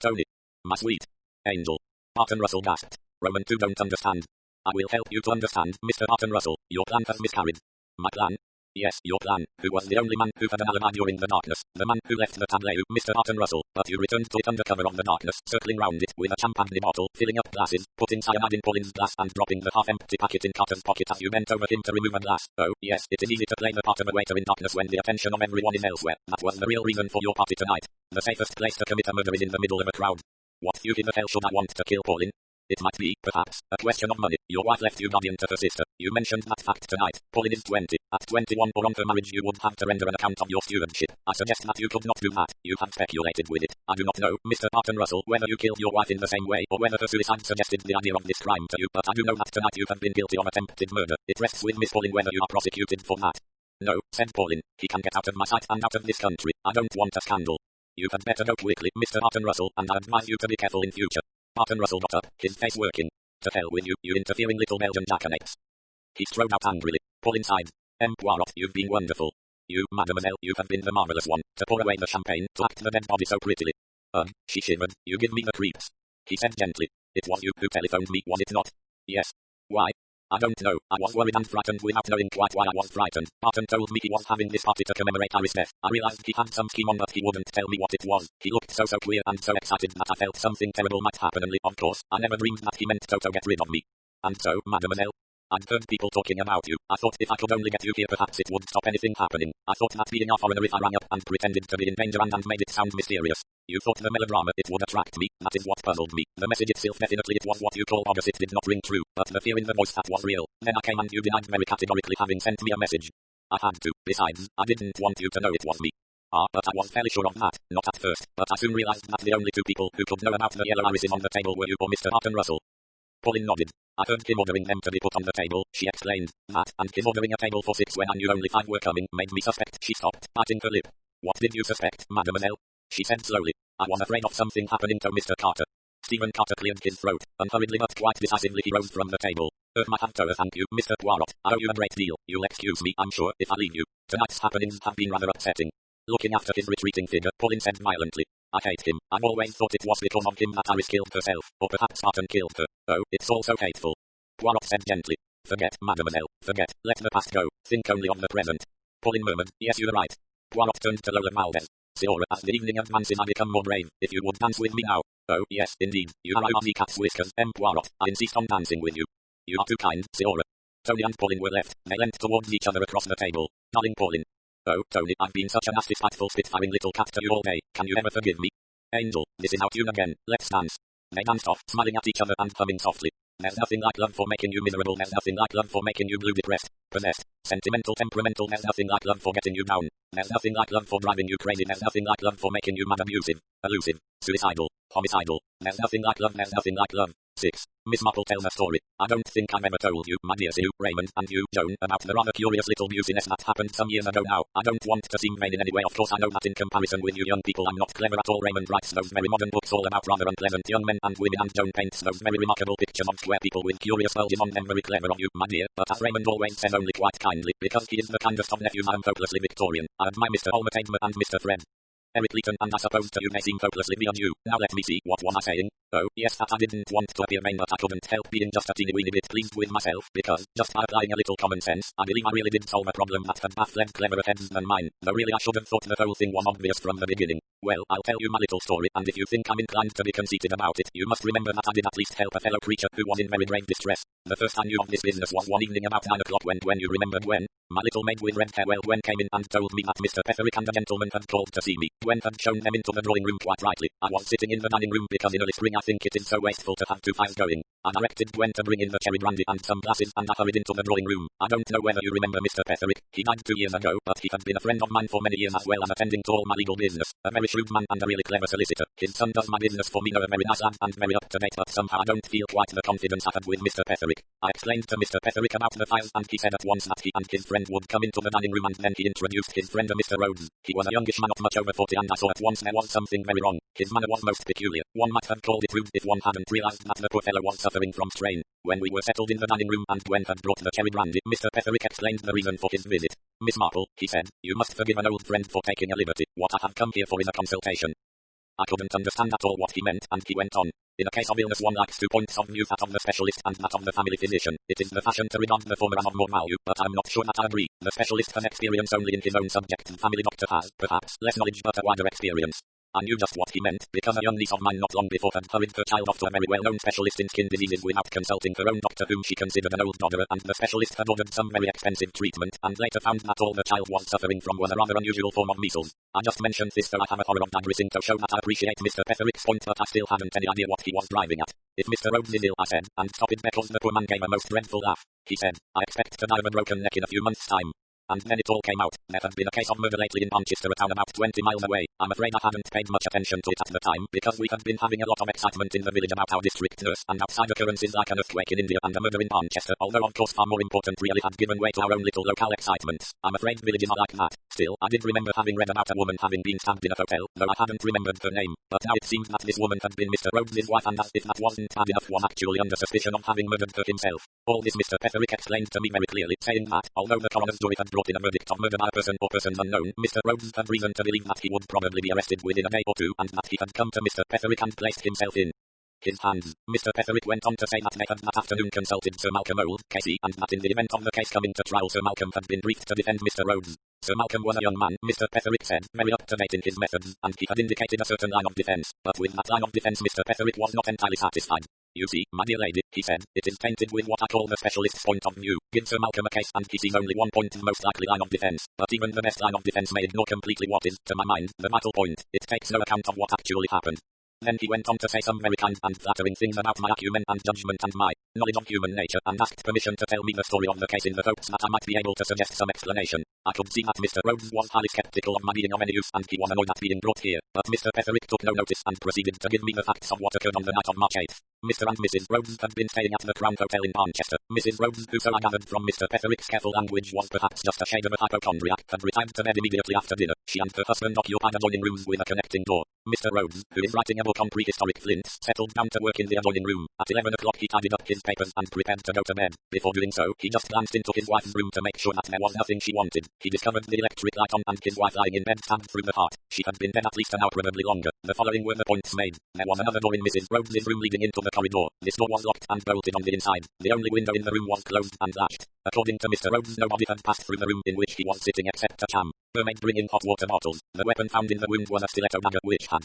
Tony. My sweet angel. Barton Russell gasped. Roman, you don't understand. I will help you to understand, Mr. Barton Russell. Your plan has miscarried. My plan? Yes, your plan. Who was the only man who had an alibi during the darkness? The man who left the tableau, Mr. Barton Russell. But you returned to it under cover of the darkness, circling round it with a champagne bottle, filling up glasses, putting cyanide in Pauline's glass and dropping the half-empty packet in Carter's pocket as you bent over him to remove a glass. Oh, yes, it is easy to play the part of a waiter in darkness when the attention of everyone is elsewhere. That was the real reason for your party tonight. The safest place to commit a murder is in the middle of a crowd. What you in the hell should I want to kill Pauline? It might be, perhaps, a question of money. Your wife left you guardian to her sister. You mentioned that fact tonight. Pauline is 20. At 21 or on her marriage you would have to render an account of your stewardship. I suggest that you could not do that. You have speculated with it. I do not know, Mr. Barton Russell, whether you killed your wife in the same way or whether her suicide suggested the idea of this crime to you, but I do know that tonight you have been guilty of attempted murder. It rests with Miss Pauline whether you are prosecuted for that. No, said Pauline. He can get out of my sight and out of this country. I don't want a scandal. You had better go quickly, Mr. Barton Russell, and I advise you to be careful in future. Barton Russell got up, his face working. To hell with you, you interfering little Belgian jackanapes. He strode out angrily. Pauline sighed. Poirot, you've been wonderful. You, Mademoiselle, you have been the marvelous one. To pour away the champagne, to act the dead body so prettily. She shivered. You give me the creeps. He said gently. It was you who telephoned me, was it not? Yes. Why? I don't know. I was worried and frightened without knowing quite why I was frightened. Barton told me he was having this party to commemorate Harry's death. I realized he had some scheme on, but he wouldn't tell me what it was. He looked so queer and so excited that I felt something terrible might happen, only, of course, I never dreamed that he meant to get rid of me. And so, Mademoiselle, I'd heard people talking about you. I thought if I could only get you here perhaps it would stop anything happening. I thought that being a foreigner, if I rang up and pretended to be in danger and made it sound mysterious. You thought the melodrama, it would attract me. That is what puzzled me. The message itself, definitely it was what you call bogus, it did not ring true. But the fear in the voice, that was real. Then I came and you denied very categorically having sent me a message. I had to. Besides, I didn't want you to know it was me. But I was fairly sure of that. Not at first. But I soon realized that the only two people who could know about the yellow irises on the table were you or Mr. Barton Russell. Pauline nodded. I heard him ordering them to be put on the table, she explained. That, and him ordering a table for 6 when I knew only 5 were coming, made me suspect. She stopped, biting her lip. What did you suspect, Mademoiselle? She said slowly. I was afraid of something happening to Mr. Carter. Stephen Carter cleared his throat. Unhurriedly but quite decisively he rose from the table. My have to thank you, Mr. Poirot. I owe you a great deal. You'll excuse me, I'm sure, if I leave you. Tonight's happenings have been rather upsetting. Looking after his retreating figure, Pauline said violently. I hate him. I've always thought it was because of him that Iris killed herself, or perhaps Barton killed her. Oh, it's all so hateful. Poirot said gently. Forget, Mademoiselle, forget. Let the past go. Think only of the present. Pauline murmured, yes, you're right. Poirot turned to Lola Valdez. Seora, as the evening advances I become more brave. If you would dance with me now. Oh, yes, indeed. You are a cat's whiskers, Poirot. I insist on dancing with you. You are too kind, Seora. Tony and Pauline were left. They leant towards each other across the table. Darling Pauline. Oh, Tony, I've been such a nasty, spiteful, spitfiring little cat to you all day. Can you ever forgive me? Angel, this is our tune again. Let's dance. They danced off, smiling at each other and humming softly. There's nothing like love for making you miserable. There's nothing like love for making you blue, depressed, possessed, sentimental, temperamental. There's nothing like love for getting you down. There's nothing like love for driving you crazy. There's nothing like love for making you mad, abusive, elusive, suicidal, homicidal. There's nothing like love. There's nothing like love. 6. Miss Marple tells a story. I don't think I've ever told you, my dear Sue, Raymond, and you, Joan, about the rather curious little business that happened some years ago now. I don't want to seem vain in any way. Of course I know that in comparison with you young people I'm not clever at all. Raymond writes those very modern books all about rather unpleasant young men and women, and Joan paints those very remarkable pictures of square people with curious bulges on them. Very clever of you, my dear, but as Raymond always says, only quite kindly, because he is the kindest of nephews. I am hopelessly Victorian. I admire Mr. Olmert and Mr. Fred Eric Leighton, and I suppose to you they seem hopelessly beyond you. Now let me see, what was I saying? Oh, yes, that I didn't want to appear vain, but I couldn't help being just a teeny weeny bit pleased with myself, because, just by applying a little common sense, I believe I really did solve a problem that had baffled cleverer heads than mine, though really I should have thought the whole thing was obvious from the beginning. Well, I'll tell you my little story, and if you think I'm inclined to be conceited about it, you must remember that I did at least help a fellow creature who was in very grave distress. The first I knew of this business was one evening about 9 o'clock when you remember Gwen, my little maid with red hair. Well, Gwen came in and told me that Mr. Petherick and a gentleman had called to see me. Gwen had shown them into the drawing room quite rightly. I was sitting in the dining room because in early spring I think it is so wasteful to have 2 fires going. I directed Gwen to bring in the cherry brandy and some glasses, and I hurried into the drawing room. I don't know whether you remember Mr. Petherick. He died 2 years ago, but he had been a friend of mine for many years as well as attending to all my legal business. A very shrewd man and a really clever solicitor. His son does my business for me, a very nice lad and very up to date, but somehow I don't feel quite the confidence I had with Mr. Petherick. I explained to Mr. Petherick about the files, and he said at once that he and his friend would come into the dining room, and then he introduced his friend, Mr. Rhodes. He was a youngish man of much over 40, and I saw at once there was something very wrong. His manner was most peculiar. One might have called it rude if one hadn't realized that the poor fellow was suffering from strain. When we were settled in the dining room and Gwen had brought the cherry brandy, Mr. Petherick explained the reason for his visit. Miss Marple, he said, you must forgive an old friend for taking a liberty. What I have come here for is a consultation. I couldn't understand at all what he meant, and he went on. In a case of illness one likes 2 points of view, that of the specialist and that of the family physician. It is the fashion to regard the former as of more value, but I'm not sure that I agree. The specialist has experience only in his own subject. The family doctor has, perhaps, less knowledge but a wider experience. I knew just what he meant, because a young niece of mine not long before had hurried her child off to a very well-known specialist in skin diseases without consulting her own doctor, whom she considered an old dodderer, and the specialist had ordered some very expensive treatment, and later found that all the child was suffering from was a rather unusual form of measles. I just mentioned this so I have a horror of digressing to show that I appreciate Mr. Petherick's point, but I still hadn't any idea what he was driving at. If Mr. Rhodes is ill, I said, and stopped because the poor man gave a most dreadful laugh. He said, I expect to die of a broken neck in a few months' time. And then it all came out. There had been a case of murder lately in Manchester, a town about 20 miles away. I'm afraid I hadn't paid much attention to it at the time, because we had been having a lot of excitement in the village about our district nurse, and outside occurrences like an earthquake in India and a murder in Manchester, although of course far more important really had given way to our own little local excitements. I'm afraid villages are like that. Still, I did remember having read about a woman having been stabbed in a hotel, though I hadn't remembered her name. But now it seems that this woman had been Mr. Rhodes's wife, and as if that wasn't bad enough, was actually under suspicion of having murdered her himself. All this Mr. Petherick explained to me very clearly, saying that, although the coroner's jury had brought in a verdict of murder by a person or persons unknown, Mr. Rhodes had reason to believe that he would probably be arrested within a day or two, and that he had come to Mr. Petherick and placed himself in his hands. Mr. Petherick went on to say that they had that afternoon consulted Sir Malcolm Old, KC, and that in the event of the case coming to trial Sir Malcolm had been briefed to defend Mr. Rhodes. Sir Malcolm was a young man, Mr. Petherick said, very up to date in his methods, and he had indicated a certain line of defence, but with that line of defence Mr. Petherick was not entirely satisfied. You see, my dear lady, he said, it is tainted with what I call the specialist's point of view. Give Sir Malcolm a case and he sees only one point, the most likely line of defence, but even the best line of defence may ignore completely what is, to my mind, the vital point. It takes no account of what actually happened. Then he went on to say some very kind and flattering things about my acumen and judgment and my knowledge of human nature, and asked permission to tell me the story of the case in the hopes that I might be able to suggest some explanation. I could see that Mr. Rhodes was highly sceptical of my being of any use, and he was annoyed at being brought here, but Mr. Petherick took no notice and proceeded to give me the facts of what occurred on the night of March 8th. Mr. and Mrs. Rhodes had been staying at the Crown Hotel in Manchester. Mrs. Rhodes, who so I gathered from Mr. Petherick's careful language was perhaps just a shade of a hypochondriac, had retired to bed immediately after dinner. She and her husband occupied adjoining rooms with a connecting door. Mr. Rhodes, who is writing a book on prehistoric flints, settled down to work in the adjoining room. At 11 o'clock he tidied up his papers and prepared to go to bed. Before doing so, he just glanced into his wife's room to make sure that there was nothing she wanted. He discovered the electric light on and his wife lying in bed, stabbed through the heart. She had been dead at least an hour, probably longer. The following were the points made. There was another door in Mrs. Rhodes's room leading into the corridor. This door was locked and bolted on the inside. The only window in the room was closed and latched. According to Mr. Rhodes, nobody had passed through the room in which he was sitting except a chambermaid maid bringing hot water bottles. The weapon found in the wound was a stiletto dagger which had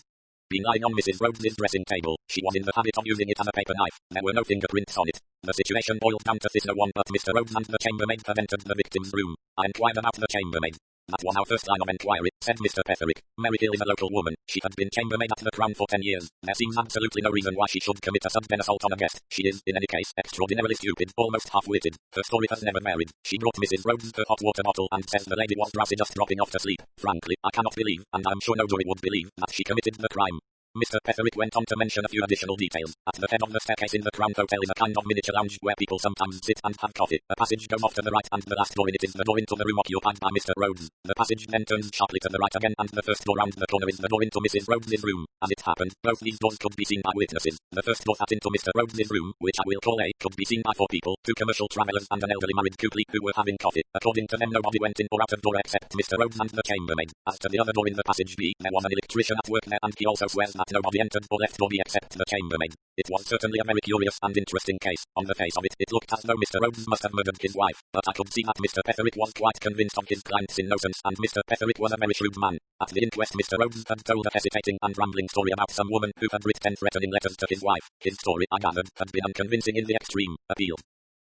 been lying on Mrs. Rhodes's dressing table. She was in the habit of using it as a paper knife. There were no fingerprints on it. The situation boiled down to this: no one but Mr. Rhodes and the chambermaid had entered the victim's room. I inquired about the chambermaid. That was our first line of enquiry, said Mr. Petherick. Mary Hill is a local woman. She had been chambermaid at the Crown for 10 years. There seems absolutely no reason why she should commit a sudden assault on a guest. She is, in any case, extraordinarily stupid, almost half-witted. Her story has never varied. She brought Mrs. Rhodes her hot water bottle and says the lady was drowsy, just dropping off to sleep. Frankly, I cannot believe, and I am sure no jury would believe, that she committed the crime. Mr. Petherick went on to mention a few additional details. At the head of the staircase in the Crown Hotel is a kind of miniature lounge where people sometimes sit and have coffee. A passage goes off to the right, and the last door in it is the door into the room occupied by Mr. Rhodes. The passage then turns sharply to the right again, and the first door round the corner is the door into Mrs. Rhodes's room. As it happened, both these doors could be seen by witnesses. The first door that into Mr. Rhodes's room, which I will call A, could be seen by 4 people, 2 commercial travellers and an elderly married couple who were having coffee. According to them, nobody went in or out of door except Mr. Rhodes and the chambermaid. As to the other door in the passage B, there was an electrician at work there, and he also swears that nobody entered or left door B except the chambermaid. It was certainly a very curious and interesting case. On the face of it, it looked as though Mr. Rhodes must have murdered his wife, but I could see that Mr. Petherick was quite convinced of his client's innocence, and Mr. Petherick was a very shrewd man. At the inquest, Mr. Rhodes had told a hesitating and rambling story about some woman who had written threatening letters to his wife. His story, I gathered, had been unconvincing in the extreme. Appeal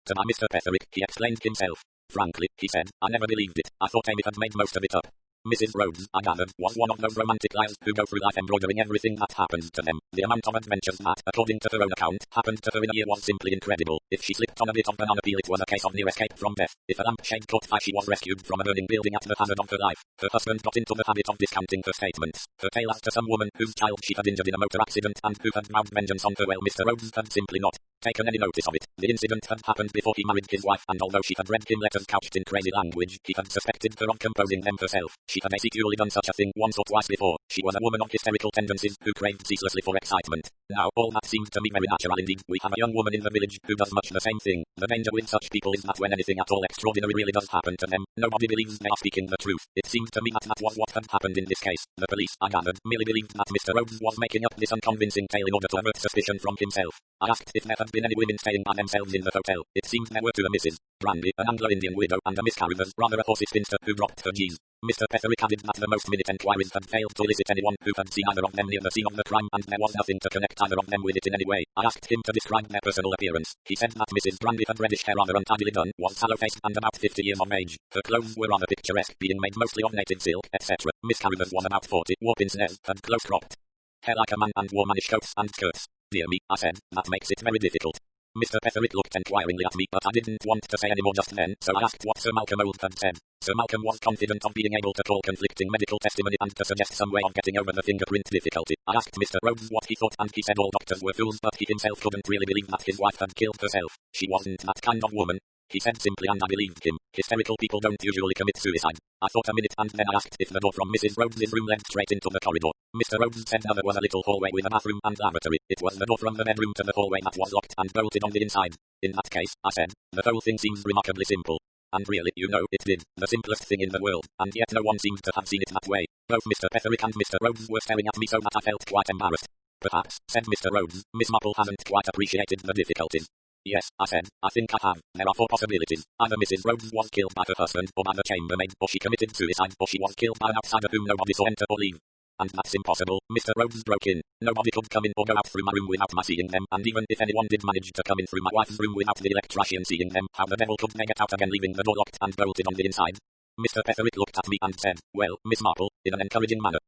to my Mr. Petherick, he explained himself. Frankly, he said, I never believed it. I thought Amy had made most of it up. Mrs. Rhodes, I gathered, was one of those romantic liars who go through life embroidering everything that happens to them. The amount of adventures that, according to her own account, happened to her in a year was simply incredible. If she slipped on a bit of banana peel, it was a case of near escape from death. If a lampshade caught fire, she was rescued from a burning building at the hazard of her life. Her husband got into the habit of discounting her statements. Her tale as to some woman whose child she had injured in a motor accident and who had vowed vengeance on her. Well, Mr. Rhodes had simply not taken any notice of it. The incident had happened before he married his wife, and although she had read him letters couched in crazy language, he had suspected her of composing them herself. She had secretly done such a thing once or twice before. She was a woman of hysterical tendencies who craved ceaselessly for excitement. Now, all that seemed to me very natural indeed. We have a young woman in the village who does much the same thing. The danger with such people is that when anything at all extraordinary really does happen to them, nobody believes they are speaking the truth. It seemed to me that that was what had happened in this case. The police, I gathered, merely believed that Mr. Rhodes was making up this unconvincing tale in order to avert suspicion from himself. I asked if there had been any women staying by themselves in the hotel. It seemed there were two: a Mrs. Brandy, an Anglo-Indian widow, and a Miss Carruthers, rather a horsey spinster who dropped her G's. Mr. Petherick added that the most minute enquiries had failed to elicit anyone who had seen either of them near the scene of the crime, and there was nothing to connect either of them with it in any way. I asked him to describe their personal appearance. He said that Mrs. Brandy had reddish hair rather untidily done, was sallow-faced, and about 50 years of age. Her clothes were rather picturesque, being made mostly of native silk, etc. Miss Carruthers was about 40, wore pince-nez, had close-cropped hair like a man, and wore mannish coats and skirts. Dear me, I said, that makes it very difficult. Mr. Petherick looked enquiringly at me, but I didn't want to say any more just then, so I asked what Sir Malcolm Old had said. Sir Malcolm was confident of being able to call conflicting medical testimony and to suggest some way of getting over the fingerprint difficulty. I asked Mr. Rhodes what he thought, and he said all doctors were fools, but he himself couldn't really believe that his wife had killed herself. She wasn't that kind of woman, he said simply, and I believed him. Hysterical people don't usually commit suicide. I thought a minute, and then I asked if the door from Mrs. Rhodes's room led straight into the corridor. Mr. Rhodes said no, there was a little hallway with a bathroom and lavatory. It was the door from the bedroom to the hallway that was locked and bolted on the inside. In that case, I said, the whole thing seems remarkably simple. And really, you know, it did. The simplest thing in the world, and yet no one seems to have seen it that way. Both Mr. Petherick and Mr. Rhodes were staring at me so that I felt quite embarrassed. Perhaps, said Mr. Rhodes, Miss Marple hasn't quite appreciated the difficulties. Yes, I said, I think I have. There are four possibilities. Either Mrs. Rhodes was killed by her husband, or by the chambermaid, or she committed suicide, or she was killed by an outsider whom nobody saw enter or leave. And that's impossible. Mr. Rhodes broke in. Nobody could come in or go out through my room without my seeing them, and even if anyone did manage to come in through my wife's room without the electrician seeing them, how the devil could they get out again leaving the door locked and bolted on the inside? Mr. Petherick looked at me and said, well, Miss Marple, in an encouraging manner.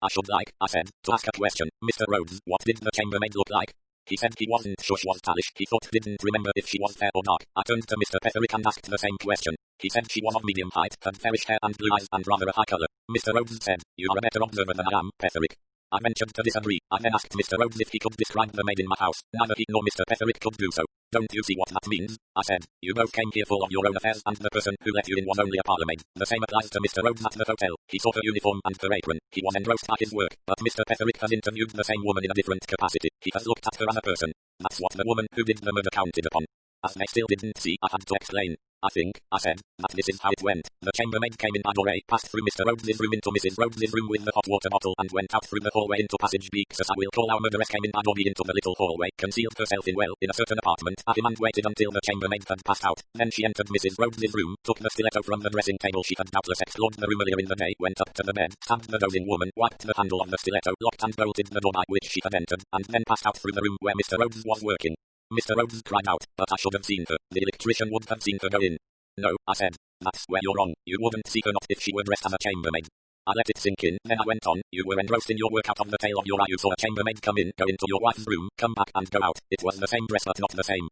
I should like, I said, to ask a question. Mr. Rhodes, what did the chambermaid look like? He said he wasn't sure she was tallish. He thought didn't remember if she was fair or dark. I turned to Mr. Petherick and asked the same question. He said she was of medium height, had fairish hair and blue eyes and rather a high colour. Mr. Rhodes said, you are a better observer than I am, Petherick. I ventured to disagree. I then asked Mr. Rhodes if he could describe the maid in my house. Neither he nor Mr. Petherick could do so. Don't you see what that means? I said. You both came here full of your own affairs, and the person who let you in was only a parlour maid. The same applies to Mr. Rhodes at the hotel. He saw her uniform and her apron. He was engrossed by his work. But Mr. Petherick has interviewed the same woman in a different capacity. He has looked at her as a person. That's what the woman who did the murder counted upon. As they still didn't see, I had to explain. I think, I said, that this is how it went. The chambermaid came in by door A, passed through Mr. Rhodes's room into Mrs. Rhodes's room with the hot water bottle, and went out through the hallway into passage B. So I will call our murderess came in by door B into the little hallway, concealed herself in a certain apartment, and waited until the chambermaid had passed out. Then she entered Mrs. Rhodes's room, took the stiletto from the dressing table. She had doubtless explored the room earlier in the day, went up to the bed, stabbed the dozing woman, wiped the handle of the stiletto, locked and bolted the door by which she had entered, and then passed out through the room where Mr. Rhodes was working. Mr. Rhodes cried out, but I should have seen her. The electrician would have seen her go in. No, I said, that's where you're wrong. You wouldn't see her not if she were dressed as a chambermaid. I let it sink in, then I went on. You were engrossed in your work. Out of the tail of your eye you saw a chambermaid come in, go into your wife's room, come back and go out. It was the same dress but not the same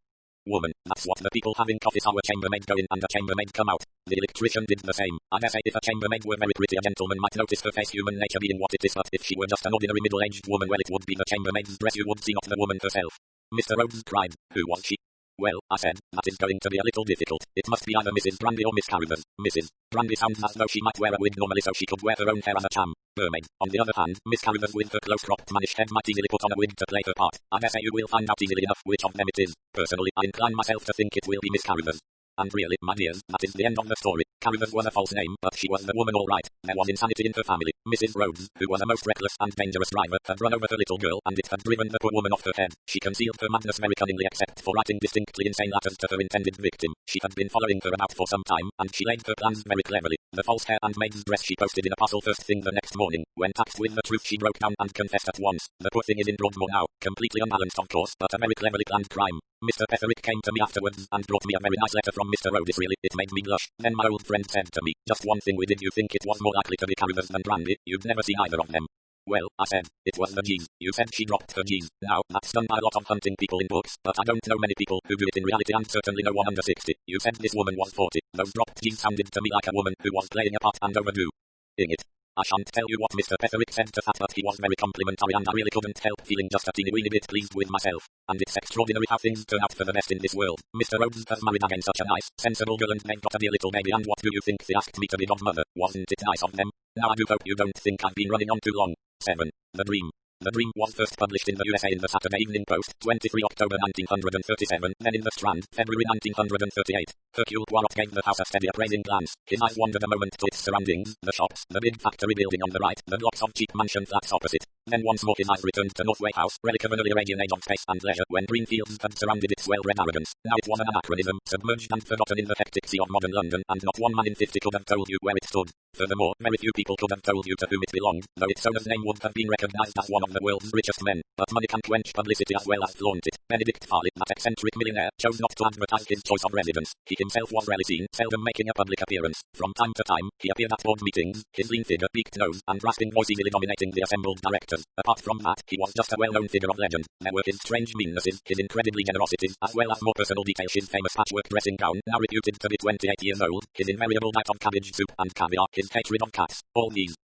woman. That's what the people have in coffees. Our chambermaid go in and a chambermaid come out. The electrician did the same. I dare say if a chambermaid were very pretty, a gentleman might notice her face, human nature being what it is, but if she were just an ordinary middle-aged woman, well, it would be the chambermaid's dress you would see, not the woman herself. Mr. Rhodes cried. Who was she? Well, I said, that is going to be a little difficult. It must be either Mrs. Brandy or Miss Carruthers. Mrs. Brandy sounds as though she might wear a wig normally so she could wear her own hair as a chambermaid. On the other hand, Miss Carruthers with her close-cropped mannish head might easily put on a wig to play her part. I dare say you will find out easily enough which of them it is. Personally, I incline myself to think it will be Miss Carruthers. and really, my dears, that is the end of the story. Carruthers was a false name, but she was the woman all right. There was insanity in her family. Mrs. Rhodes, who was a most reckless and dangerous driver, had run over the little girl, and it had driven the poor woman off her head. She concealed her madness very cunningly except for writing distinctly insane letters to her intended victim. She had been following her about for some time, and she laid her plans very cleverly. The false hair and maid's dress she posted in a parcel first thing the next morning. When taxed with the truth she broke down and confessed at once. The poor thing is in Broadmoor now, completely unbalanced of course, but a very cleverly planned crime. Mr. Petherick came to me afterwards and brought me a very nice letter from Mr. Rhodes. Really, it made me blush. Then my old friend said to me, just one thing, did you think it was more likely to be Carruthers than Brandy? You'd never see either of them. Well, I said, it was the genes. You said she dropped her genes. Now, that's done by a lot of hunting people in books, but I don't know many people who do it in reality, and certainly no one under 60. You said this woman was 40. Those dropped genes sounded to me like a woman who was playing a part and overdoing it. I shan't tell you what Mr. Petherick said to that, but he was very complimentary and I really couldn't help feeling just a teeny weeny bit pleased with myself. And it's extraordinary how things turn out for the best in this world. Mr. Rhodes has married again such a nice, sensible girl and they've got a dear little baby, and what do you think they asked me to be godmother? Wasn't it nice of them? Now I do hope you don't think I've been running on too long. 7. The Dream. The Dream was first published in the USA in the Saturday Evening Post, 23 October 1937, then in the Strand, February 1938. Hercule Poirot gave the house a steady appraising glance. His eyes wandered a moment to its surroundings, the shops, the big factory building on the right, the blocks of cheap mansion flats opposite. Then once more his eyes returned to Northway House, relic of an earlier age of space and leisure, when green fields had surrounded its well-bred arrogance. Now it was an anachronism, submerged and forgotten in the hectic sea of modern London, and not one man in 50 could have told you where it stood. Furthermore, very few people could have told you to whom it belonged, though its owner's name would have been recognized as one of the world's richest men. But money can quench publicity as well as flaunt it. Benedict Farley, that eccentric millionaire, chose not to advertise his choice of residence. He himself was rarely seen, seldom making a public appearance. From time to time, he appeared at board meetings, his lean figure, peaked nose, and rasping voice easily dominating the assembled directors. Apart from that, he was just a well-known figure of legend. There were his strange meannesses, his incredibly generosities, as well as more personal details. His famous patchwork dressing gown, now reputed to be 28 years old, his invariable diet of cabbage soup and caviar, his hatred of cats. All these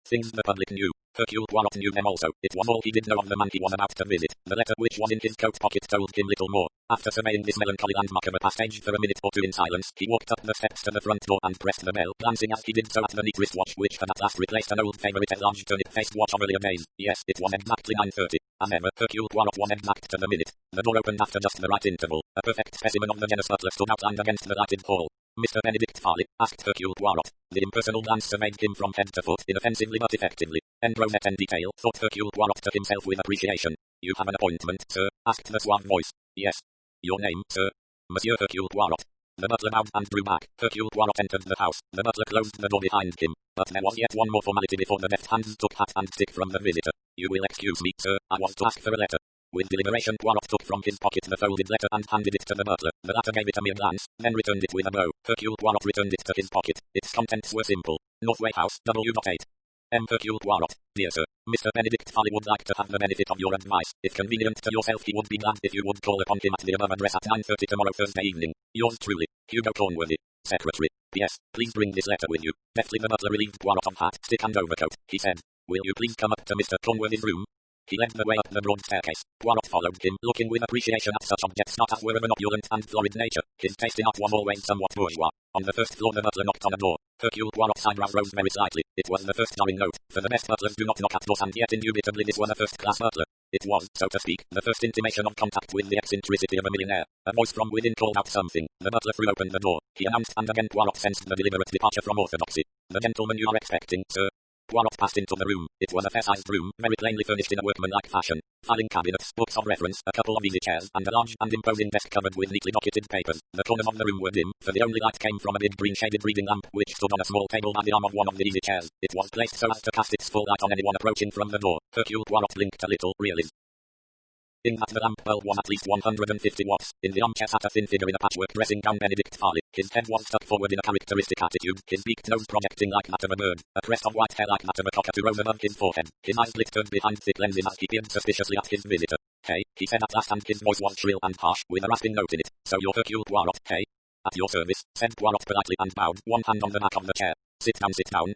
things the public knew. Hercule Poirot knew them also. It was all he did know of the man he was about to visit. The letter which was in his coat pocket told him little more. After surveying this melancholy and macabre passage for a minute or two in silence, he walked up the steps to the front door and pressed the bell, glancing as he did so at the neat wristwatch which had at last replaced an old favourite, a large turnip-faced watch of earlier days. Yes, it was exactly 9:30. As ever, Hercule Poirot was exact to the minute. The door opened after just the right interval. A perfect specimen of the genus butler stood outlined against the lighted hall. Mr. Benedict Farley, asked Hercule Poirot. The impersonal glance surveyed him from head to foot, inoffensively but effectively. En brunette en detail, thought Hercule Poirot to himself with appreciation. You have an appointment, sir? Asked the suave voice. Yes. Your name, sir? Monsieur Hercule Poirot. The butler bowed and drew back. Hercule Poirot entered the house. The butler closed the door behind him. But there was yet one more formality before the deft hands took hat and stick from the visitor. You will excuse me, sir, I was to ask for a letter. With deliberation, Poirot took from his pocket the folded letter and handed it to the butler. The latter gave it a mere glance, then returned it with a bow. Hercule Poirot returned it to his pocket. Its contents were simple. Northway House, W.8. M. Hercule Poirot. Dear sir, Mr. Benedict Farley would like to have the benefit of your advice. If convenient to yourself, he would be glad if you would call upon him at the above address at 9:30 tomorrow Thursday evening. Yours truly, Hugo Cornworthy, Secretary. P.S. Please bring this letter with you. Deftly the butler relieved Poirot of hat, stick and overcoat. He said, will you please come up to Mr. Cornworthy's room? He led the way up the broad staircase. Poirot followed him, looking with appreciation at such objects not as were of an opulent and florid nature. His taste in art was always somewhat bourgeois. On the first floor the butler knocked on a door. Hercule Poirot's eyebrows rose very slightly. It was the first jarring note, for the best butlers do not knock at doors, and yet indubitably this was a first-class butler. It was, so to speak, the first intimation of contact with the eccentricity of a millionaire. A voice from within called out something. The butler threw open the door. He announced, and again Poirot sensed the deliberate departure from orthodoxy. The gentleman you are expecting, sir. Poirot passed into the room. It was a fair-sized room, very plainly furnished in a workmanlike fashion. Filing cabinets, books of reference, a couple of easy chairs, and a large and imposing desk covered with neatly docketed papers. The corners of the room were dim, for the only light came from a big green-shaded reading lamp which stood on a small table by the arm of one of the easy chairs. It was placed so as to cast its full light on anyone approaching from the door. Hercule Poirot blinked a little, realized in that the lamp bulb was at least 150 watts. In the armchair sat a thin figure in a patchwork dressing gown, Benedict Farley. His head was stuck forward in a characteristic attitude, his beaked nose projecting like that of a bird. A crest of white hair like that of a cockatoo rose above his forehead. His eyes glittered behind thick lenses as he peered suspiciously at his visitor. Hey, he said at last, and his voice was shrill and harsh, with a rasping note in it. So you're Hercule Poirot, hey? At your service, said Poirot politely and bowed, one hand on the back of the chair. Sit down,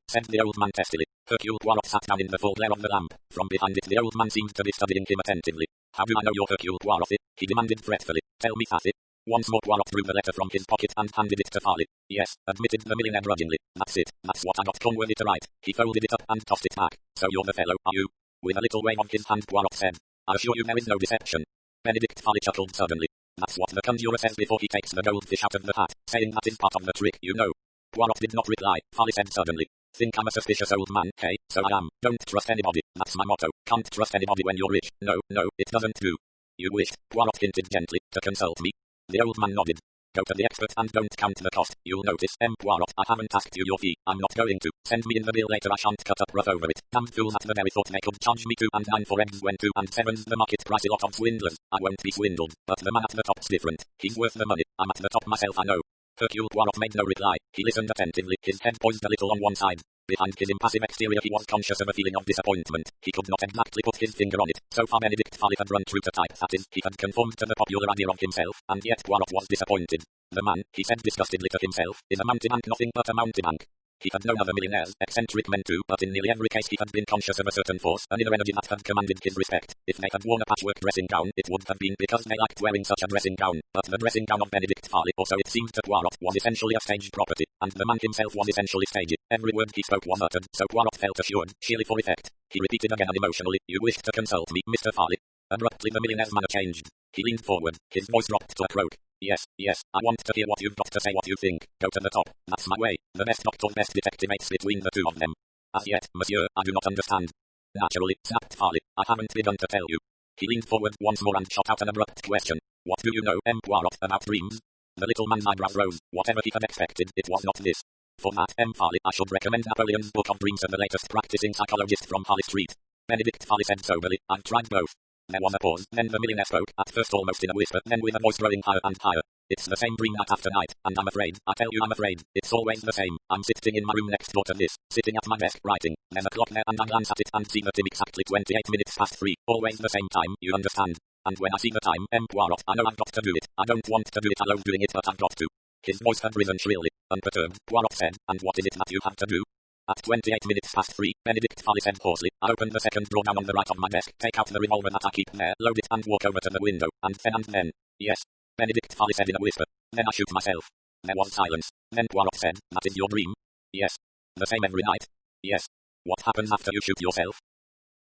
said the old man testily. Hercule Poirot sat down in the full glare of the lamp. From behind it the old man seemed to be studying him attentively. How do I know you're Hercule Poirot? He demanded fretfully. Tell me, Fatty. Once more Poirot drew the letter from his pocket and handed it to Farley. Yes, admitted the millionaire grudgingly. That's it. That's what I got Cornworthy to write. He folded it up and tossed it back. So you're the fellow, are you? With a little wave of his hand Poirot said. I assure you there is no deception. Benedict Farley chuckled suddenly. That's what the conjurer says before he takes the goldfish out of the hat, saying that is part of the trick, you know. Poirot did not reply. Farley said suddenly. Think I'm a suspicious old man, hey? So I am. Don't trust anybody. That's my motto. Can't trust anybody when you're rich. No, it doesn't do. You wished, Poirot hinted gently, to consult me. The old man nodded. Go to the expert and don't count the cost. You'll notice, Poirot, I haven't asked you your fee. I'm not going to. Send me in the bill later. I shan't cut up rough over it. Damn fools at the very thought they could charge me 2 and 9 for eggs when 2 and 7's the market price. A lot of swindlers. I won't be swindled. But the man at the top's different. He's worth the money. I'm at the top myself, I know. Hercule Poirot made no reply. He listened attentively, his head poised a little on one side. Behind his impassive exterior he was conscious of a feeling of disappointment. He could not exactly put his finger on it. So far Benedict Farley had run true to type, that is, he had conformed to the popular idea of himself, and yet Poirot was disappointed. The man, he said disgustedly to himself, is a mountebank, nothing but a mountebank. He had known other millionaires, eccentric men too, but in nearly every case he had been conscious of a certain force, an inner energy that had commanded his respect. If they had worn a patchwork dressing gown, it would have been because they liked wearing such a dressing gown, but the dressing gown of Benedict Farley, or so it seemed to Poirot, was essentially a stage property, and the man himself was essentially staged. Every word he spoke was uttered, so Poirot felt assured, sheerly for effect. He repeated again unemotionally, you wished to consult me, Mr. Farley. Abruptly the millionaire's manner changed. He leaned forward, his voice dropped to a croak. Yes, I want to hear what you've got to say, what you think. Go to the top. That's my way. The best doctor, best detective mates between the two of them. As yet, monsieur, I do not understand. Naturally, snapped Farley, I haven't begun to tell you. He leaned forward once more and shot out an abrupt question. What do you know, Poirot, about dreams? The little man's eyebrows rose. Whatever he had expected, it was not this. For that, Farley, I should recommend Napoleon's Book of Dreams to the latest practicing psychologist from Harley Street. Benedict Farley said soberly, I've tried both. There was a pause, then the millionaire spoke, at first almost in a whisper, then with a voice growing higher and higher. It's the same dream night after night, and I'm afraid, I tell you I'm afraid, it's always the same. I'm sitting in my room next door to this, sitting at my desk writing, there's a clock there and I glance at it and see the time exactly 28 minutes past 3, always the same time, you understand. And when I see the time, Poirot, I know I've got to do it. I don't want to do it alone doing it, but I've got to. His voice had risen shrilly. Unperturbed, Poirot said, and what is it that you have to do? At 28 minutes past 3, Benedict Farley said hoarsely, I open the second drawer down on the right of my desk, take out the revolver that I keep there, load it and walk over to the window, and then, yes. Benedict Farley said in a whisper. Then I shoot myself. There was silence. Then Poirot said, that is your dream? Yes. The same every night? Yes. What happens after you shoot yourself?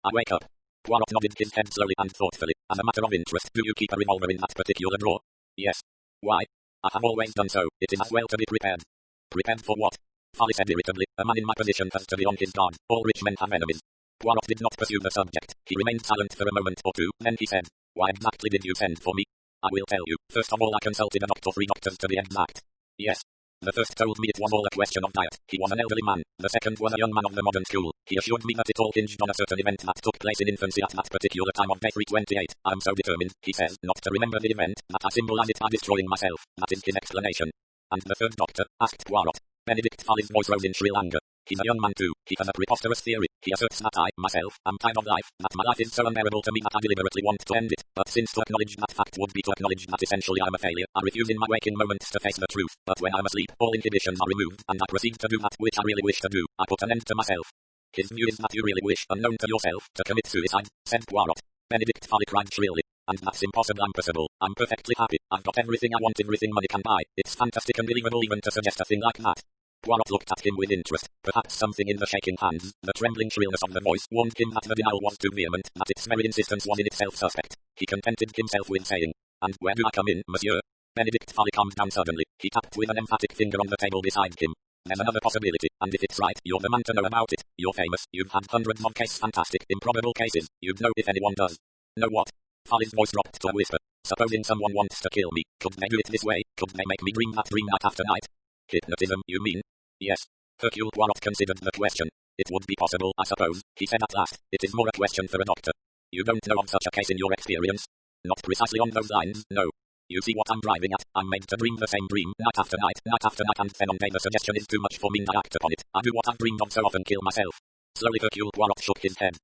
I wake up. Poirot nodded his head slowly and thoughtfully. As a matter of interest, do you keep a revolver in that particular drawer? Yes. Why? I have always done so. It is as well to be prepared. Prepared for what? Farley said irritably, a man in my position has to be on his guard. All rich men have enemies. Poirot did not pursue the subject. He remained silent for a moment or two, then he said, why exactly did you send for me? I will tell you. First of all I consulted a doctor, 3 doctors to be exact. Yes. The first told me it was all a question of diet. He was an elderly man. The second was a young man of the modern school. He assured me that it all hinged on a certain event that took place in infancy at that particular time of day 328. I'm so determined, he says, not to remember the event, that I symbolize it by destroying myself. That is his explanation. And the third doctor, asked Poirot. Benedict Farley's voice rose in shrill anger. He's a young man too. He has a preposterous theory. He asserts that I, myself, am tired of life, that my life is so unbearable to me that I deliberately want to end it. But since to acknowledge that fact would be to acknowledge that essentially I'm a failure, I refuse in my waking moments to face the truth. But when I'm asleep, all inhibitions are removed, and I proceed to do that which I really wish to do. I put an end to myself. His view is that you really wish, unknown to yourself, to commit suicide, said Poirot. Benedict Farley cried shrilly. And that's impossible, impossible. I'm perfectly happy. I've got everything I want, everything money can buy. It's fantastic and unbelievable even to suggest a thing like that. Poirot looked at him with interest. Perhaps something in the shaking hands, the trembling shrillness of the voice, warned him that the denial was too vehement, that its very insistence was in itself suspect. He contented himself with saying, and where do I come in, monsieur? Benedict Farley calmed down suddenly. He tapped with an emphatic finger on the table beside him. There's another possibility, and if it's right, you're the man to know about it. You're famous, you've had hundreds of fantastic, improbable cases. You'd know if anyone does. Know what? Farley's voice dropped to a whisper. Supposing someone wants to kill me, could they do it this way? Could they make me dream that dream night after night? Hypnotism, you mean? Yes. Hercule Poirot considered the question. It would be possible, I suppose, he said at last. It is more a question for a doctor. You don't know of such a case in your experience? Not precisely on those lines, no. You see what I'm driving at? I'm made to dream the same dream, night after night, and then on day the suggestion is too much for me and I act upon it. I do what I've dreamed of so often, kill myself. Slowly Hercule Poirot shook his head.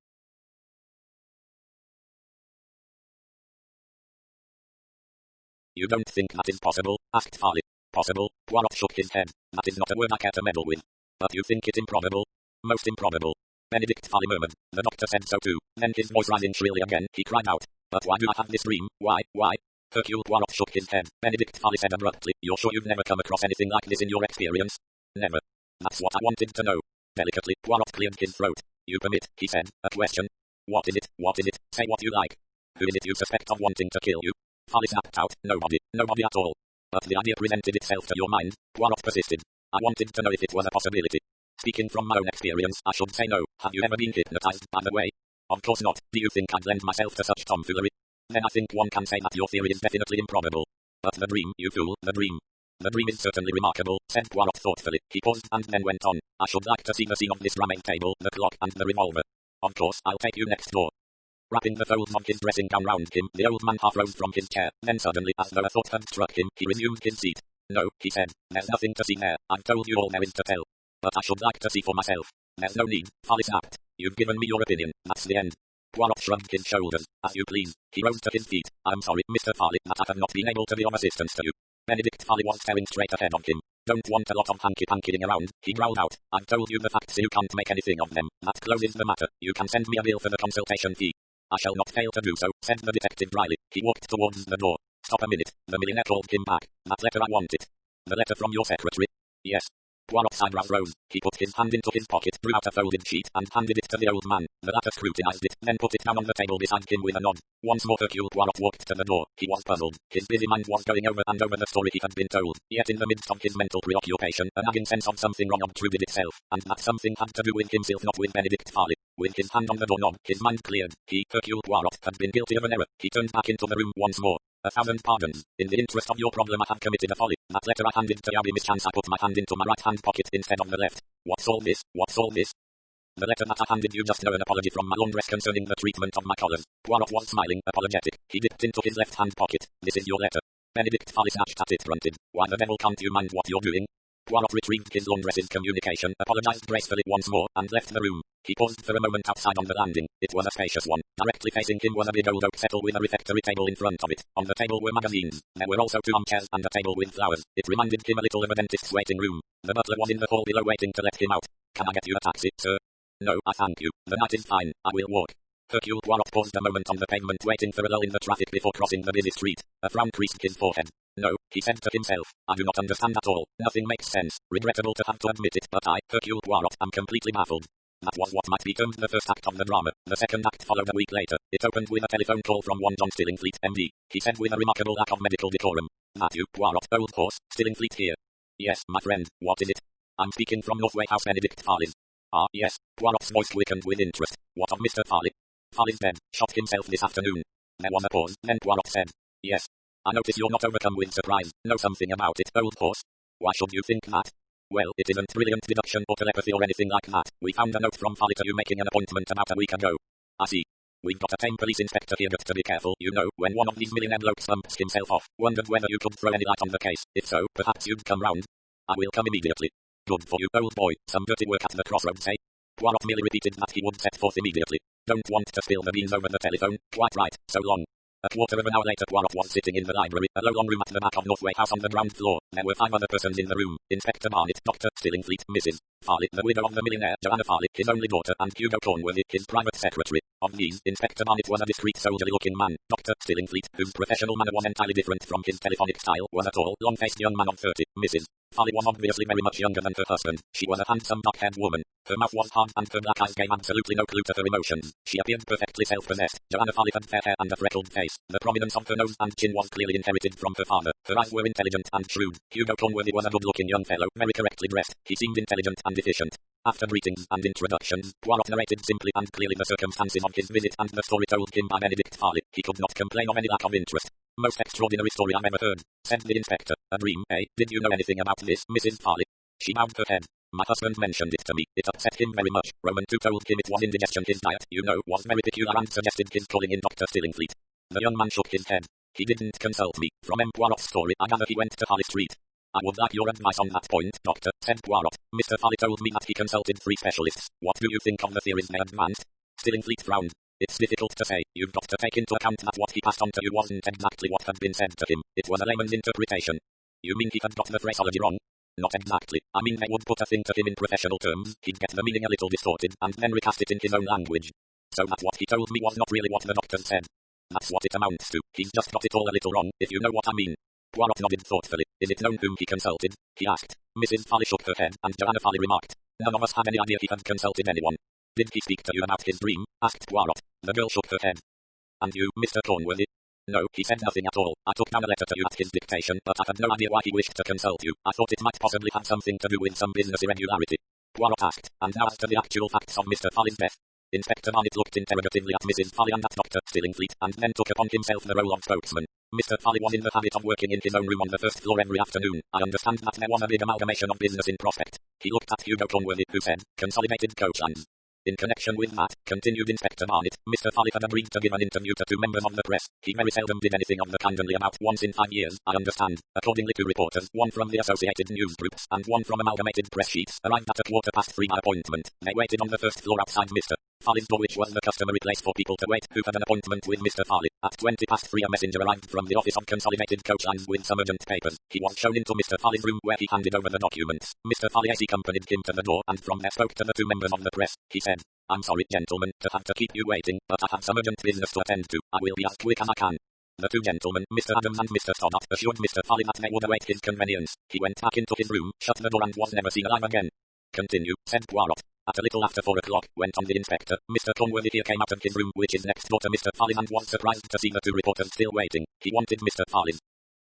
You don't think that is possible? Asked Farley. Possible? Poirot shook his head. That is not a word I care to meddle with. But you think it improbable? Most improbable. Benedict Farley murmured. The doctor said so too. Then his voice rising shrilly again, he cried out. But why do I have this dream? Why? Hercule Poirot shook his head. Benedict Farley said abruptly. You're sure you've never come across anything like this in your experience? Never. That's what I wanted to know. Delicately, Poirot cleared his throat. You permit, he said, a question. What is it? Say what you like. Who is it you suspect of wanting to kill you? Farley snapped out. Nobody. Nobody at all. But the idea presented itself to your mind, Poirot persisted. I wanted to know if it was a possibility. Speaking from my own experience, I should say no. Have you ever been hypnotized, by the way? Of course not. Do you think I'd lend myself to such tomfoolery? Then I think one can say that your theory is definitely improbable. But the dream, you fool, the dream. The dream is certainly remarkable, said Poirot thoughtfully. He paused and then went on. I should like to see the scene of this rammed table, the clock, and the revolver. Of course, I'll take you next door. Wrapping the folds of his dressing gown round him, the old man half rose from his chair. Then suddenly, as though a thought had struck him, he resumed his seat. No, he said. There's nothing to see there. I've told you all there is to tell. But I should like to see for myself. There's no need, Farley snapped. You've given me your opinion. That's the end. Poirot shrugged his shoulders. As you please. He rose to his feet. I'm sorry, Mr. Farley, that I have not been able to be of assistance to you. Benedict Farley was staring straight ahead of him. Don't want a lot of hanky-pankying around, he growled out. I've told you the facts, you can't make anything of them. That closes the matter. You can send me a bill for the consultation fee. I shall not fail to do so, said the detective dryly. He walked towards the door. Stop a minute, the millionaire called him back. That letter, I want it. The letter from your secretary? Yes. Poirot's eyebrows rose. He put his hand into his pocket, drew out a folded sheet, and handed it to the old man. The latter scrutinized it, then put it down on the table beside him with a nod. Once more Hercule Poirot walked to the door. He was puzzled. His busy mind was going over and over the story he had been told. Yet in the midst of his mental preoccupation, a nagging sense of something wrong obtruded itself, and that something had to do with himself, not with Benedict Farley. With his hand on the doorknob, his mind cleared. He, Hercule Poirot, had been guilty of an error. He turned back into the room once more. 1,000 pardons. In the interest of your problem, I have committed a folly. That letter I handed to Abby mischance. I put my hand into my right hand pocket instead of the left. What's all this? What's all this? The letter that I handed you just now, an apology from my laundress concerning the treatment of my collars. Poirot was smiling, apologetic. He dipped into his left hand pocket. This is your letter. Benedict Farley snatched at it, grunted. Why the devil can't you mind what you're doing? Poirot retrieved his laundress's communication, apologized gracefully once more, and left the room. He paused for a moment outside on the landing. It was a spacious one. Directly facing him was a big old oak settle with a refectory table in front of it. On the table were magazines. There were also 2 armchairs and a table with flowers. It reminded him a little of a dentist's waiting room. The butler was in the hall below waiting to let him out. Can I get you a taxi, sir? No, I thank you. The night is fine. I will walk. Hercule Poirot paused a moment on the pavement waiting for a lull in the traffic before crossing the busy street. A frown creased his forehead. No, he said to himself. I do not understand at all. Nothing makes sense. Regrettable to have to admit it, but I, Hercule Poirot, am completely baffled. That was what might be termed the first act of the drama. The second act followed a week later. It opened with a telephone call from one John Stillingfleet, MD. He said with a remarkable lack of medical decorum. Matthew Poirot, old horse, Stillingfleet here. Yes, my friend, what is it? I'm speaking from Northway House, Benedict Farley's. Ah, yes. Poirot's voice quickened with interest. What of Mr. Farley? Farley's dead. Shot himself this afternoon. There was a pause, then Poirot said. Yes. I notice you're not overcome with surprise. Know something about it, old horse? Why should you think that? Well, it isn't brilliant deduction or telepathy or anything like that. We found a note from Farley to you making an appointment about a week ago. I see. We've got a tame police inspector here, got to be careful, you know, when one of these millionaire blokes bumps himself off. Wondered whether you could throw any light on the case. If so, perhaps you'd come round. I will come immediately. Good for you, old boy. Some dirty work at the crossroads, eh? Poirot merely repeated that he would set forth immediately. Don't want to spill the beans over the telephone. Quite right, so long. A quarter of an hour later, Poirot was sitting in the library, a low long room at the back of Northway House on the ground floor. There were 5 other persons in the room. Inspector Barnett, Dr. Stillingfleet, Mrs. Farley, the widow of the millionaire, Joanna Farley, his only daughter, and Hugo Cornworthy, his private secretary. Of these, Inspector Barnett was a discreet, soldierly-looking man. Dr. Stillingfleet, whose professional manner was entirely different from his telephonic style, was a tall, long-faced young man of 30. Mrs. Farley was obviously very much younger than her husband. She was a handsome, dark-haired woman. Her mouth was hard, and her black eyes gave absolutely no clue to her emotions. She appeared perfectly self-possessed. Joanna Farley had fair hair and a freckled face. The prominence of her nose and chin was clearly inherited from her father. Her eyes were intelligent and shrewd. Hugo Cornworthy was a good-looking young fellow, very correctly dressed. He seemed intelligent and efficient. After greetings and introductions, Poirot narrated simply and clearly the circumstances of his visit and the story told him by Benedict Farley. He could not complain of any lack of interest. Most extraordinary story I've ever heard, said the inspector. A dream, eh? Did you know anything about this, Mrs. Farley? She bowed her head. My husband mentioned it to me. It upset him very much. Roman too told him it was indigestion. His diet, you know, was very peculiar and suggested his calling in Dr. Stillingfleet. The young man shook his head. He didn't consult me. From M. Poirot's story, I gather he went to Harley Street. I would like your advice on that point, Doctor, said Poirot. Mr. Farley told me that he consulted 3 specialists. What do you think of the theories they advanced? Stillingfleet frowned. It's difficult to say. You've got to take into account that what he passed on to you wasn't exactly what had been said to him. It was a layman's interpretation. You mean he had got the phraseology wrong? Not exactly. I mean they would put a thing to him in professional terms, he'd get the meaning a little distorted, and then recast it in his own language. So that what he told me was not really what the doctors said. That's what it amounts to. He's just got it all a little wrong, if you know what I mean. Poirot nodded thoughtfully. Is it known whom he consulted? He asked. Mrs. Farley shook her head, and Joanna Farley remarked. None of us had any idea he had consulted anyone. Did he speak to you about his dream? Asked Poirot. The girl shook her head. And you, Mr. Cornworthy? No, he said nothing at all. I took down a letter to you at his dictation, but I had no idea why he wished to consult you. I thought it might possibly have something to do with some business irregularity. Poirot asked, and now as to the actual facts of Mr. Farley's death. Inspector Barnett looked interrogatively at Mrs. Farley and at Dr. Stillingfleet, and then took upon himself the role of spokesman. Mr. Farley was in the habit of working in his own room on the first floor every afternoon. I understand that there was a big amalgamation of business in prospect. He looked at Hugo Conworthy, who said, Consolidated Coachlands. In connection with that, continued Inspector Barnett, Mr. Farley had agreed to give an interview to 2 members of the press. He very seldom did anything of the kind, only about once in 5 years, I understand. Accordingly, 2 reporters, one from the Associated News Groups, and one from Amalgamated Press Sheets, arrived at 3:15 by appointment. They waited on the first floor outside Mr. Farley's door, which was the customary place for people to wait who had an appointment with Mr. Farley. At 3:20 a messenger arrived from the office of Consolidated Coachlines with some urgent papers. He was shown into Mr. Farley's room, where he handed over the documents. Mr. Farley accompanied him to the door, and from there spoke to the 2 members of the press. He said, I'm sorry, gentlemen, to have to keep you waiting, but I have some urgent business to attend to. I will be as quick as I can. The 2 gentlemen, Mr. Adams and Mr. Stoddart, assured Mr. Farley that they would await his convenience. He went back into his room, shut the door, and was never seen alive again. Continue, said Poirot. At a little after 4 o'clock, went on the inspector, Mr. Conworthy here came out of his room, which is next door to Mr. Farley's, and was surprised to see the 2 reporters still waiting. He wanted Mr. Farley's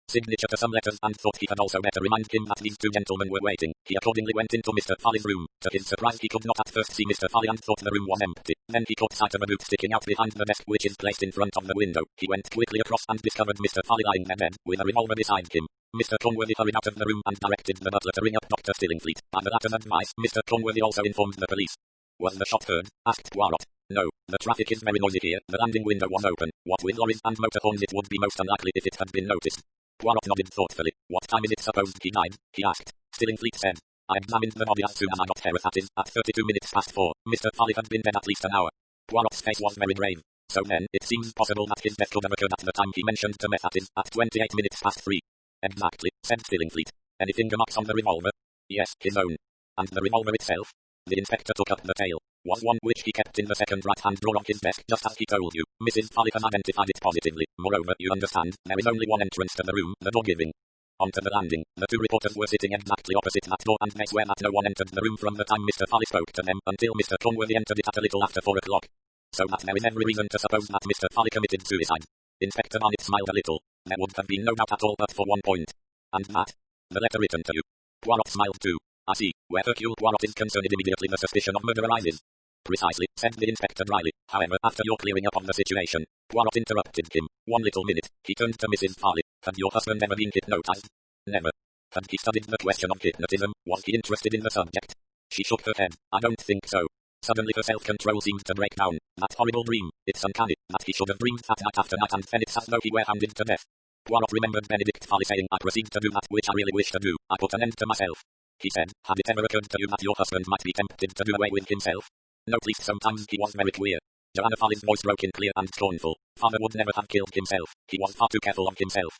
signature to some letters, and thought he had also better remind him that these 2 gentlemen were waiting. He accordingly went into Mr. Farley's room. To his surprise, he could not at first see Mr. Farley, and thought the room was empty. Then he caught sight of a boot sticking out behind the desk, which is placed in front of the window. He went quickly across and discovered Mr. Farley lying there dead, with a revolver beside him. Mr. Conworthy hurried out of the room and directed the butler to ring up Dr. Stillingfleet. By the latter's advice, Mr. Conworthy also informed the police. Was the shot heard? Asked Poirot. No, the traffic is very noisy here. The landing window was open. What with lorries and motorhomes, it would be most unlikely if it had been noticed. Poirot nodded thoughtfully. What time is it supposed he died? He asked. Stillingfleet said. I examined the body as soon as I got here, that is, at 4:32. Mr. Farley had been dead at least an hour. Poirot's face was very grave. So then, it seems possible that his death could have occurred at the time he mentioned to me, that is, at 3:28. Exactly, said Stillingfleet. Any finger marks on the revolver? Yes, his own. And the revolver itself? The inspector took up the tale. Was one which he kept in the second right-hand drawer of his desk, just as he told you. Mrs. Farley has identified it positively. Moreover, you understand, there is only one entrance to the room, the door giving onto the landing. The 2 reporters were sitting exactly opposite that door, and they swear that no one entered the room from the time Mr. Farley spoke to them until Mr. Conworthy entered it at a little after 4 o'clock. So that there is every reason to suppose that Mr. Farley committed suicide. Inspector Barnett smiled a little. There would have been no doubt at all but for one point. And that? The letter written to you. Poirot smiled too. I see. Where Hercule Poirot is concerned, immediately the suspicion of murder arises. Precisely, said the inspector dryly. However, after your clearing up of the situation, Poirot interrupted him. One little minute. He turned to Mrs. Farley. Had your husband ever been hypnotized? Never. Had he studied the question of hypnotism? Was he interested in the subject? She shook her head. I don't think so. Suddenly her self-control seemed to break down. That horrible dream. It's uncanny that he should have dreamed that night after night, and then it's as though he were hounded to death. Poirot remembered Benedict Farley saying, I proceed to do that which I really wish to do. I put an end to myself. He said, had it ever occurred to you that your husband might be tempted to do away with himself? No, please, sometimes he was very queer. Joanna Farley's voice broke in clear and scornful. Father would never have killed himself. He was far too careful of himself.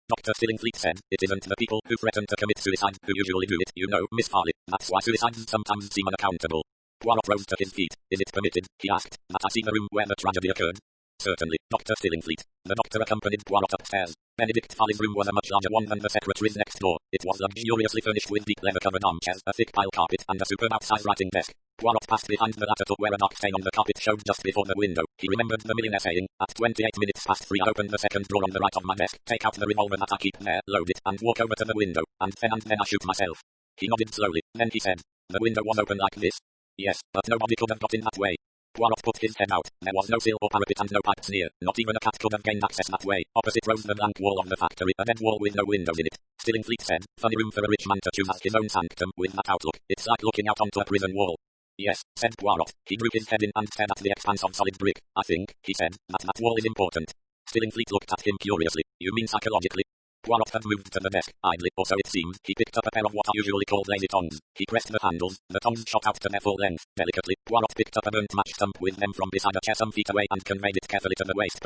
Dr. Stillingfleet said, it isn't the people who threaten to commit suicide who usually do it, you know, Miss Farley. That's why suicides sometimes seem unaccountable. Poirot rose to his feet. Is it permitted, he asked, that I see the room where the tragedy occurred? Certainly, Dr. Stillingfleet. The doctor accompanied Poirot upstairs. Benedict Farley's room was a much larger one than the secretary's next door. It was luxuriously furnished with deep leather-covered armchairs, a thick pile carpet, and a superb outside writing desk. Poirot passed behind the latter to where a dark stain on the carpet showed just before the window. He remembered the millionaire saying, at 3:28 I opened the second drawer on the right of my desk, take out the revolver that I keep there, load it, and walk over to the window, and then I shoot myself. He nodded slowly. Then he said, the window was open like this? Yes, but nobody could have got in that way. Poirot put his head out. There was no sill or parapet and no pipes near. Not even a cat could have gained access that way. Opposite rose the blank wall of the factory, a dead wall with no windows in it. Stillingfleet said, funny room for a rich man to choose as his own sanctum, with that outlook. It's like looking out onto a prison wall. Yes, said Poirot. He drew his head in and stared at the expanse of solid brick. I think, he said, that wall is important. Stillingfleet looked at him curiously. You mean psychologically? Poirot had moved to the desk, idly, or so it seemed. He picked up a pair of what are usually called lazy tongs. He pressed the handles. The tongs shot out to their full length. Delicately, Poirot picked up a burnt match stump with them from beside a chair some feet away and conveyed it carefully to the waste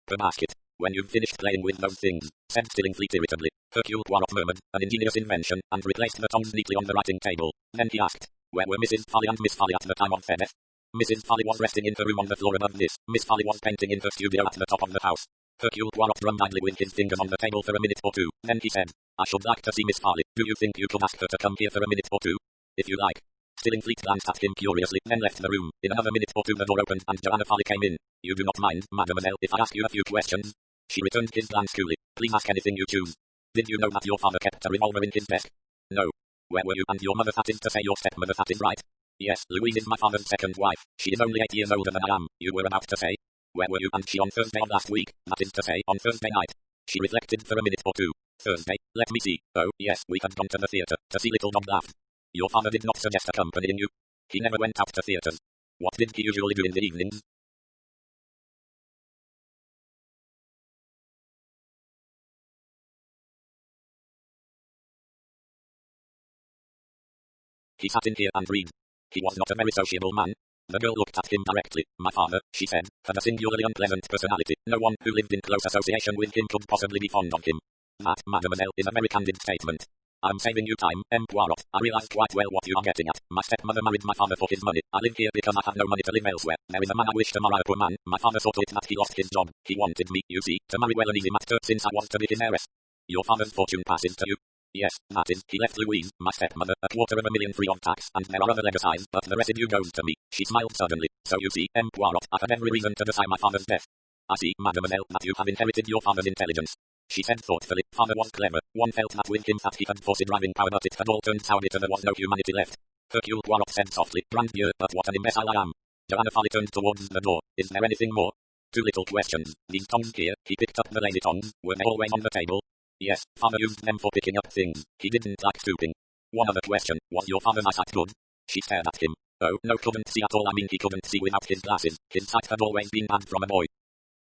basket. When you've finished playing with those things, said Stillingfleet irritably, Hercule Poirot murmured, an ingenious invention, and replaced the tongs neatly on the writing table. Then he asked, where were Mrs. Farley and Miss Farley at the time of their death? Mrs. Farley was resting in her room on the floor above this. Miss Farley was painting in her studio at the top of the house. Hercule Poirot drummed idly with his fingers on the table for a minute or two. Then he said, I should like to see Miss Farley. Do you think you could ask her to come here for a minute or two? If you like. Stillingfleet glanced at him curiously, then left the room. In another minute or two the door opened and Joanna Farley came in. You do not mind, mademoiselle, if I ask you a few questions? She returned his glance coolly. Please ask anything you choose. Did you know that your father kept a revolver in his desk? No. Where were you and your mother? That is to say your stepmother, that is right? Yes, Louise is my father's second wife. She is only 8 years older than I am, you were about to say. Where were you and she on Thursday of last week? That is to say, on Thursday night. She reflected for a minute or two. Thursday, let me see. Oh, yes, we had gone to the theatre, to see Little Dog Laughed. Your father did not suggest accompanying you. He never went out to theatres. What did he usually do in the evenings? He sat in here and read. He was not a very sociable man. The girl looked at him directly. My father, she said, had a singularly unpleasant personality. No one who lived in close association with him could possibly be fond of him. That, mademoiselle, is a very candid statement. I'm saving you time, M. Poirot. I realize quite well what you are getting at. My stepmother married my father for his money. I live here because I have no money to live elsewhere. There is a man I wish to marry, a poor man. My father saw to it that he lost his job. He wanted me, you see, to marry well an easy matter since I want to be his heiress. Your father's fortune passes to you. Yes, that is, he left Louise, my stepmother, $250,000 free of tax, and there are other legacies, but the residue goes to me. She smiled suddenly. So you see, M. Poirot, I had every reason to decide my father's death. I see, mademoiselle, that you have inherited your father's intelligence. She said thoughtfully. Father was clever. One felt that with him that he had forced driving power, but it had all turned sour and there was no humanity left. Hercule Poirot said softly. Grand Dieu, but what an imbecile I am. Joanna Farley turned towards the door. Is there anything more? 2 little questions. These tongs here, he picked up the lady tongs. Were they always on the table? Yes, father used them for picking up things. He didn't like stooping. One other question. Was your father's eyesight good? She stared at him. Oh, no, couldn't see at all. I mean, he couldn't see without his glasses. His sight had always been bad from a boy.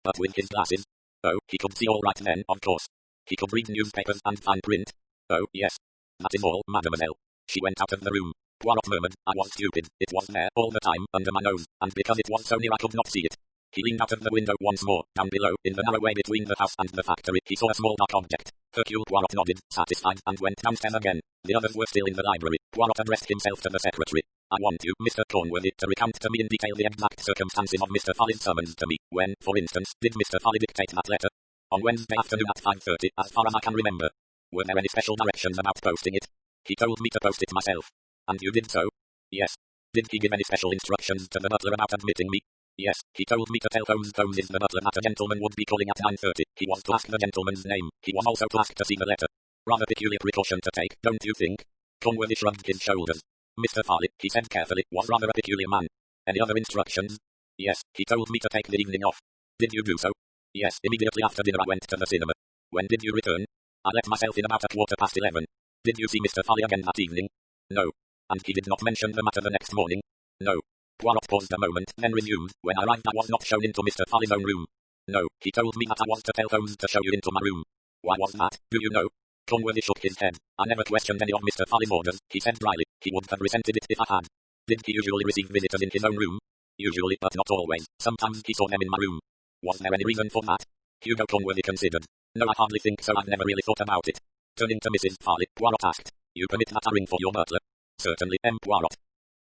But with his glasses? Oh, he could see all right then, of course. He could read newspapers and fine print. Oh, yes. That is all, mademoiselle. She went out of the room. Poirot murmured, I was stupid. It was there, all the time, under my nose, and because it was so near I could not see it. He leaned out of the window once more. Down below, in the narrow way between the house and the factory, he saw a small dark object. Hercule Poirot nodded, satisfied, and went downstairs again. The others were still in the library. Poirot addressed himself to the secretary. I want you, Mr. Cornworthy, to recount to me in detail the exact circumstances of Mr. Farley's summons to me. When, for instance, did Mr. Farley dictate that letter? On Wednesday afternoon at 5:30, as far as I can remember. Were there any special directions about posting it? He told me to post it myself. And you did so? Yes. Did he give any special instructions to the butler about admitting me? Yes, he told me to tell Holmes is the butler that a gentleman would be calling at 9:30. He was to ask the gentleman's name. He was also to ask to see the letter. Rather peculiar precaution to take, don't you think? Cornworthy shrugged his shoulders. Mr. Farley, he said carefully, was rather a peculiar man. Any other instructions? Yes, he told me to take the evening off. Did you do so? Yes, immediately after dinner I went to the cinema. When did you return? I let myself in about 11:15. Did you see Mr. Farley again that evening? No. And he did not mention the matter the next morning? No. Poirot paused a moment, then resumed. When I arrived I was not shown into Mr. Farley's own room. No, he told me that I was to tell Holmes to show you into my room. Why was that, do you know? Cornworthy shook his head. I never questioned any of Mr. Farley's orders, he said dryly. He would have resented it if I had. Did he usually receive visitors in his own room? Usually, but not always. Sometimes he saw them in my room. Was there any reason for that? Hugo Cornworthy considered. No, I hardly think so. I've never really thought about it. Turning to Mrs. Farley, Poirot asked. You permit that I ring for your butler? Certainly, M. Poirot.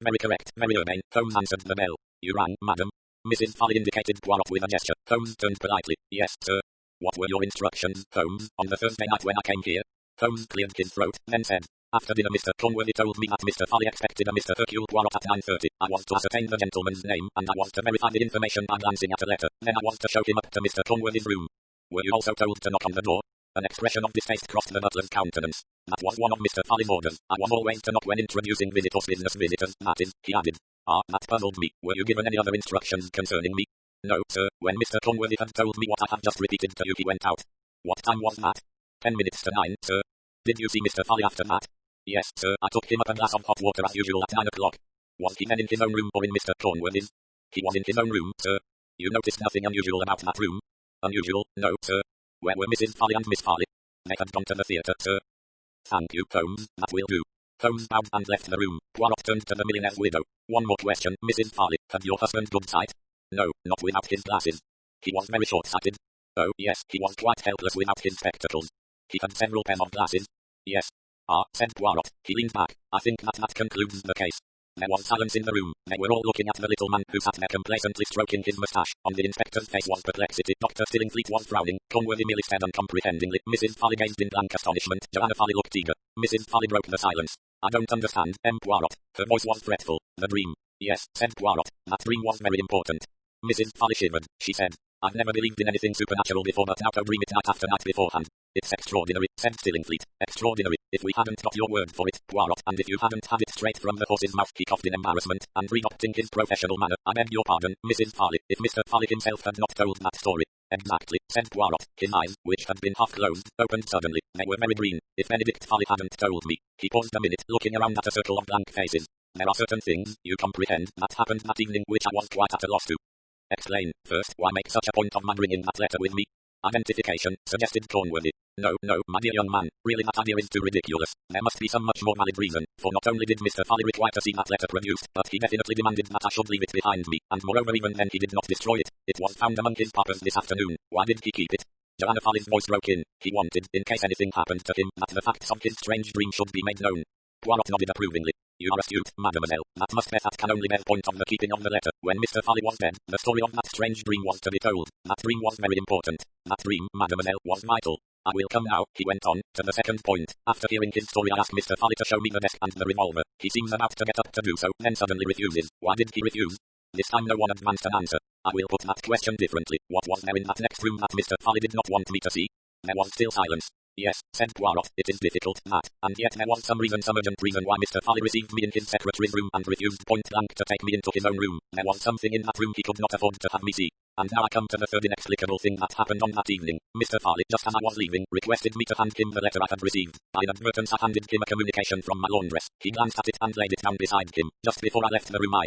Very correct, very urbane. Holmes answered the bell. You rang, madam? Mrs. Farley indicated Poirot with a gesture. Holmes turned politely. Yes, sir. What were your instructions, Holmes, on the Thursday night when I came here? Holmes cleared his throat, then said. After dinner Mr. Cornworthy told me that Mr. Farley expected a Mr. Hercule Poirot at 9:30. I was to ascertain the gentleman's name, and I was to verify the information by glancing at a letter. Then I was to show him up to Mr. Cornworthy's room. Were you also told to knock on the door? An expression of distaste crossed the butler's countenance. That was one of Mr. Farley's orders. I was always to knock when introducing visitors, business visitors, that is, he added. Ah, that puzzled me. Were you given any other instructions concerning me? No, sir. When Mr. Cornworthy had told me what I have just repeated to you, he went out. What time was that? 10 minutes to 9, sir. Did you see Mr. Farley after that? Yes, sir. I took him up a glass of hot water as usual at 9 o'clock. Was he then in his own room or in Mr. Cornworthy's? He was in his own room, sir. You noticed nothing unusual about that room? Unusual? No, sir. Where were Mrs. Farley and Miss Farley? They had gone to the theatre, sir. Thank you, Holmes. That will do. Holmes bowed and left the room. Poirot turned to the millionaire's widow. One more question, Mrs. Farley. Had your husband good sight? No, not without his glasses. He was very short-sighted. Oh, yes, he was quite helpless without his spectacles. He had several pairs of glasses. Yes. Ah, said Poirot. He leaned back. I think that concludes the case. There was silence in the room. They were all looking at the little man who sat there complacently stroking his moustache. On the inspector's face was perplexity. Dr. Stillingfleet was frowning. Cornworthy merely stared uncomprehendingly. Mrs. Farley gazed in blank astonishment. Joanna Farley looked eager. Mrs. Farley broke the silence. I don't understand, M. Poirot. Her voice was fretful. The dream. Yes, said Poirot. That dream was very important. Mrs. Farley shivered. She said, I've never believed in anything supernatural before, but now to dream it night after night beforehand. It's extraordinary, said Stillingfleet. Extraordinary. If we hadn't got your word for it, Poirot, and if you hadn't had it straight from the horse's mouth, he coughed in embarrassment, and re-upped in his professional manner. I beg your pardon, Mrs. Farley, if Mr. Farley himself had not told that story. Exactly, said Poirot. His eyes, which had been half closed, opened suddenly. They were very green. If Benedict Farley hadn't told me. He paused a minute, looking around at a circle of blank faces. There are certain things, you comprehend, that happened that evening which I was quite at a loss to explain. First, why make such a point of my bringing that letter with me? Identification, suggested Cornworthy. No, my dear young man, really that idea is too ridiculous. There must be some much more valid reason, for not only did Mr. Farley require to see that letter produced, but he definitely demanded that I should leave it behind me, and moreover even then he did not destroy it. It was found among his papers this afternoon. Why did he keep it? Joanna Farley's voice broke in. He wanted, in case anything happened to him, that the facts of his strange dream should be made known. Poirot nodded approvingly. You are astute, mademoiselle. That must be that can only bear point of the keeping of the letter. When Mr. Farley was dead, the story of that strange dream was to be told. That dream was very important. That dream, mademoiselle, was vital. I will come now, he went on, to the second point. After hearing his story I asked Mr. Farley to show me the desk and the revolver. He seems about to get up to do so, then suddenly refuses. Why did he refuse? This time no one advanced an answer. I will put that question differently. What was there in that next room that Mr. Farley did not want me to see? There was still silence. Yes, said Poirot, it is difficult, that, and yet there was some urgent reason why Mr. Farley received me in his secretary's room and refused point blank to take me into his own room. There was something in that room he could not afford to have me see. And now I come to the third inexplicable thing that happened on that evening. Mr. Farley, just as I was leaving, requested me to hand him the letter I had received. By inadvertence I handed him a communication from my laundress. He glanced at it and laid it down beside him. Just before I left the room I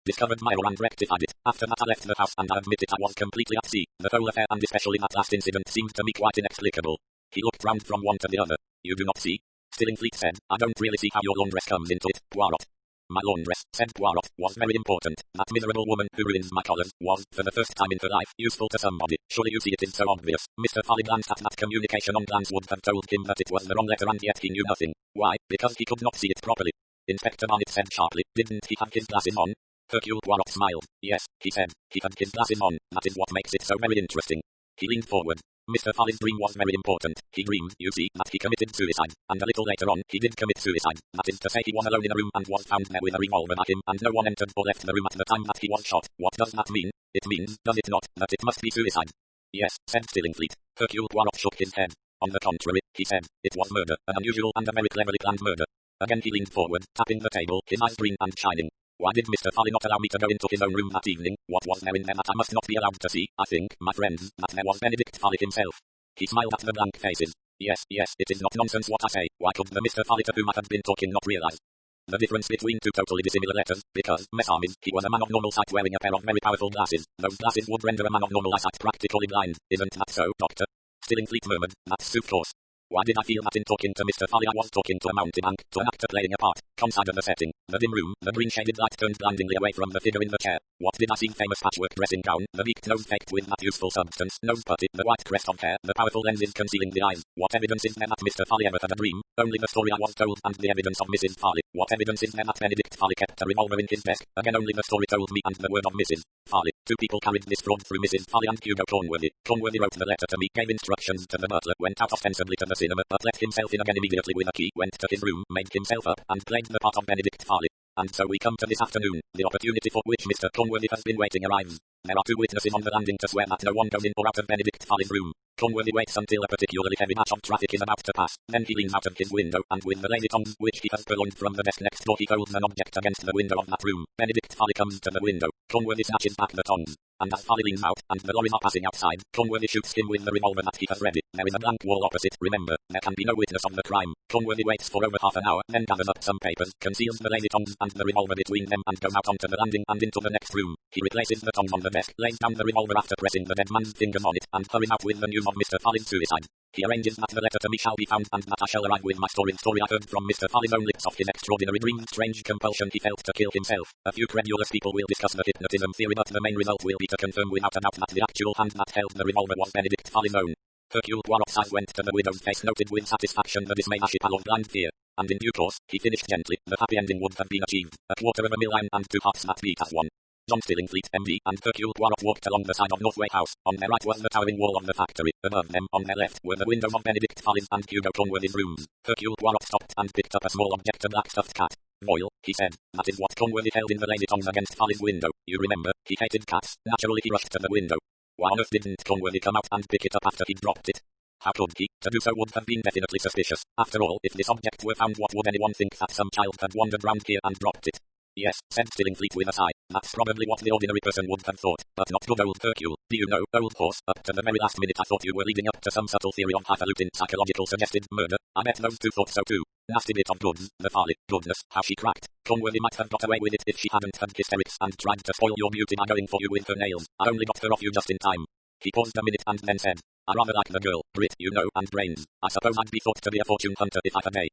discovered my error and rectified it. After that I left the house and I admit it I was completely at sea. The whole affair and especially that last incident seemed to me quite inexplicable. He looked round from one to the other. You do not see? Stillingfleet said. I don't really see how your laundress comes into it, Poirot. My laundress, said Poirot, was very important. That miserable woman who ruins my collars was, for the first time in her life, useful to somebody. Surely you see it is so obvious. Mr. Farley glanced at that communication on glance would have told him that it was the wrong letter and yet he knew nothing. Why? Because he could not see it properly. Inspector Barnett said sharply. Didn't he have his glasses on? Hercule Poirot smiled. Yes, he said. He had his glasses on. That is what makes it so very interesting. He leaned forward. Mr. Farley's dream was very important. He dreamed, you see, that he committed suicide, and a little later on, he did commit suicide. That is to say he was alone in a room and was found there with a revolver by him, and no one entered or left the room at the time that he was shot. What does that mean? It means, does it not, that it must be suicide? Yes, said Stillingfleet. Hercule Poirot shook his head. On the contrary, he said, it was murder, an unusual and a very cleverly planned murder. Again he leaned forward, tapping the table, his eyes green and shining. Why did Mr. Farley not allow me to go into his own room that evening? What was there in there that I must not be allowed to see? I think, my friends, that there was Benedict Farley himself. He smiled at the blank faces. Yes, it is not nonsense what I say. Why could the Mr. Farley to whom I had been talking not realize the difference between two totally dissimilar letters? Because, Messarmin, he was a man of normal sight wearing a pair of very powerful glasses. Those glasses would render a man of normal eyesight practically blind. Isn't that so, Doctor? Stillingfleet murmured. That's of course. Why did I feel that in talking to Mr. Farley I was talking to a mountebank, to an actor playing a part? Consider the setting. The dim room, the green shaded light turned blindingly away from the figure in the chair. What did I see? Famous patchwork dressing gown, the beaked nose faked with that useful substance, nose putty, the white crest of hair, the powerful lenses concealing the eyes. What evidence is there that Mr. Farley ever had a dream? Only the story I was told and the evidence of Mrs. Farley. What evidence is there that Benedict Farley kept a revolver in his desk? Again only the story told me and the word of Mrs. Farley. Two people carried this fraud through Mrs. Farley and Hugo Cornworthy. Cornworthy wrote the letter to me, gave instructions to the butler, went out ostensibly to the cinema, but let himself in again immediately with a key, went to his room, made himself up, and played the part of Benedict Farley. And so we come to this afternoon. The opportunity for which Mr. Cornworthy has been waiting arrives. There are two witnesses on the landing to swear that no one goes in or out of Benedict Farley's room. Cornworthy waits until a particularly heavy batch of traffic is about to pass. Then he leans out of his window, and with the lazy tongs which he has purloined from the desk next door he holds an object against the window of that room. Benedict Farley comes to the window. Cornworthy snatches back the tongs. And as Farley leans out, and the lorries are passing outside, Cornworthy shoots him with the revolver that he has ready. There is a blank wall opposite, remember. There can be no witness of the crime. Cornworthy waits for over half an hour, then gathers up some papers, conceals the lazy tongs and the revolver between them and goes out onto the landing and into the next room. He replaces the tongs on the desk, lays down the revolver after pressing the dead man's fingers on it, and hurries out with the news of Mr. Farley's suicide. He arranges that the letter to me shall be found and that I shall arrive with my story I heard from Mr. Farley's own lips of his extraordinary dream, strange compulsion he felt to kill himself. A few credulous people will discuss the hypnotism theory, but the main result will be to confirm without a doubt that the actual hand that held the revolver was Benedict Farley's own. Hercule Poirot's eyes went to the widow's face, noted with satisfaction the dismay as she palled blind fear. And in due course, he finished gently, the happy ending would have been achieved. A quarter of a million and two hearts that beat as one. John Stillingfleet, M.D., and Hercule Poirot walked along the side of Northway House. On their right was the towering wall of the factory. Above them, on their left, were the windows of Benedict Farley's and Hugo Cornworthy's rooms. Hercule Poirot stopped and picked up a small object, a black stuffed cat. Moyle, he said. That is what Cornworthy held in the lazy tongs against Farley's window. You remember, he hated cats. Naturally he rushed to the window. Why on earth didn't Conworthy come out and pick it up after he'd dropped it? How could he? To do so would have been definitely suspicious. After all, if this object were found, what would anyone think that some child had wandered round here and dropped it? Yes, said Stillingfleet with a sigh. That's probably what the ordinary person would have thought, but not good old Hercule. Do you know, old horse, up to the very last minute I thought you were leading up to some subtle theory on highfalutin psychological suggested murder. I bet those two thought so too. Nasty bit of goods, the Farley, goodness, how she cracked. Conworthy might have got away with it if she hadn't had hysterics and tried to spoil your beauty by going for you with her nails. I only got her off you just in time. He paused a minute and then said, I rather like the girl, grit, you know, and brains. I suppose I'd be thought to be a fortune hunter if I had a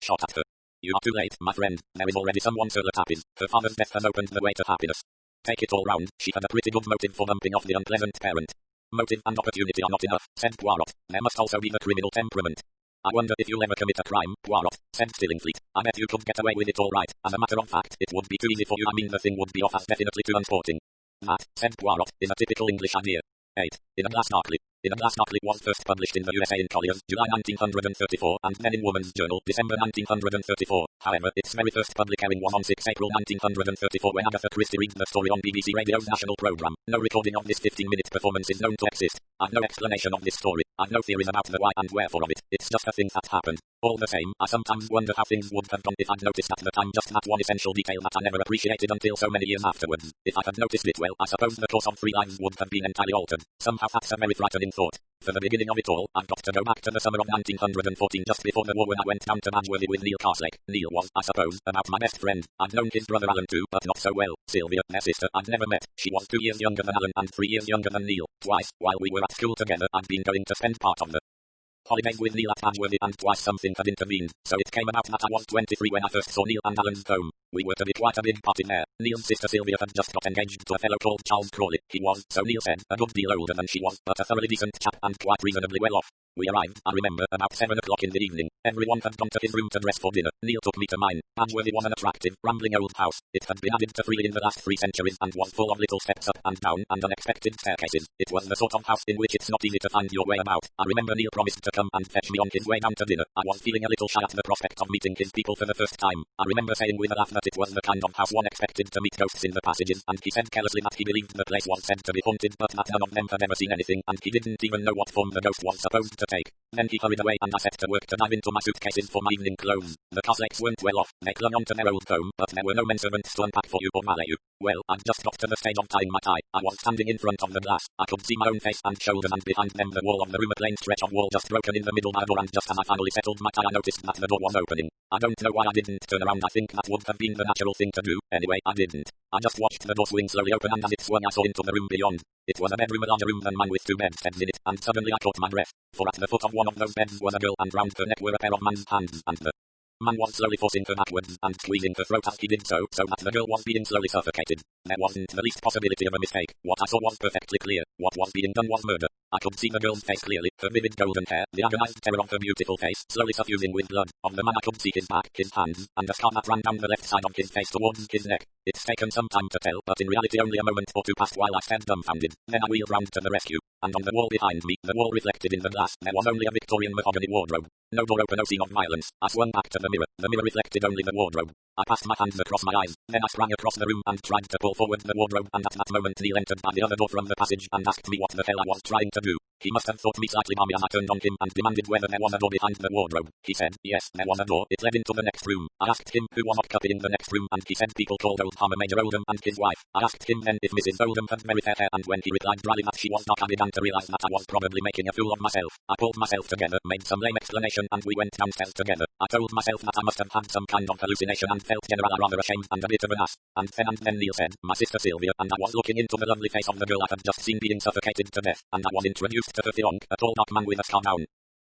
shot at her. You are too late, my friend. There is already someone sur la tapis. Her father's death has opened the way to happiness. Take it all round, she had a pretty good motive for bumping off the unpleasant parent. Motive and opportunity are not enough, said Poirot. There must also be the criminal temperament. I wonder if you'll ever commit a crime, Poirot, said Stillingfleet. I bet you could get away with it all right. As a matter of fact, it would be too easy for you. I mean, the thing would be off as definitely too unsporting. That, said Poirot, is a typical English idea. 8. In a Glass Darkly. In a Glass Darkly was first published in the USA in Collier's, July 1934, and then in Woman's Journal, December 1934. However, its very first public airing was on 6 April 1934 when Agatha Christie read the story on BBC Radio's national programme. No recording of this 15-minute performance is known to exist. I've no explanation of this story. I've no theories about the why and wherefore of it. It's just a thing that happened. All the same, I sometimes wonder how things would have gone if I'd noticed at the time just that one essential detail that I never appreciated until so many years afterwards. If I had noticed it well, I suppose the course of 3 lives would have been entirely altered. Somehow that's a very frightening thought. For the beginning of it all, I've got to go back to the summer of 1914 just before the war when I went down to Badgeworthy with Neil Carslake. Neil was, I suppose, about my best friend. I'd known his brother Alan too, but not so well. Sylvia, their sister, I'd never met. She was 2 years younger than Alan and 3 years younger than Neil. Twice, while we were at school together, I'd been going to spend part of the holidays with Neil at Badgeworthy, and twice something had intervened, so it came about that I was 23 when I first saw Neil and Alan's home. We were to be quite a big party there. Neil's sister Sylvia had just got engaged to a fellow called Charles Crawley. He was, so Neil said, a good deal older than she was, but a thoroughly decent chap and quite reasonably well off. We arrived, I remember, about 7 o'clock in the evening. Everyone had gone to his room to dress for dinner. Neil took me to mine. Badgeworthy was an attractive, rambling old house. It had been added to freely in the last 3 centuries and was full of little steps up and down and unexpected staircases. It was the sort of house in which it's not easy to find your way about. I remember Neil promised to come and fetch me on his way down to dinner. I was feeling a little shy at the prospect of meeting his people for the first time. I remember saying with a laugh that it was the kind of house one expected to meet ghosts in the passages, and he said carelessly that he believed the place was said to be haunted but that none of them had ever seen anything, and he didn't even know what form the ghost was supposed to take. Then he hurried away and I set to work to dive into my suitcases for my evening clothes. The Carslakes weren't well off. They clung on to their old home, but there were no men servants to unpack for you or valet you. Well, I'd just got to the stage of tying my tie. I was standing in front of the glass. I could see my own face and shoulders, and behind them the wall of the room, a plain stretch of wall just broken in the middle by a door, and just as I finally settled my tie I noticed that the door was opening. I don't know why I didn't turn around. I think that would have been the natural thing to do. Anyway, I didn't. I just watched the door swing slowly open, and as it swung I saw into the room beyond. It was a bedroom, a larger room than mine with 2 bedsteads in it, and suddenly I caught my breath. For at the foot of one of those beds was a girl, and round her neck were a pair of man's hands, and the man was slowly forcing her backwards and squeezing her throat as he did so that the girl was being slowly suffocated. There wasn't the least possibility of a mistake. What I saw was perfectly clear. What was being done was murder. I could see the girl's face clearly, her vivid golden hair, the agonized terror of her beautiful face, slowly suffusing with blood. Of the man I could see his back, his hands, and a scar that ran down the left side of his face towards his neck. It's taken some time to tell, but in reality only a moment or 2 passed while I stared dumbfounded. Then I wheeled round to the rescue, and on the wall behind me, the wall reflected in the glass, there was only a Victorian mahogany wardrobe. No door open, no scene of violence. I swung back to the mirror. The mirror reflected only the wardrobe. I passed my hands across my eyes. Then I sprang across the room and tried to pull forward the wardrobe, and at that moment Neil entered by the other door from the passage and asked me what the hell I was trying to do. He must have thought me slightly balmy as I turned on him and demanded whether there was a door behind the wardrobe. He said, yes, there was a door. It led into the next room. I asked him who was occupying the next room, and he said people called old Farmer Major Oldham and his wife. I asked him then if Mrs. Oldham had very fair hair, and when he replied dryly that she was not, I began to realize that I was probably making a fool of myself. I pulled myself together, made some lame explanation, and we went downstairs together. I told myself that I must have had some kind of hallucination and felt generally rather ashamed and a bit of an ass. And then Neil said, my sister Sylvia, and I was looking into the lovely face of the girl I had just seen being suffocated to death, and I was introduced to her fiancé, a tall dark man with a scar down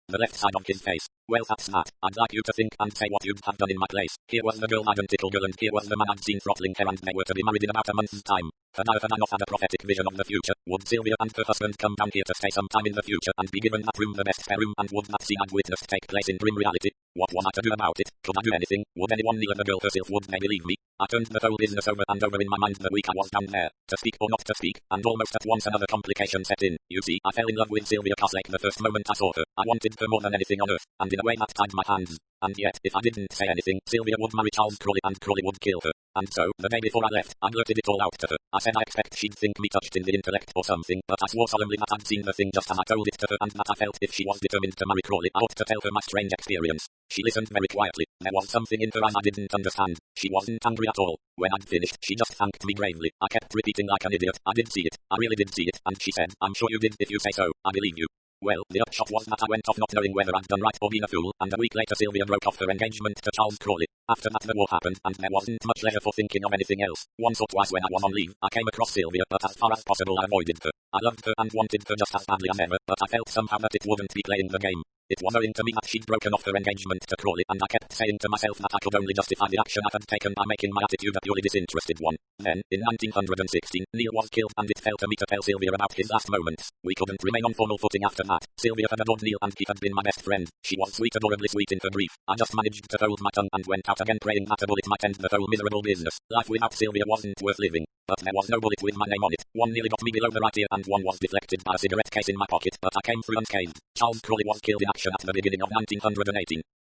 the left side of his face. Well, that's that. I'd like you to think and say what you'd have done in my place. Here was the girl, identical girl, and here was the man I'd seen throttling her, and they were to be married in about a month's time. Had I not had a prophetic vision of the future? Would Sylvia and her husband come down here to stay some time in the future and be given that room, the best spare room, and would that scene I'd witnessed take place in grim reality? What was I to do about it? Could I do anything? Would anyone, Neil and the girl herself, would they believe me? I turned the whole business over and over in my mind the week I was down there, to speak or not to speak, and almost at once another complication set in. You see, I fell in love with Sylvia Carslake the first moment I saw her. I wanted her more than anything on earth, and in a way that tied my hands. And yet, if I didn't say anything, Sylvia would marry Charles Crawley and Crawley would kill her. And so, the day before I left, I blurted it all out to her. I said I expect she'd think me touched in the intellect or something, but I swore solemnly that I'd seen the thing just as I told it to her and that I felt if she was determined to marry Crawley, I ought to tell her my strange experience. She listened very quietly. There was something in her eyes I didn't understand. She wasn't angry at all. When I'd finished, she just thanked me gravely. I kept repeating like an idiot, I did see it. I really did see it. And she said, I'm sure you did. If you say so, I believe you. Well, the upshot was that I went off not knowing whether I'd done right or been a fool, and a week later Sylvia broke off her engagement to Charles Crawley. After that the war happened, and there wasn't much leisure for thinking of anything else. Once or twice when I was on leave, I came across Sylvia, but as far as possible I avoided her. I loved her and wanted her just as badly as ever, but I felt somehow that it wouldn't be playing the game. It was owing to me that she'd broken off her engagement to Crawley, and I kept saying to myself that I could only justify the action I had taken by making my attitude a purely disinterested one. Then, in 1916, Neil was killed, and it fell to me to tell Sylvia about his last moments. We couldn't remain on formal footing after that. Sylvia had adored Neil, and he had been my best friend. She was sweet, adorably sweet in her grief. I just managed to hold my tongue and went out again praying that a bullet might end the whole miserable business. Life without Sylvia wasn't worth living. But there was no bullet with my name on it. One nearly got me below the right ear and one was deflected by a cigarette case in my pocket, but I came through unscathed. Charles Crawley was killed in action at the beginning of 1918.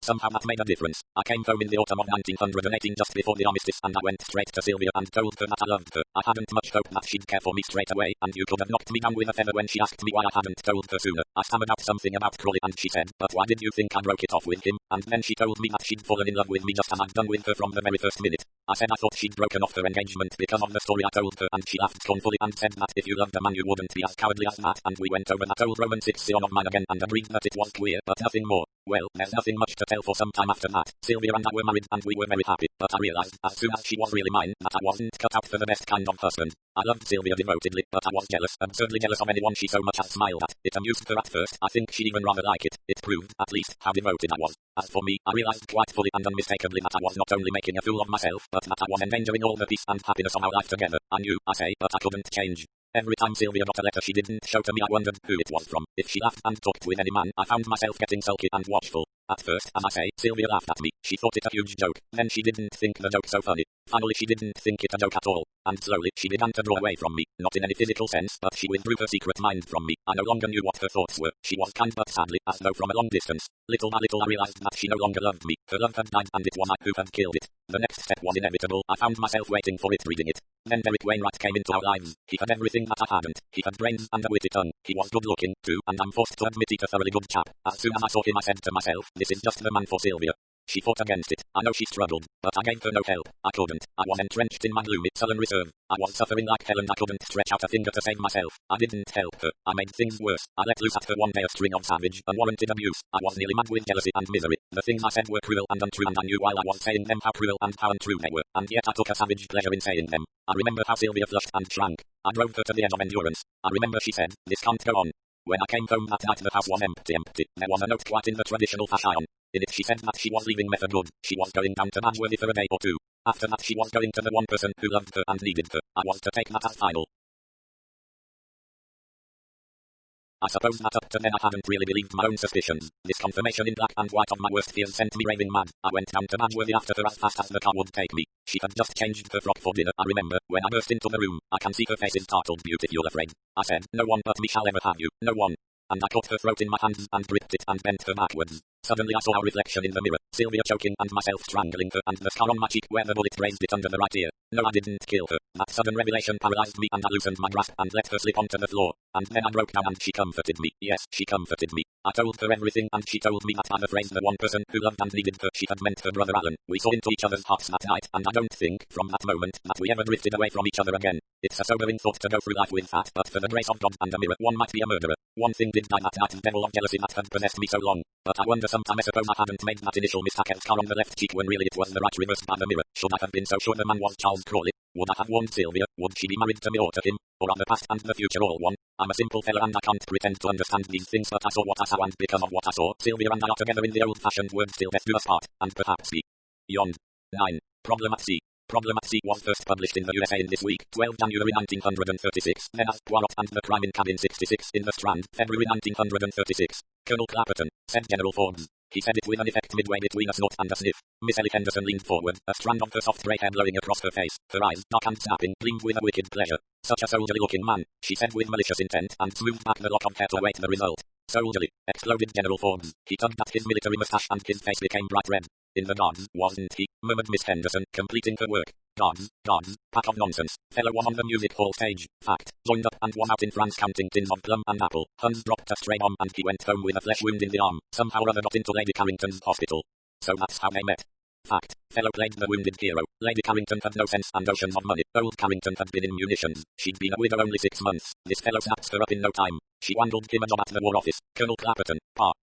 Somehow that made a difference. I came home in the autumn of 1918 just before the armistice, and I went straight to Sylvia and told her that I loved her. I hadn't much hope that she'd care for me straight away, and you could have knocked me down with a feather when she asked me why I hadn't told her sooner. I stammered out something about Crawley and she said, but why did you think I broke it off with him? And then she told me that she'd fallen in love with me just as I'd done with her from the very first minute. I said I thought she'd broken off her engagement because of the story I told her, and she laughed scornfully and said that if you loved a man you wouldn't be as cowardly as that, and we went over that old Roman 6 of mine again and agreed that it was queer, but nothing more. Well, there's nothing much to tell for some time after that. Sylvia and I were married and we were very happy, but I realized, as soon as she was really mine, that I wasn't cut out for the best kind of husband. I loved Sylvia devotedly, but I was jealous, absurdly jealous of anyone she so much as smiled at. It amused her at first. I think she'd even rather like it. It proved, at least, how devoted I was. As for me, I realized quite fully and unmistakably that I was not only making a fool of myself, but that I was endangering all the peace and happiness of our life together. I knew, I say, but I couldn't change. Every time Sylvia got a letter she didn't show to me, I wondered who it was from. If she laughed and talked with any man, I found myself getting sulky and watchful. At first, as I say, Sylvia laughed at me. She thought it a huge joke. Then she didn't think the joke so funny. Finally she didn't think it a joke at all. And slowly, she began to draw away from me. Not in any physical sense, but she withdrew her secret mind from me. I no longer knew what her thoughts were. She was kind but sadly, as though from a long distance. Little by little I realized that she no longer loved me. Her love had died and it was I who had killed it. The next step was inevitable. I found myself waiting for it, reading it. Then Derek Wainwright came into our lives. He had everything that I hadn't. He had brains and a witty tongue. He was good looking, too, and I'm forced to admit it, a thoroughly good chap. As soon as I saw him I said to myself, this is just the man for Sylvia. She fought against it. I know she struggled, but I gave her no help. I couldn't. I was entrenched in my gloomy, sullen reserve. I was suffering like hell and I couldn't stretch out a finger to save myself. I didn't help her. I made things worse. I let loose at her one day a string of savage, unwarranted abuse. I was nearly mad with jealousy and misery. The things I said were cruel and untrue, and I knew while I was saying them how cruel and how untrue they were. And yet I took a savage pleasure in saying them. I remember how Sylvia flushed and shrank. I drove her to the edge of endurance. I remember she said, this can't go on. When I came home that night the house was empty. There was a note quite in the traditional fashion. In it she said that she was leaving Method Good. She was going down to Badgeworthy for a day or two. After that she was going to the one person who loved her and needed her. I was to take that as final. I suppose that up to then I hadn't really believed my own suspicions. This confirmation in black and white of my worst fears sent me raving mad. I went down to Badgeworthy after her as fast as the car would take me. She had just changed her frock for dinner, I remember. When I burst into the room, I can see her face is startled. Beauty, you're afraid. I said, no one but me shall ever have you. No one. And I caught her throat in my hands and gripped it and bent her backwards. Suddenly I saw our reflection in the mirror, Sylvia choking and myself strangling her, and the scar on my cheek where the bullet grazed it under the right ear. No, I didn't kill her. That sudden revelation paralyzed me and I loosened my grasp and let her slip onto the floor. And then I broke down and she comforted me. Yes, she comforted me. I told her everything and she told me that by the phrase the one person who loved and needed her she had meant her brother Alan. We saw into each other's hearts that night, and I don't think, from that moment, that we ever drifted away from each other again. It's a sobering thought to go through life with that, but for the grace of God and a mirror one might be a murderer. One thing did die that night, the devil of jealousy that had possessed me so long. But I wonder sometimes I suppose I hadn't made that initial mistake of scar on the left cheek when really it was the right reversed by the mirror. Should I have been so sure the man was Charles Crawley? Would I have warned Sylvia? Would she be married to me or to him? Or are the past and the future all one? I'm a simple fella and I can't pretend to understand these things, but I saw what I saw, and because of what I saw, Sylvia and I are together in the old-fashioned word still death do us part, and perhaps beyond. 9. Problem at Sea. Problem at Sea was first published in the USA in This Week, 12 January 1936, then as Poirot and the Crime in Cabin 66 in the Strand, February 1936. Colonel Clapperton, said General Forbes. He said it with an effect midway between a snort and a sniff. Miss Ellie Henderson leaned forward, a strand of her soft grey hair blowing across her face. Her eyes, dark and snapping, gleamed with a wicked pleasure. Such a soldierly-looking man, she said with malicious intent, and smoothed back the lock of hair to await the result. Soldierly, exploded General Forbes. He tugged at his military moustache and his face became bright red. In the guards, wasn't he? Murmured Miss Henderson, completing her work. Guards, pack of nonsense. Fellow was on the music hall stage. Fact, joined up and was out in France counting tins of plum and apple. Hans dropped a stray bomb and he went home with a flesh wound in the arm. Somehow or other got into Lady Carrington's hospital. So that's how they met. Fact, fellow played the wounded hero. Lady Carrington had no sense and oceans of money. Old Carrington had been in munitions. She'd been a widow only 6 months. This fellow snapped her up in no time. She wangled him a job at the War Office. Colonel Clapperton,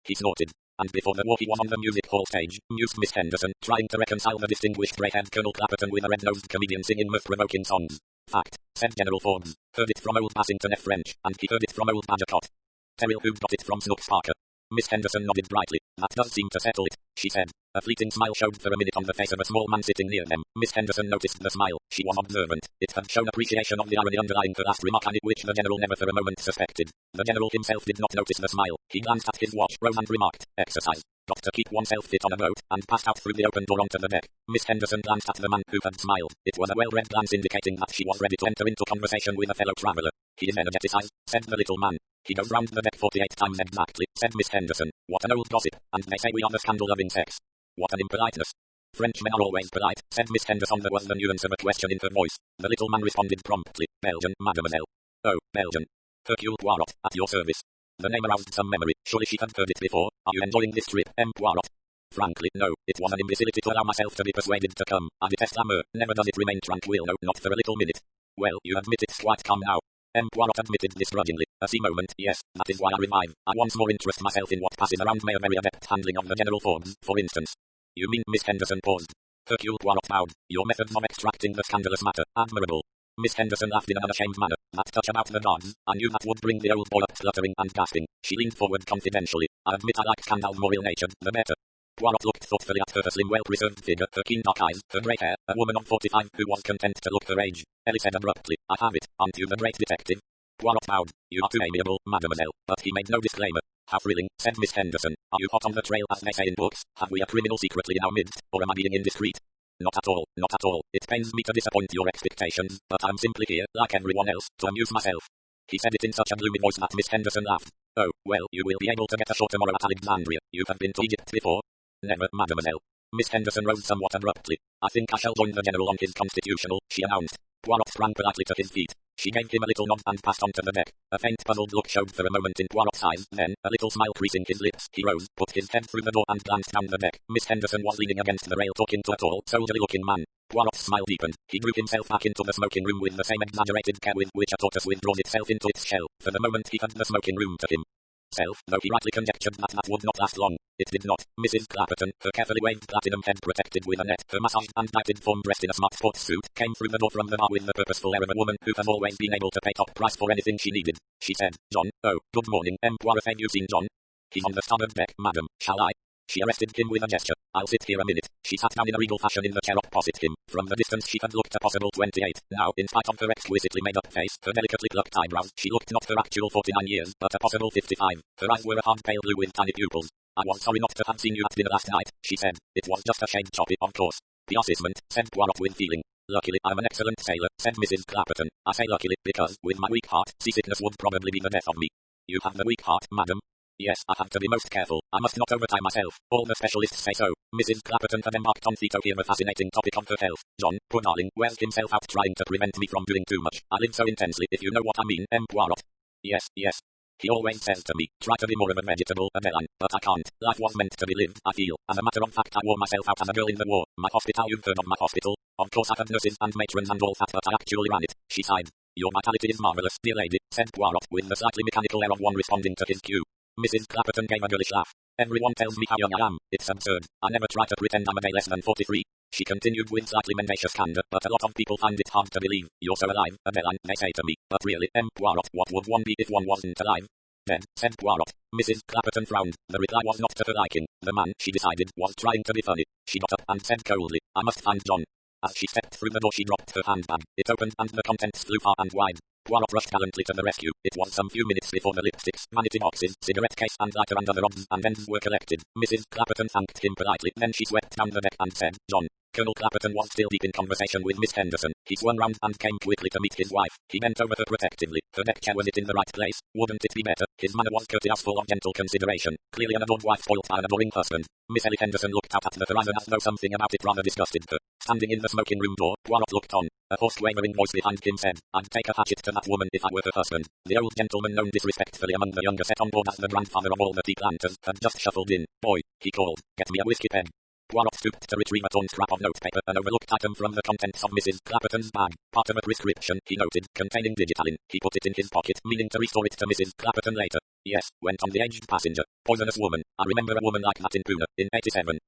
he snorted. And before the war he was on the music hall stage, mused Miss Henderson, trying to reconcile the distinguished grey-haired Colonel Clapperton with a red-nosed comedian singing mirth-provoking songs. Fact, said General Forbes. Heard it from old Passington F. French, and he heard it from old Badgercott. Terrell who got it from Snooks Parker. Miss Henderson nodded brightly. That does seem to settle it, she said. A fleeting smile showed for a minute on the face of a small man sitting near them. Miss Henderson noticed the smile. She was observant. It had shown appreciation of the irony underlying her last remark, and it which the general never for a moment suspected. The general himself did not notice the smile. He glanced at his watch, rose and remarked, exercise. Got to keep oneself fit on a boat, and passed out through the open door onto the deck. Miss Henderson glanced at the man who had smiled. It was a well-read glance indicating that she was ready to enter into conversation with a fellow traveller. He is energetized, said the little man. He goes round the deck 48 times exactly, said Miss Henderson. What an old gossip, and they say we are the scandal-loving sex. What an impoliteness. Frenchmen are always polite, said Miss Henderson. There was the nuance of a question in her voice. The little man responded promptly. Belgian, mademoiselle. Oh, Belgian. Hercule Poirot, at your service. The name aroused some memory. Surely she had heard it before. Are you enjoying this trip, M. Poirot? Frankly, no. It was an imbecility to allow myself to be persuaded to come. I detest amour. Never does it remain tranquil. No, not for a little minute. Well, you admit it's quite calm now. M. Poirot admitted this grudgingly. A sea moment, yes, that is why I revive. I once more interest myself in what passes around me, a very adept handling of the General Forbes, for instance. You mean? Miss Henderson paused. Hercule Poirot bowed. Your methods of extracting the scandalous matter, admirable. Miss Henderson laughed in an unashamed manner. That touch about the guards, I knew that would bring the old boy up fluttering and gasping. She leaned forward confidentially. I admit I like scandals more ill-natured, the better. Poirot looked thoughtfully at her slim, well-preserved figure, her keen dark eyes, her grey hair, a woman of 45 who was content to look her age. Ellie said abruptly, I have it, aren't you the great detective? Poirot bowed. You are too amiable, mademoiselle, but he made no disclaimer. How thrilling, said Miss Henderson. Are you hot on the trail, as they say in books? Have we a criminal secretly in our midst, or am I being indiscreet? Not at all, not at all. It pains me to disappoint your expectations, but I'm simply here, like everyone else, to amuse myself. He said it in such a gloomy voice that Miss Henderson laughed. Oh, well, you will be able to get ashore tomorrow at Alexandria. You have been to Egypt before? Never, mademoiselle. Miss Henderson rose somewhat abruptly. I think I shall join the general on his constitutional, she announced. Poirot sprang politely to his feet. She gave him a little nod and passed on to the deck. A faint puzzled look showed for a moment in Poirot's eyes, then, a little smile creasing his lips, he rose, put his head through the door and glanced down the deck. Miss Henderson was leaning against the rail talking to a tall, soldierly-looking man. Poirot's smile deepened. He drew himself back into the smoking room with the same exaggerated care with which a tortoise withdraws itself into its shell. For the moment he had the smoking room to himself, though he rightly conjectured that that would not last long. It did not. Mrs. Clapperton, her carefully waved platinum head protected with a net, her massaged and dieted form dressed in a smart sports suit, came through the door from the bar with the purposeful air of a woman who has always been able to pay top price for anything she needed. She said, John, oh, good morning, M. Poirot, have you seen John? He's on the starboard deck, madam, shall I? She arrested him with a gesture. I'll sit here a minute. She sat down in a regal fashion in the chair opposite him. From the distance she had looked a possible 28. Now, in spite of her exquisitely made-up face, her delicately plucked eyebrows, she looked not her actual 49 years, but a possible 55. Her eyes were a hard pale blue with tiny pupils. I was sorry not to have seen you at dinner last night, she said. It was just a shade choppy, of course. The assessment, said Poirot with feeling. Luckily, I'm an excellent sailor, said Mrs. Clapperton. I say luckily, because, with my weak heart, seasickness would probably be the death of me. You have the weak heart, madam? Yes, I have to be most careful. I must not overtime myself. All the specialists say so. Mrs. Clapperton had embarked on Theto here, a fascinating topic on her health. John, poor darling, wears himself out trying to prevent me from doing too much. I live so intensely, if you know what I mean, M. Poirot. Yes, yes. He always says to me, try to be more of a vegetable, Adeline, but I can't. Life was meant to be lived, I feel. As a matter of fact, I wore myself out as a girl in the war. My hospital, you've heard of my hospital? Of course I had nurses and matrons and all that, but I actually ran it. She sighed. Your vitality is marvelous, dear lady, said Poirot, with the slightly mechanical air of one responding to his cue. Mrs. Clapperton gave a girlish laugh. Everyone tells me how young I am. It's absurd. I never try to pretend I'm a day less than 43. She continued with slightly mendacious candor, but a lot of people find it hard to believe. You're so alive, Adeline, they say to me. But really, M. Poirot, what would one be if one wasn't alive? Dead, said Poirot. Mrs. Clapperton frowned. The reply was not to her liking. The man, she decided, was trying to be funny. She got up and said coldly, I must find John. As she stepped through the door she dropped her handbag. It opened and the contents flew far and wide. Poirot rushed gallantly to the rescue. It was some few minutes before the lipsticks, vanity boxes, cigarette case and lighter and other odds and ends were collected. Mrs. Clapperton thanked him politely. Then she swept down the deck and said, John, Colonel Clapperton was still deep in conversation with Miss Henderson. He swung round and came quickly to meet his wife. He bent over her protectively. Her deck chair, was it in the right place? Wouldn't it be better? His manner was courteous, full of gentle consideration. Clearly an adored wife spoilt by an adoring husband. Miss Ellie Henderson looked out at the horizon as though something about it rather disgusted her. Standing in the smoking room door, Poirot looked on. A hoarse, quavering voice behind him said, "I'd take a hatchet to that woman if I were her husband." The old gentleman, known disrespectfully among the younger set on board as the grandfather of all the tea planters, had just shuffled in. "Boy," he called, "get me a whiskey peg." Poirot stooped to retrieve a torn scrap of notepaper, an overlooked item from the contents of Mrs. Clapperton's bag. Part of a prescription, he noted, containing digitalin. He put it in his pocket, meaning to restore it to Mrs. Clapperton later. "Yes," went on the aged passenger. "Poisonous woman. I remember a woman like that in Puna, in '87.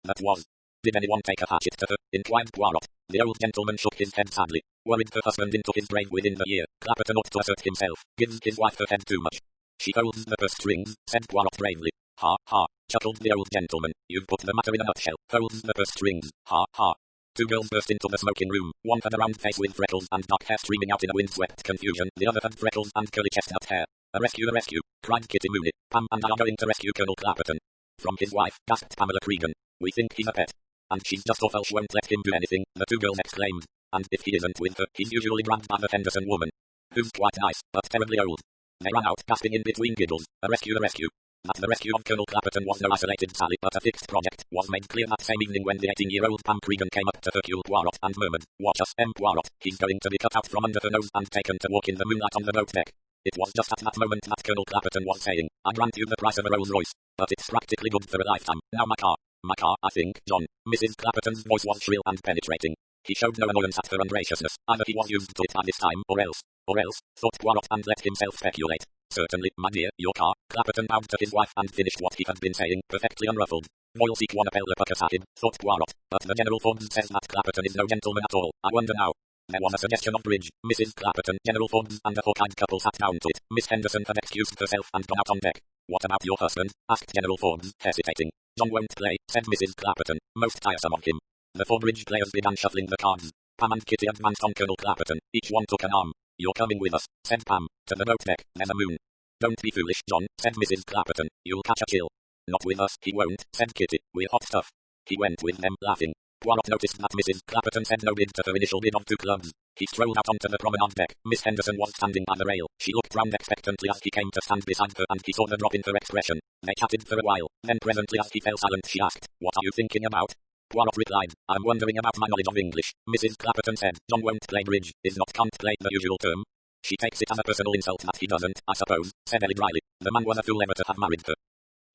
That was. Did anyone take a hatchet to her?" inquired Poirot. The old gentleman shook his head sadly. "Worried her husband into his grave within the year. Clapperton ought to assert himself. Gives his wife her head too much." "She holds the purse strings," said Poirot bravely. "Ha, ha," chuckled the old gentleman. "You've put the matter in a nutshell. Holds the purse strings. Ha, ha." Two girls burst into the smoking room. One had a round face with freckles and dark hair streaming out in a windswept confusion. The other had freckles and curly chestnut hair. "A rescue, a rescue," cried Kitty Mooney. "Pam and I are going to rescue Colonel Clapperton." "From his wife," gasped Pamela Cregan. "We think he's a pet." "And she's just awful, she won't let him do anything," the two girls exclaimed. "And if he isn't with her, he's usually grabbed by the Henderson woman, who's quite nice, but terribly old." They ran out, gasping in between giggles. "A rescue, a rescue." That the rescue of Colonel Clapperton was no isolated sally, but a fixed project, was made clear that same evening when the 18-year-old Pam Cregan came up to Hercule Poirot and murmured, "Watch us, Poirot. He's going to be cut out from under her nose and taken to walk in the moonlight on the boat deck." It was just at that moment that Colonel Clapperton was saying, "I grant you the price of a Rolls Royce, but it's practically good for a lifetime. Now my car, I think, John." Mrs. Clapperton's voice was shrill and penetrating. He showed no annoyance at her ungraciousness. Either he was used to it by this time, or else, thought Poirot and let himself speculate. "Certainly, my dear, your car." Clapperton bowed to his wife and finished what he had been saying, perfectly unruffled. "Royal seek one appel Pucker Sahib," thought Poirot, "but the General Forbes says that Clapperton is no gentleman at all. I wonder now." There was a suggestion of bridge. Mrs. Clapperton, General Forbes, and a hawk-eyed couple sat down to it. Miss Henderson had excused herself and gone out on deck. "What about your husband?" asked General Forbes, hesitating. "John won't play," said Mrs. Clapperton. "Most tiresome of him." The four bridge players began shuffling the cards. Pam and Kitty advanced on Colonel Clapperton. Each one took an arm. "You're coming with us," said Pam. "To the boat deck, there's a moon." "Don't be foolish, John," said Mrs. Clapperton. "You'll catch a chill." "Not with us, he won't," said Kitty. "We're hot stuff." He went with them, laughing. Poirot noticed that Mrs. Clapperton said no bid to her initial bid of 2 clubs. He strolled out onto the promenade deck. Miss Henderson was standing by the rail. She looked round expectantly as he came to stand beside her, and he saw the drop in her expression. They chatted for a while. Then presently, as he fell silent, she asked, "What are you thinking about?" Poirot replied, "I'm wondering about my knowledge of English." Mrs. Clapperton said, "John won't play bridge. Is not can't play the usual term?" "She takes it as a personal insult that he doesn't, I suppose," said Ellie dryly. "The man was a fool ever to have married her."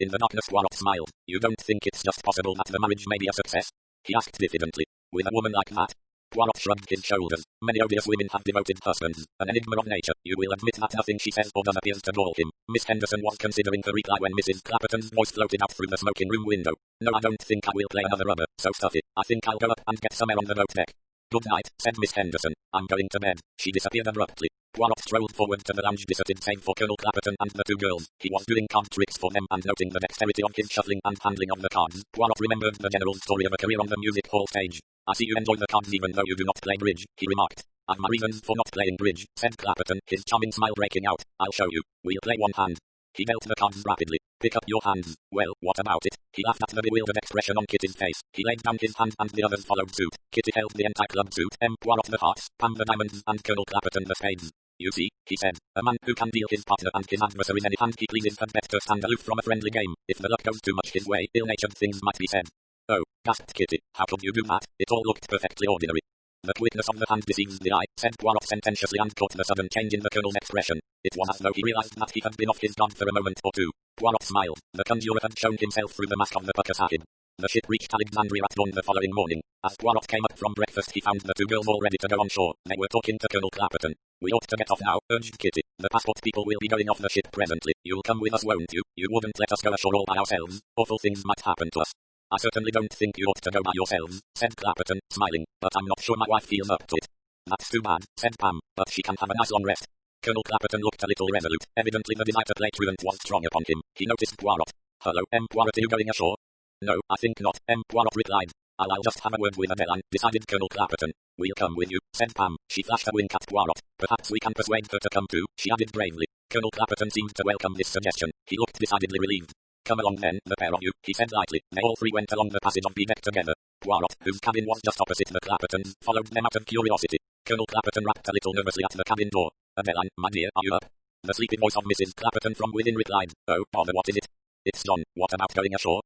In the darkness, Poirot smiled. "You don't think it's just possible that the marriage may be a success?" he asked diffidently. "With a woman like that?" Poirot shrugged his shoulders. "Many odious women have devoted husbands. An enigma of nature. You will admit that nothing she says or does appears to gall him." Miss Henderson was considering her reply when Mrs. Clapperton's voice floated out through the smoking room window. "No, I don't think I will play another rubber, so stuff it. I think I'll go up and get some air on the boat deck." "Good night," said Miss Henderson. "I'm going to bed." She disappeared abruptly. Poirot strolled forward to the lounge deserted save for Colonel Clapperton and the two girls. He was doing card tricks for them, and noting the dexterity of his shuffling and handling of the cards, Poirot remembered the General's story of a career on the music hall stage. "I see you enjoy the cards even though you do not play bridge," he remarked. "I've my reasons for not playing bridge," said Clapperton, his charming smile breaking out. "I'll show you. We'll play one hand." He dealt the cards rapidly. "Pick up your hands." "Well, what about it?" He laughed at the bewildered expression on Kitty's face. He laid down his hand and the others followed suit. Kitty held the anti-club suit, Poirot the hearts, Pam the diamonds, and Colonel Clapperton the spades. "You see," he said, "a man who can deal his partner and his adversaries any hand he pleases had better stand aloof from a friendly game. If the luck goes too much his way, ill-natured things might be said." "Oh," gasped Kitty, "how could you do that? It all looked perfectly ordinary." "The quickness of the hand deceives the eye," said Poirot sententiously, and caught the sudden change in the Colonel's expression. It was as though he realized that he had been off his guard for a moment or two. Poirot smiled. The conjurer had shown himself through the mask of the Pucker Sahib. The ship reached Alexandria at dawn the following morning. As Poirot came up from breakfast, he found the two girls all ready to go on shore. They were talking to Colonel Clapperton. "We ought to get off now," urged Kitty. "The passport people will be going off the ship presently. You'll come with us, won't you? You wouldn't let us go ashore all by ourselves. Awful things might happen to us." "I certainly don't think you ought to go by yourselves," said Clapperton, smiling, "but I'm not sure my wife feels up to it." "That's too bad," said Pam, "but she can have a nice long rest." Colonel Clapperton looked a little irresolute. Evidently the desire to play truant was strong upon him. He noticed Poirot. "Hello, Poirot, are you going ashore?" "No, I think not," Poirot replied. I'll just have a word with Adele," decided Colonel Clapperton. "We'll come with you," said Pam. She flashed a wink at Poirot. "Perhaps we can persuade her to come too," she added bravely. Colonel Clapperton seemed to welcome this suggestion. He looked decidedly relieved. "Come along then, the pair of you," he said lightly. They all three went along the passage of B deck together. Poirot, whose cabin was just opposite the Clappertons, followed them out of curiosity. Colonel Clapperton rapped a little nervously at the cabin door. Adeline, my dear, are you up? The sleepy voice of Mrs. Clapperton from within replied, oh, bother, what is it? It's John. What about going ashore?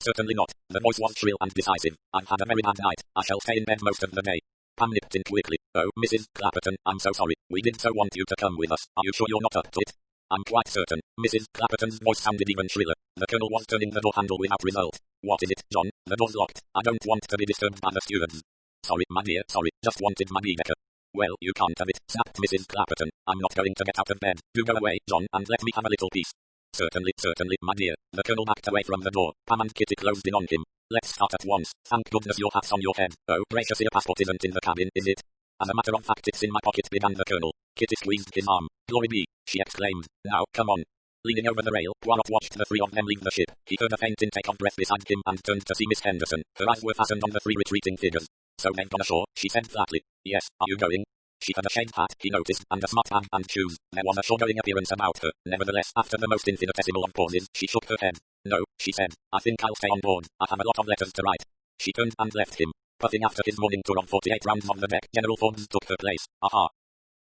Certainly not. The voice was shrill and decisive. I've had a very bad night. I shall stay in bed most of the day. Pam nipped in quickly. Oh, Mrs. Clapperton, I'm so sorry. We did so want you to come with us. Are you sure you're not up to it? I'm quite certain. Mrs. Clapperton's voice sounded even shriller. The colonel was turning the door handle without result. What is it, John? The door's locked. I don't want to be disturbed by the stewards. Sorry, my dear, sorry. Just wanted my Rebecca. Well, you can't have it, snapped Mrs. Clapperton. I'm not going to get out of bed. Do go away, John, and let me have a little peace. Certainly, my dear. The colonel backed away from the door. Pam and Kitty closed in on him. Let's start at once. Thank goodness your hat's on your head. Oh, gracious, your passport isn't in the cabin, is it? As a matter of fact, it's in my pocket, began the colonel. Kitty squeezed his arm. Glory be, she exclaimed. Now, come on. Leaning over the rail, Poirot watched the three of them leave the ship. He heard a faint intake of breath beside him and turned to see Miss Henderson. Her eyes were fastened on the three retreating figures. So they've gone ashore, she said flatly. Yes, are you going? She had a shaved hat, he noticed, and a smart bag and shoes. There was a shore-going appearance about her. Nevertheless, after the most infinitesimal of pauses, she shook her head. No, she said. I think I'll stay on board. I have a lot of letters to write. She turned and left him. Puffing after his morning tour of 48 rounds on the deck, General Forbes took her place. Aha!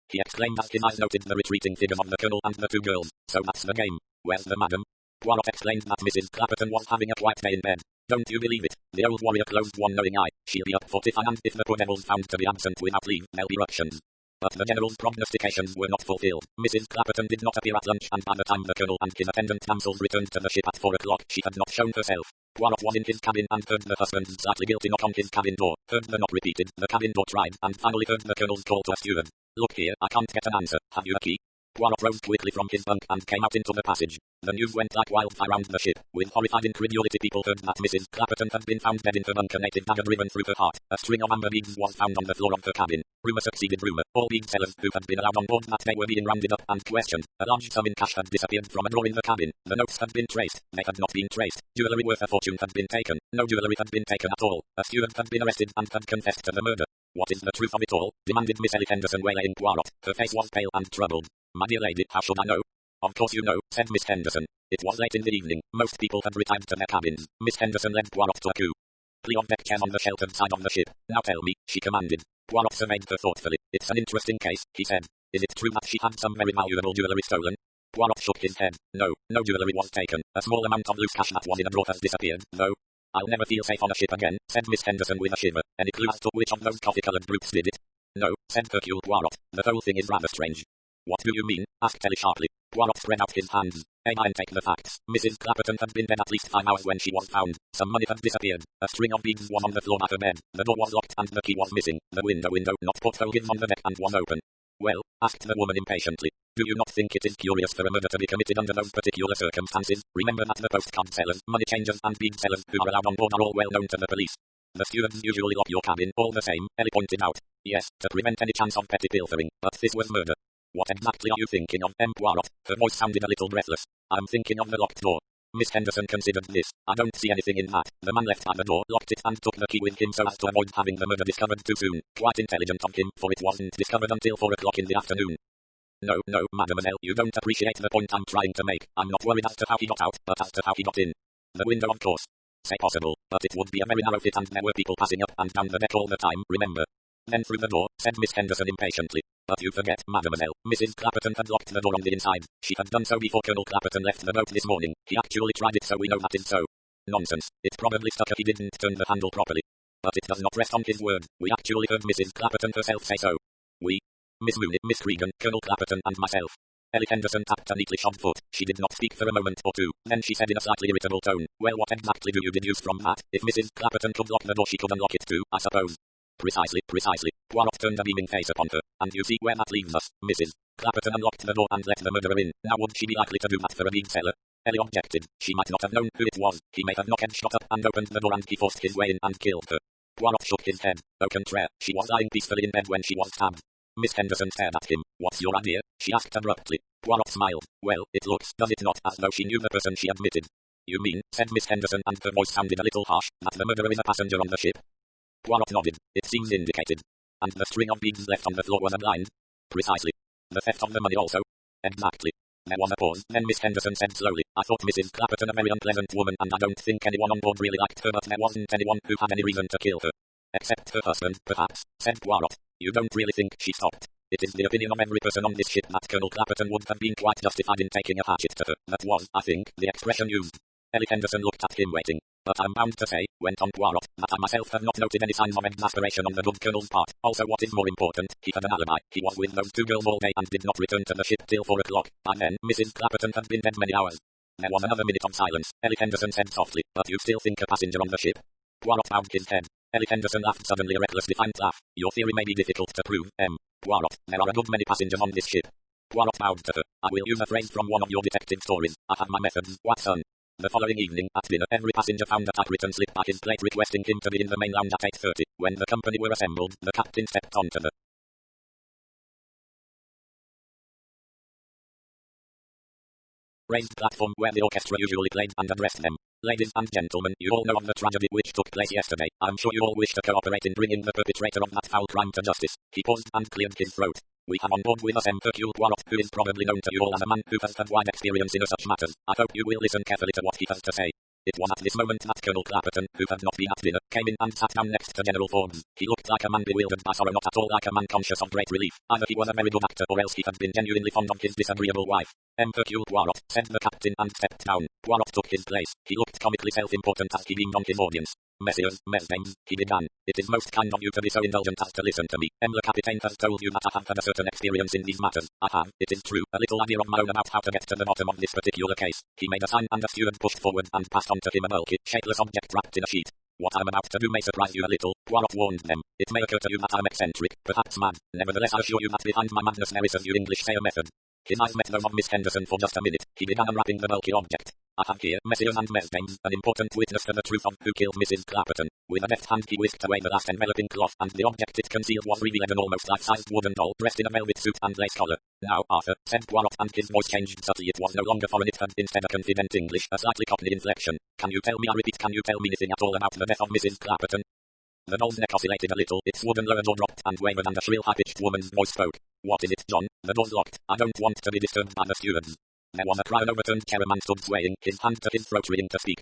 He exclaimed as his eyes noted the retreating figures of the colonel and the two girls. So that's the game. Where's the madam? Poirot explained that Mrs. Clapperton was having a quiet day in bed. Don't you believe it? The old warrior closed one knowing eye. She'll be up for tiffin, and if the poor devil's found to be absent without leave, there'll be ructions. But the general's prognostications were not fulfilled. Mrs. Clapperton did not appear at lunch, and by the time the colonel and his attendant damsels returned to the ship at 4 o'clock, she had not shown herself. Poirot was in his cabin and heard the husband's slightly guilty knock on his cabin door, heard the knock repeated, the cabin door tried, and finally heard the colonel's call to a steward. Look here, I can't get an answer. Have you a key? Poirot rose quickly from his bunk and came out into the passage. The news went like wildfire round the ship. With horrified incredulity, people heard that Mrs. Clapperton had been found dead in her bunk, a native dagger driven through her heart. A string of amber beads was found on the floor of her cabin. Rumour succeeded rumour. All bead sellers who had been allowed on board that day were being rounded up and questioned. A large sum in cash had disappeared from a drawer in the cabin. The notes had been traced. They had not been traced. Jewellery worth a fortune had been taken. No jewellery had been taken at all. A steward had been arrested and had confessed to the murder. What is the truth of it all? Demanded Miss Ellie Henderson, waylaying Poirot. Her face was pale and troubled. My dear lady, how should I know? Of course you know, said Miss Henderson. It was late in the evening. Most people had retired to their cabins. Miss Henderson led Poirot to a queue of deck chairs on the sheltered side of the ship. Now tell me, she commanded. Poirot surveyed her thoughtfully. It's an interesting case, he said. Is it true that she had some very valuable jewellery stolen? Poirot shook his head. No, no jewellery was taken. A small amount of loose cash that was in a drawer has disappeared, though. I'll never feel safe on a ship again, said Miss Henderson with a shiver. Any clue as to which of those coffee-coloured brutes did it? No, said Hercule Poirot. The whole thing is rather strange. What do you mean? Asked Ellie sharply. Poirot spread out his hands. And take the facts. Mrs. Clapperton had been dead at least 5 hours when she was found. Some money had disappeared. A string of beads was on the floor by her bed. The door was locked and the key was missing. The window, not porthole, given on the deck and was open. Well, asked the woman impatiently. Do you not think it is curious for a murder to be committed under those particular circumstances? Remember that the postcard sellers, money changers and bead sellers who are allowed on board are all well known to the police. The stewards usually lock your cabin, all the same, Ellie pointed out. Yes, to prevent any chance of petty pilfering, but this was murder. What exactly are you thinking of, Poirot? Her voice sounded a little breathless. I'm thinking of the locked door. Miss Henderson considered this. I don't see anything in that. The man left by the door, locked it and took the key with him so as to avoid having the murder discovered too soon. Quite intelligent of him, for it wasn't discovered until 4 o'clock in the afternoon. No, mademoiselle, you don't appreciate the point I'm trying to make. I'm not worried as to how he got out, but as to how he got in. The window, of course. Say possible, but it would be a very narrow fit and there were people passing up and down the deck all the time, remember. Then through the door, said Miss Henderson impatiently. But you forget, mademoiselle, Mrs. Clapperton had locked the door on the inside. She had done so before Colonel Clapperton left the boat this morning. He actually tried it, so we know that is so. Nonsense. It probably stuck if he didn't turn the handle properly. But it does not rest on his word. We actually heard Mrs. Clapperton herself say so. We? Miss Mooney, Miss Cregan, Colonel Clapperton and myself. Ellie Henderson tapped a neatly shod foot. She did not speak for a moment or two. Then she said in a slightly irritable tone, well, what exactly do you deduce from that? If Mrs. Clapperton could lock the door, she could unlock it too, I suppose. Precisely. Poirot turned a beaming face upon her. And you see where that leaves us. Mrs. Clapperton unlocked the door and let the murderer in. Now would she be likely to do that for a bead seller? Ellie objected. She might not have known who it was. He may have knocked shot up and opened the door and he forced his way in and killed her. Poirot shook his head. Au contraire, she was lying peacefully in bed when she was stabbed. Miss Henderson stared at him. What's your idea? She asked abruptly. Poirot smiled. Well, it looks, does it not, as though she knew the person she admitted. You mean, said Miss Henderson and her voice sounded a little harsh, that the murderer is a passenger on the ship? Poirot nodded. It seems indicated. And the string of beads left on the floor was a blind? Precisely. The theft of the money also? Exactly. There was a pause, then Miss Henderson said slowly, I thought Mrs. Clapperton a very unpleasant woman and I don't think anyone on board really liked her, but there wasn't anyone who had any reason to kill her. Except her husband, perhaps, said Poirot. You don't really think she stopped? It is the opinion of every person on this ship that Colonel Clapperton would have been quite justified in taking a hatchet to her. That was, I think, the expression used. Ellie Henderson looked at him waiting. But I'm bound to say, went on Poirot, that I myself have not noted any signs of exasperation on the good Colonel's part. Also what is more important, he had an alibi. He was with those two girls all day and did not return to the ship till 4 o'clock. By then, Mrs. Clapperton had been dead many hours. There was another minute of silence. Ellie Henderson said softly, but you still think a passenger on the ship? Poirot bowed his head. Ellie Henderson laughed suddenly, a reckless defiant laugh. Your theory may be difficult to prove, Poirot. There are a good many passengers on this ship. Poirot bowed to her. I will use a phrase from one of your detective stories. I have my methods, Watson. The following evening, at dinner, every passenger found a typewritten slip by his plate requesting him to be in the main lounge at 8:30. When the company were assembled, the captain stepped onto the raised platform where the orchestra usually played and addressed them. Ladies and gentlemen, you all know of the tragedy which took place yesterday. I'm sure you all wish to cooperate in bringing the perpetrator of that foul crime to justice. He paused and cleared his throat. We have on board with us Hercule Poirot, who is probably known to you all as a man who has had wide experience in such matters. I hope you will listen carefully to what he has to say. It was at this moment that Colonel Clapperton, who had not been at dinner, came in and sat down next to General Forbes. He looked like a man bewildered by sorrow, not at all like a man conscious of great relief. Either he was a very good actor or else he had been genuinely fond of his disagreeable wife. Hercule Poirot, said the captain and stepped down. Poirot took his place. He looked comically self-important as he beamed on his audience. Messieurs, mesdames, he began. It is most kind of you to be so indulgent as to listen to me. Le Capitaine has told you that I have had a certain experience in these matters. I have, it is true, a little idea of my own about how to get to the bottom of this particular case. He made a sign and the steward pushed forward and passed on to him a bulky, shapeless object wrapped in a sheet. What I'm about to do may surprise you a little, Poirot warned them. It may occur to you that I'm eccentric, perhaps mad. Nevertheless I assure you that behind my madness there is, as you English say, a method. His eyes met those of Miss Henderson for just a minute. He began unwrapping the bulky object. I have here, messieurs and mesdames, an important witness to the truth of who killed Mrs. Clapperton. With a deft hand he whisked away the last enveloping cloth, and the object it concealed was revealed, an almost life-sized wooden doll, dressed in a velvet suit and lace collar. Now, Arthur, said Poirot, and his voice changed subtly. It was no longer foreign, it had instead a confident English, a slightly cockney inflection. Can you tell me, I repeat, can you tell me anything at all about the death of Mrs. Clapperton? The doll's neck oscillated a little, its wooden lower jaw dropped and wavered, and a shrill, high-pitched woman's voice spoke. What is it, John? The door's locked. I don't want to be disturbed by the stewards. There was a cry, an overturned chair, a man stood swaying, his hand to his throat, trying to speak.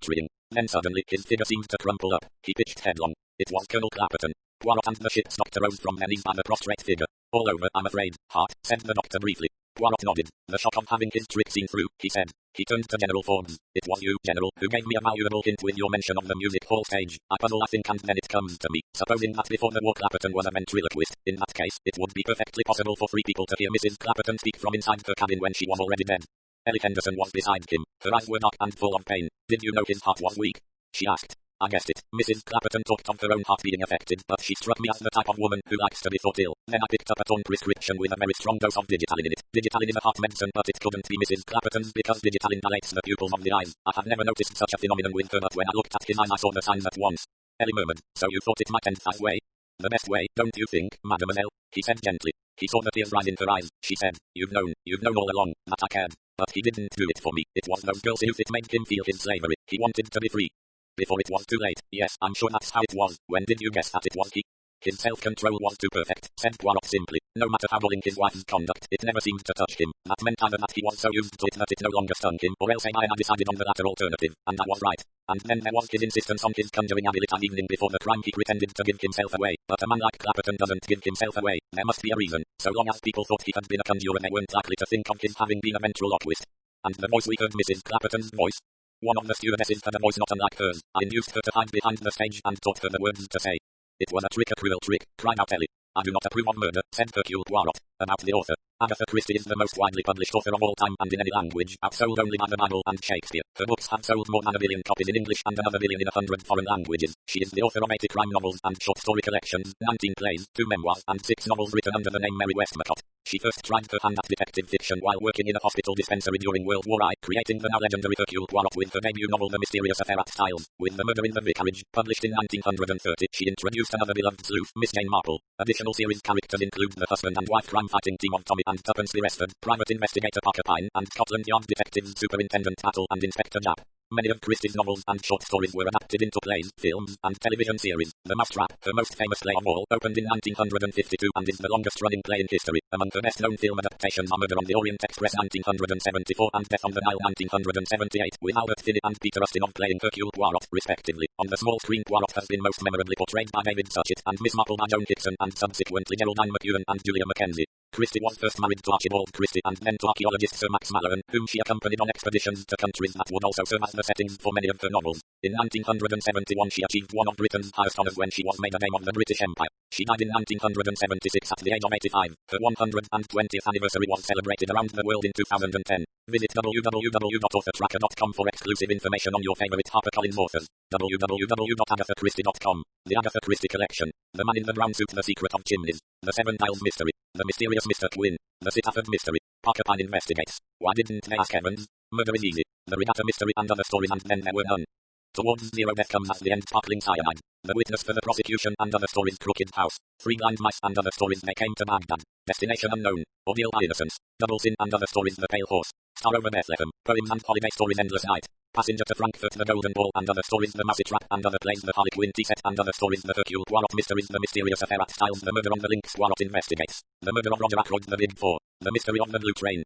Then suddenly his figure seemed to crumple up. He pitched headlong. It was Colonel Clapperton. Poirot and the ship's doctor rose from their knees by the prostrate figure. All over, I'm afraid, Hart, said the doctor briefly. Poirot nodded. The shock of having his trick seen through, he said. He turned to General Forbes. It was you, General, who gave me a valuable hint with your mention of the music hall stage. I puzzle, I think, and then it comes to me. Supposing that before the war Clapperton was a ventriloquist, in that case, it would be perfectly possible for 3 people to hear Mrs. Clapperton speak from inside her cabin when she was already dead. Ellie Henderson was beside him. Her eyes were dark and full of pain. Did you know his heart was weak? She asked. I guessed it. Mrs. Clapperton talked of her own heart being affected, but she struck me as the type of woman who likes to be thought ill. Then I picked up a torn prescription with a very strong dose of digitalin in it. Digitalin is a heart medicine, but it couldn't be Mrs. Clapperton's because digitalin dilates the pupils of the eyes. I have never noticed such a phenomenon with her, but when I looked at his eyes I saw the signs at once. Ellie murmured. So you thought it might end that way? The best way, don't you think, mademoiselle? He said gently. He saw the tears rise in her eyes. She said, You've known all along, that I cared. But he didn't do it for me. It was those girls' youth, it made him feel his slavery. He wanted to be free. Before it was too late. Yes, I'm sure that's how it was. When did you guess that it was he? His self-control was too perfect, said Poirot simply. No matter how galling his wife's conduct, it never seemed to touch him. That meant either that he was so used to it that it no longer stung him, or else I decided on the latter alternative, and I was right. And then there was his insistence on his conjuring ability. An evening before the crime he pretended to give himself away, but a man like Clapperton doesn't give himself away. There must be a reason. So long as people thought he had been a conjurer, they weren't likely to think of his having been a ventriloquist. And the voice we heard, Mrs. Clapperton's voice? One of the stewardesses had a voice not unlike hers. I induced her to hide behind the stage and taught her the words to say. It was a trick, a cruel trick, cried out Ellie. I do not approve of murder, said Hercule Poirot. About the author. Agatha Christie is the most widely published author of all time and in any language, outsold only by the Bible and Shakespeare. Her books have sold more than 1 billion copies in English and another billion in 100 foreign languages. She is the author of 80 crime novels and short story collections, 19 plays, 2 memoirs, and 6 novels written under the name Mary Westmacott. She first tried her hand at detective fiction while working in a hospital dispensary during World War I, creating the now legendary Hercule Poirot with her debut novel The Mysterious Affair at Styles. With The Murder in the Vicarage, published in 1930, she introduced another beloved sleuth, Miss Jane Marple. Additional series characters include the husband and wife crime-fighting team of Tommy and Tuppence the Resford, private investigator Parker Pine, and Scotland Yard detectives Superintendent Battle and Inspector Japp. Many of Christie's novels and short stories were adapted into plays, films, and television series. The Mousetrap, her most famous play of all, opened in 1952 and is the longest-running play in history. Among her best-known film adaptations are Murder on the Orient Express 1974 and Death on the Nile 1978, with Albert Finney and Peter Ustinov playing Hercule Poirot, respectively. On the small screen, Poirot has been most memorably portrayed by David Suchet, and Miss Marple by Joan Hickson, and subsequently Geraldine McEwen and Julia Mackenzie. Christie was first married to Archibald Christie and then to archaeologist Sir Max Mallowan, whom she accompanied on expeditions to countries that would also serve as the settings for many of her novels. In 1971 she achieved one of Britain's highest honours when she was made a Dame of the British Empire. She died in 1976 at the age of 85. Her 120th anniversary was celebrated around the world in 2010. Visit www.authortracker.com for exclusive information on your favourite HarperCollins authors. www.agathachristie.com. The Agatha Christie Collection. The Man in the Brown Suit, The Secret of Chimneys. The Seven Dials Mystery. The Mysterious Mr. Quinn. The Sitaford Mystery. Parker Pine Investigates. Why didn't they ask Evans? Murder is Easy. The Regatta Mystery and Other Stories, and Then There Were None. Towards Zero, Death Comes at the End, Sparkling Cyanide. The Witness for the Prosecution and Other Stories, Crooked House. Three Blind Mice and Other Stories, They Came to Baghdad. Destination Unknown. Ordeal by Innocence. Double Sin and Other Stories, The Pale Horse. Star Over Bethlehem. Poems and Holiday Stories, Endless Night. Passenger to Frankfurt, The Golden Ball and Other Stories, The Mousetrap and Other Plays, The Harlequin Set and Other Stories, The Hercule Poirot Mysteries, The Mysterious Affair at Styles, The Murder on the Links, Poirot Investigates. The Murder of Roger Ackroyd, The Big Four. The Mystery of the Blue Train.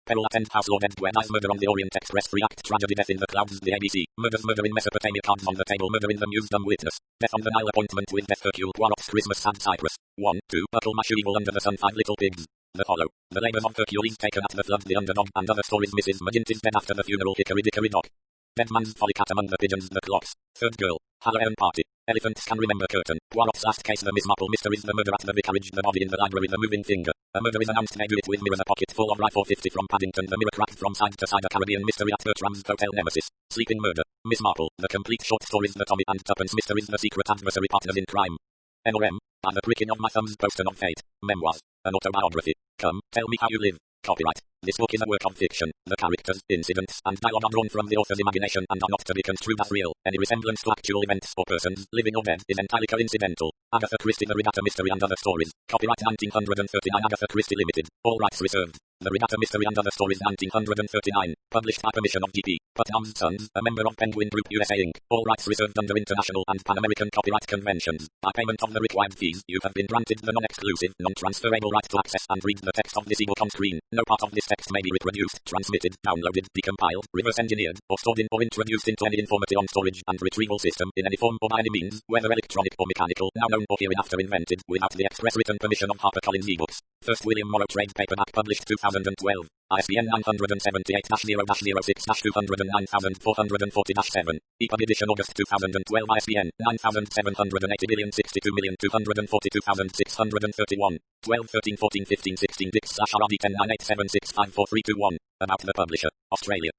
Peril at End House, Lord Edgware dies. Murder on the Orient Express, 3-act tragedy. Death in the Clouds, the ABC. Murders. Murder in Mesopotamia, Cards on the Table. Murder in the Muse, Dumb Witness. Death on the Nile, Appointment with Death, Hercule Poirot's Christmas, Sad Cypress. 1, 2, Buckle Mashu, Evil Under the Sun, 5 Little Pigs. The Hollow. The Labours of Hercules taken at the flood, The Underdog, and Other Stories. Mrs. McGint is dead after the funeral, Hickory Dickory Dock. Dead Man's Folly, Cat Among the Pigeons, The Clocks. Third Girl. Halloween Party. Elephants Can Remember Curtain. Poirot's Last Case, The Miss Marple Mysteries, The Murder at the Vicarage, The Body in the Library, The Moving Finger. A murder is announced, They Do It With Mirrors, A Pocket Full of Rye, 450 from Paddington, The Mirror Cracked from Side to Side, A Caribbean Mystery at Bertram's Hotel, Nemesis. Sleeping Murder. Miss Marple. The Complete Short Stories, The Tommy and Tuppence Mysteries, The Secret Adversary, Partners in Crime. NRM. By the Pricking of My Thumbs, Poster of Fate. Memoirs. An autobiography. Come, tell me how you live. Copyright. This book is a work of fiction. The characters, incidents, and dialogue are drawn from the author's imagination and are not to be construed as real. Any resemblance to actual events or persons, living or dead, is entirely coincidental. Agatha Christie, The Regatta Mystery and Other Stories. Copyright 1939, Agatha Christie Limited. All rights reserved. The Regatta Mystery and Other Stories 1939. Published by permission of G.P. Putnam's Sons, a member of Penguin Group USA Inc. All rights reserved under international and Pan-American copyright conventions. By payment of the required fees, you have been granted the non-exclusive, non-transferable right to access and read the text of this ebook on screen. No part of this text may be reproduced, transmitted, downloaded, decompiled, reverse engineered, or stored in or introduced into any information storage and retrieval system in any form or by any means, whether electronic or mechanical, now known or hereinafter invented, without the express written permission of HarperCollins eBooks. First William Morrow Trade Paperback, published 2012. ISBN 978-0-060094004-7. EPUB edition August 2012. ISBN 9780 12 13 14 15 16 Dix/RD 1098765431. About the publisher. Australia.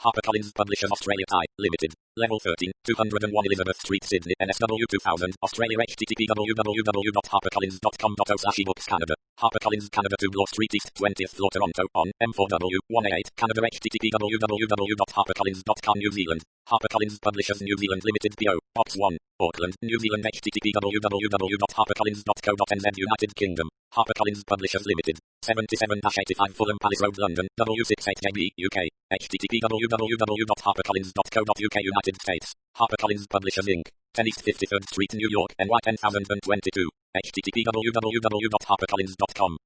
HarperCollins Publishers Australia Thai, Limited. Level 13, 201 Elizabeth Street, Sydney, NSW 2000, Australia. http www.harpercollins.com.au/ebooks Canada. HarperCollins Canada 2 Bloor Street East, 20th floor, Toronto, on M4W 188 Canada. http www.harpercollins.com New Zealand. HarperCollins Publishers New Zealand Limited. PO Box 1, Auckland, New Zealand. http www.harpercollins.co.nz United Kingdom. HarperCollins Publishers Limited. 77-85 Fulham Palace Road, London, W68JB, UK. http www.harpercollins.co.uk United States. HarperCollins Publishers Inc. 10 East 53rd Street, New York, NY 10022. http www.harpercollins.com.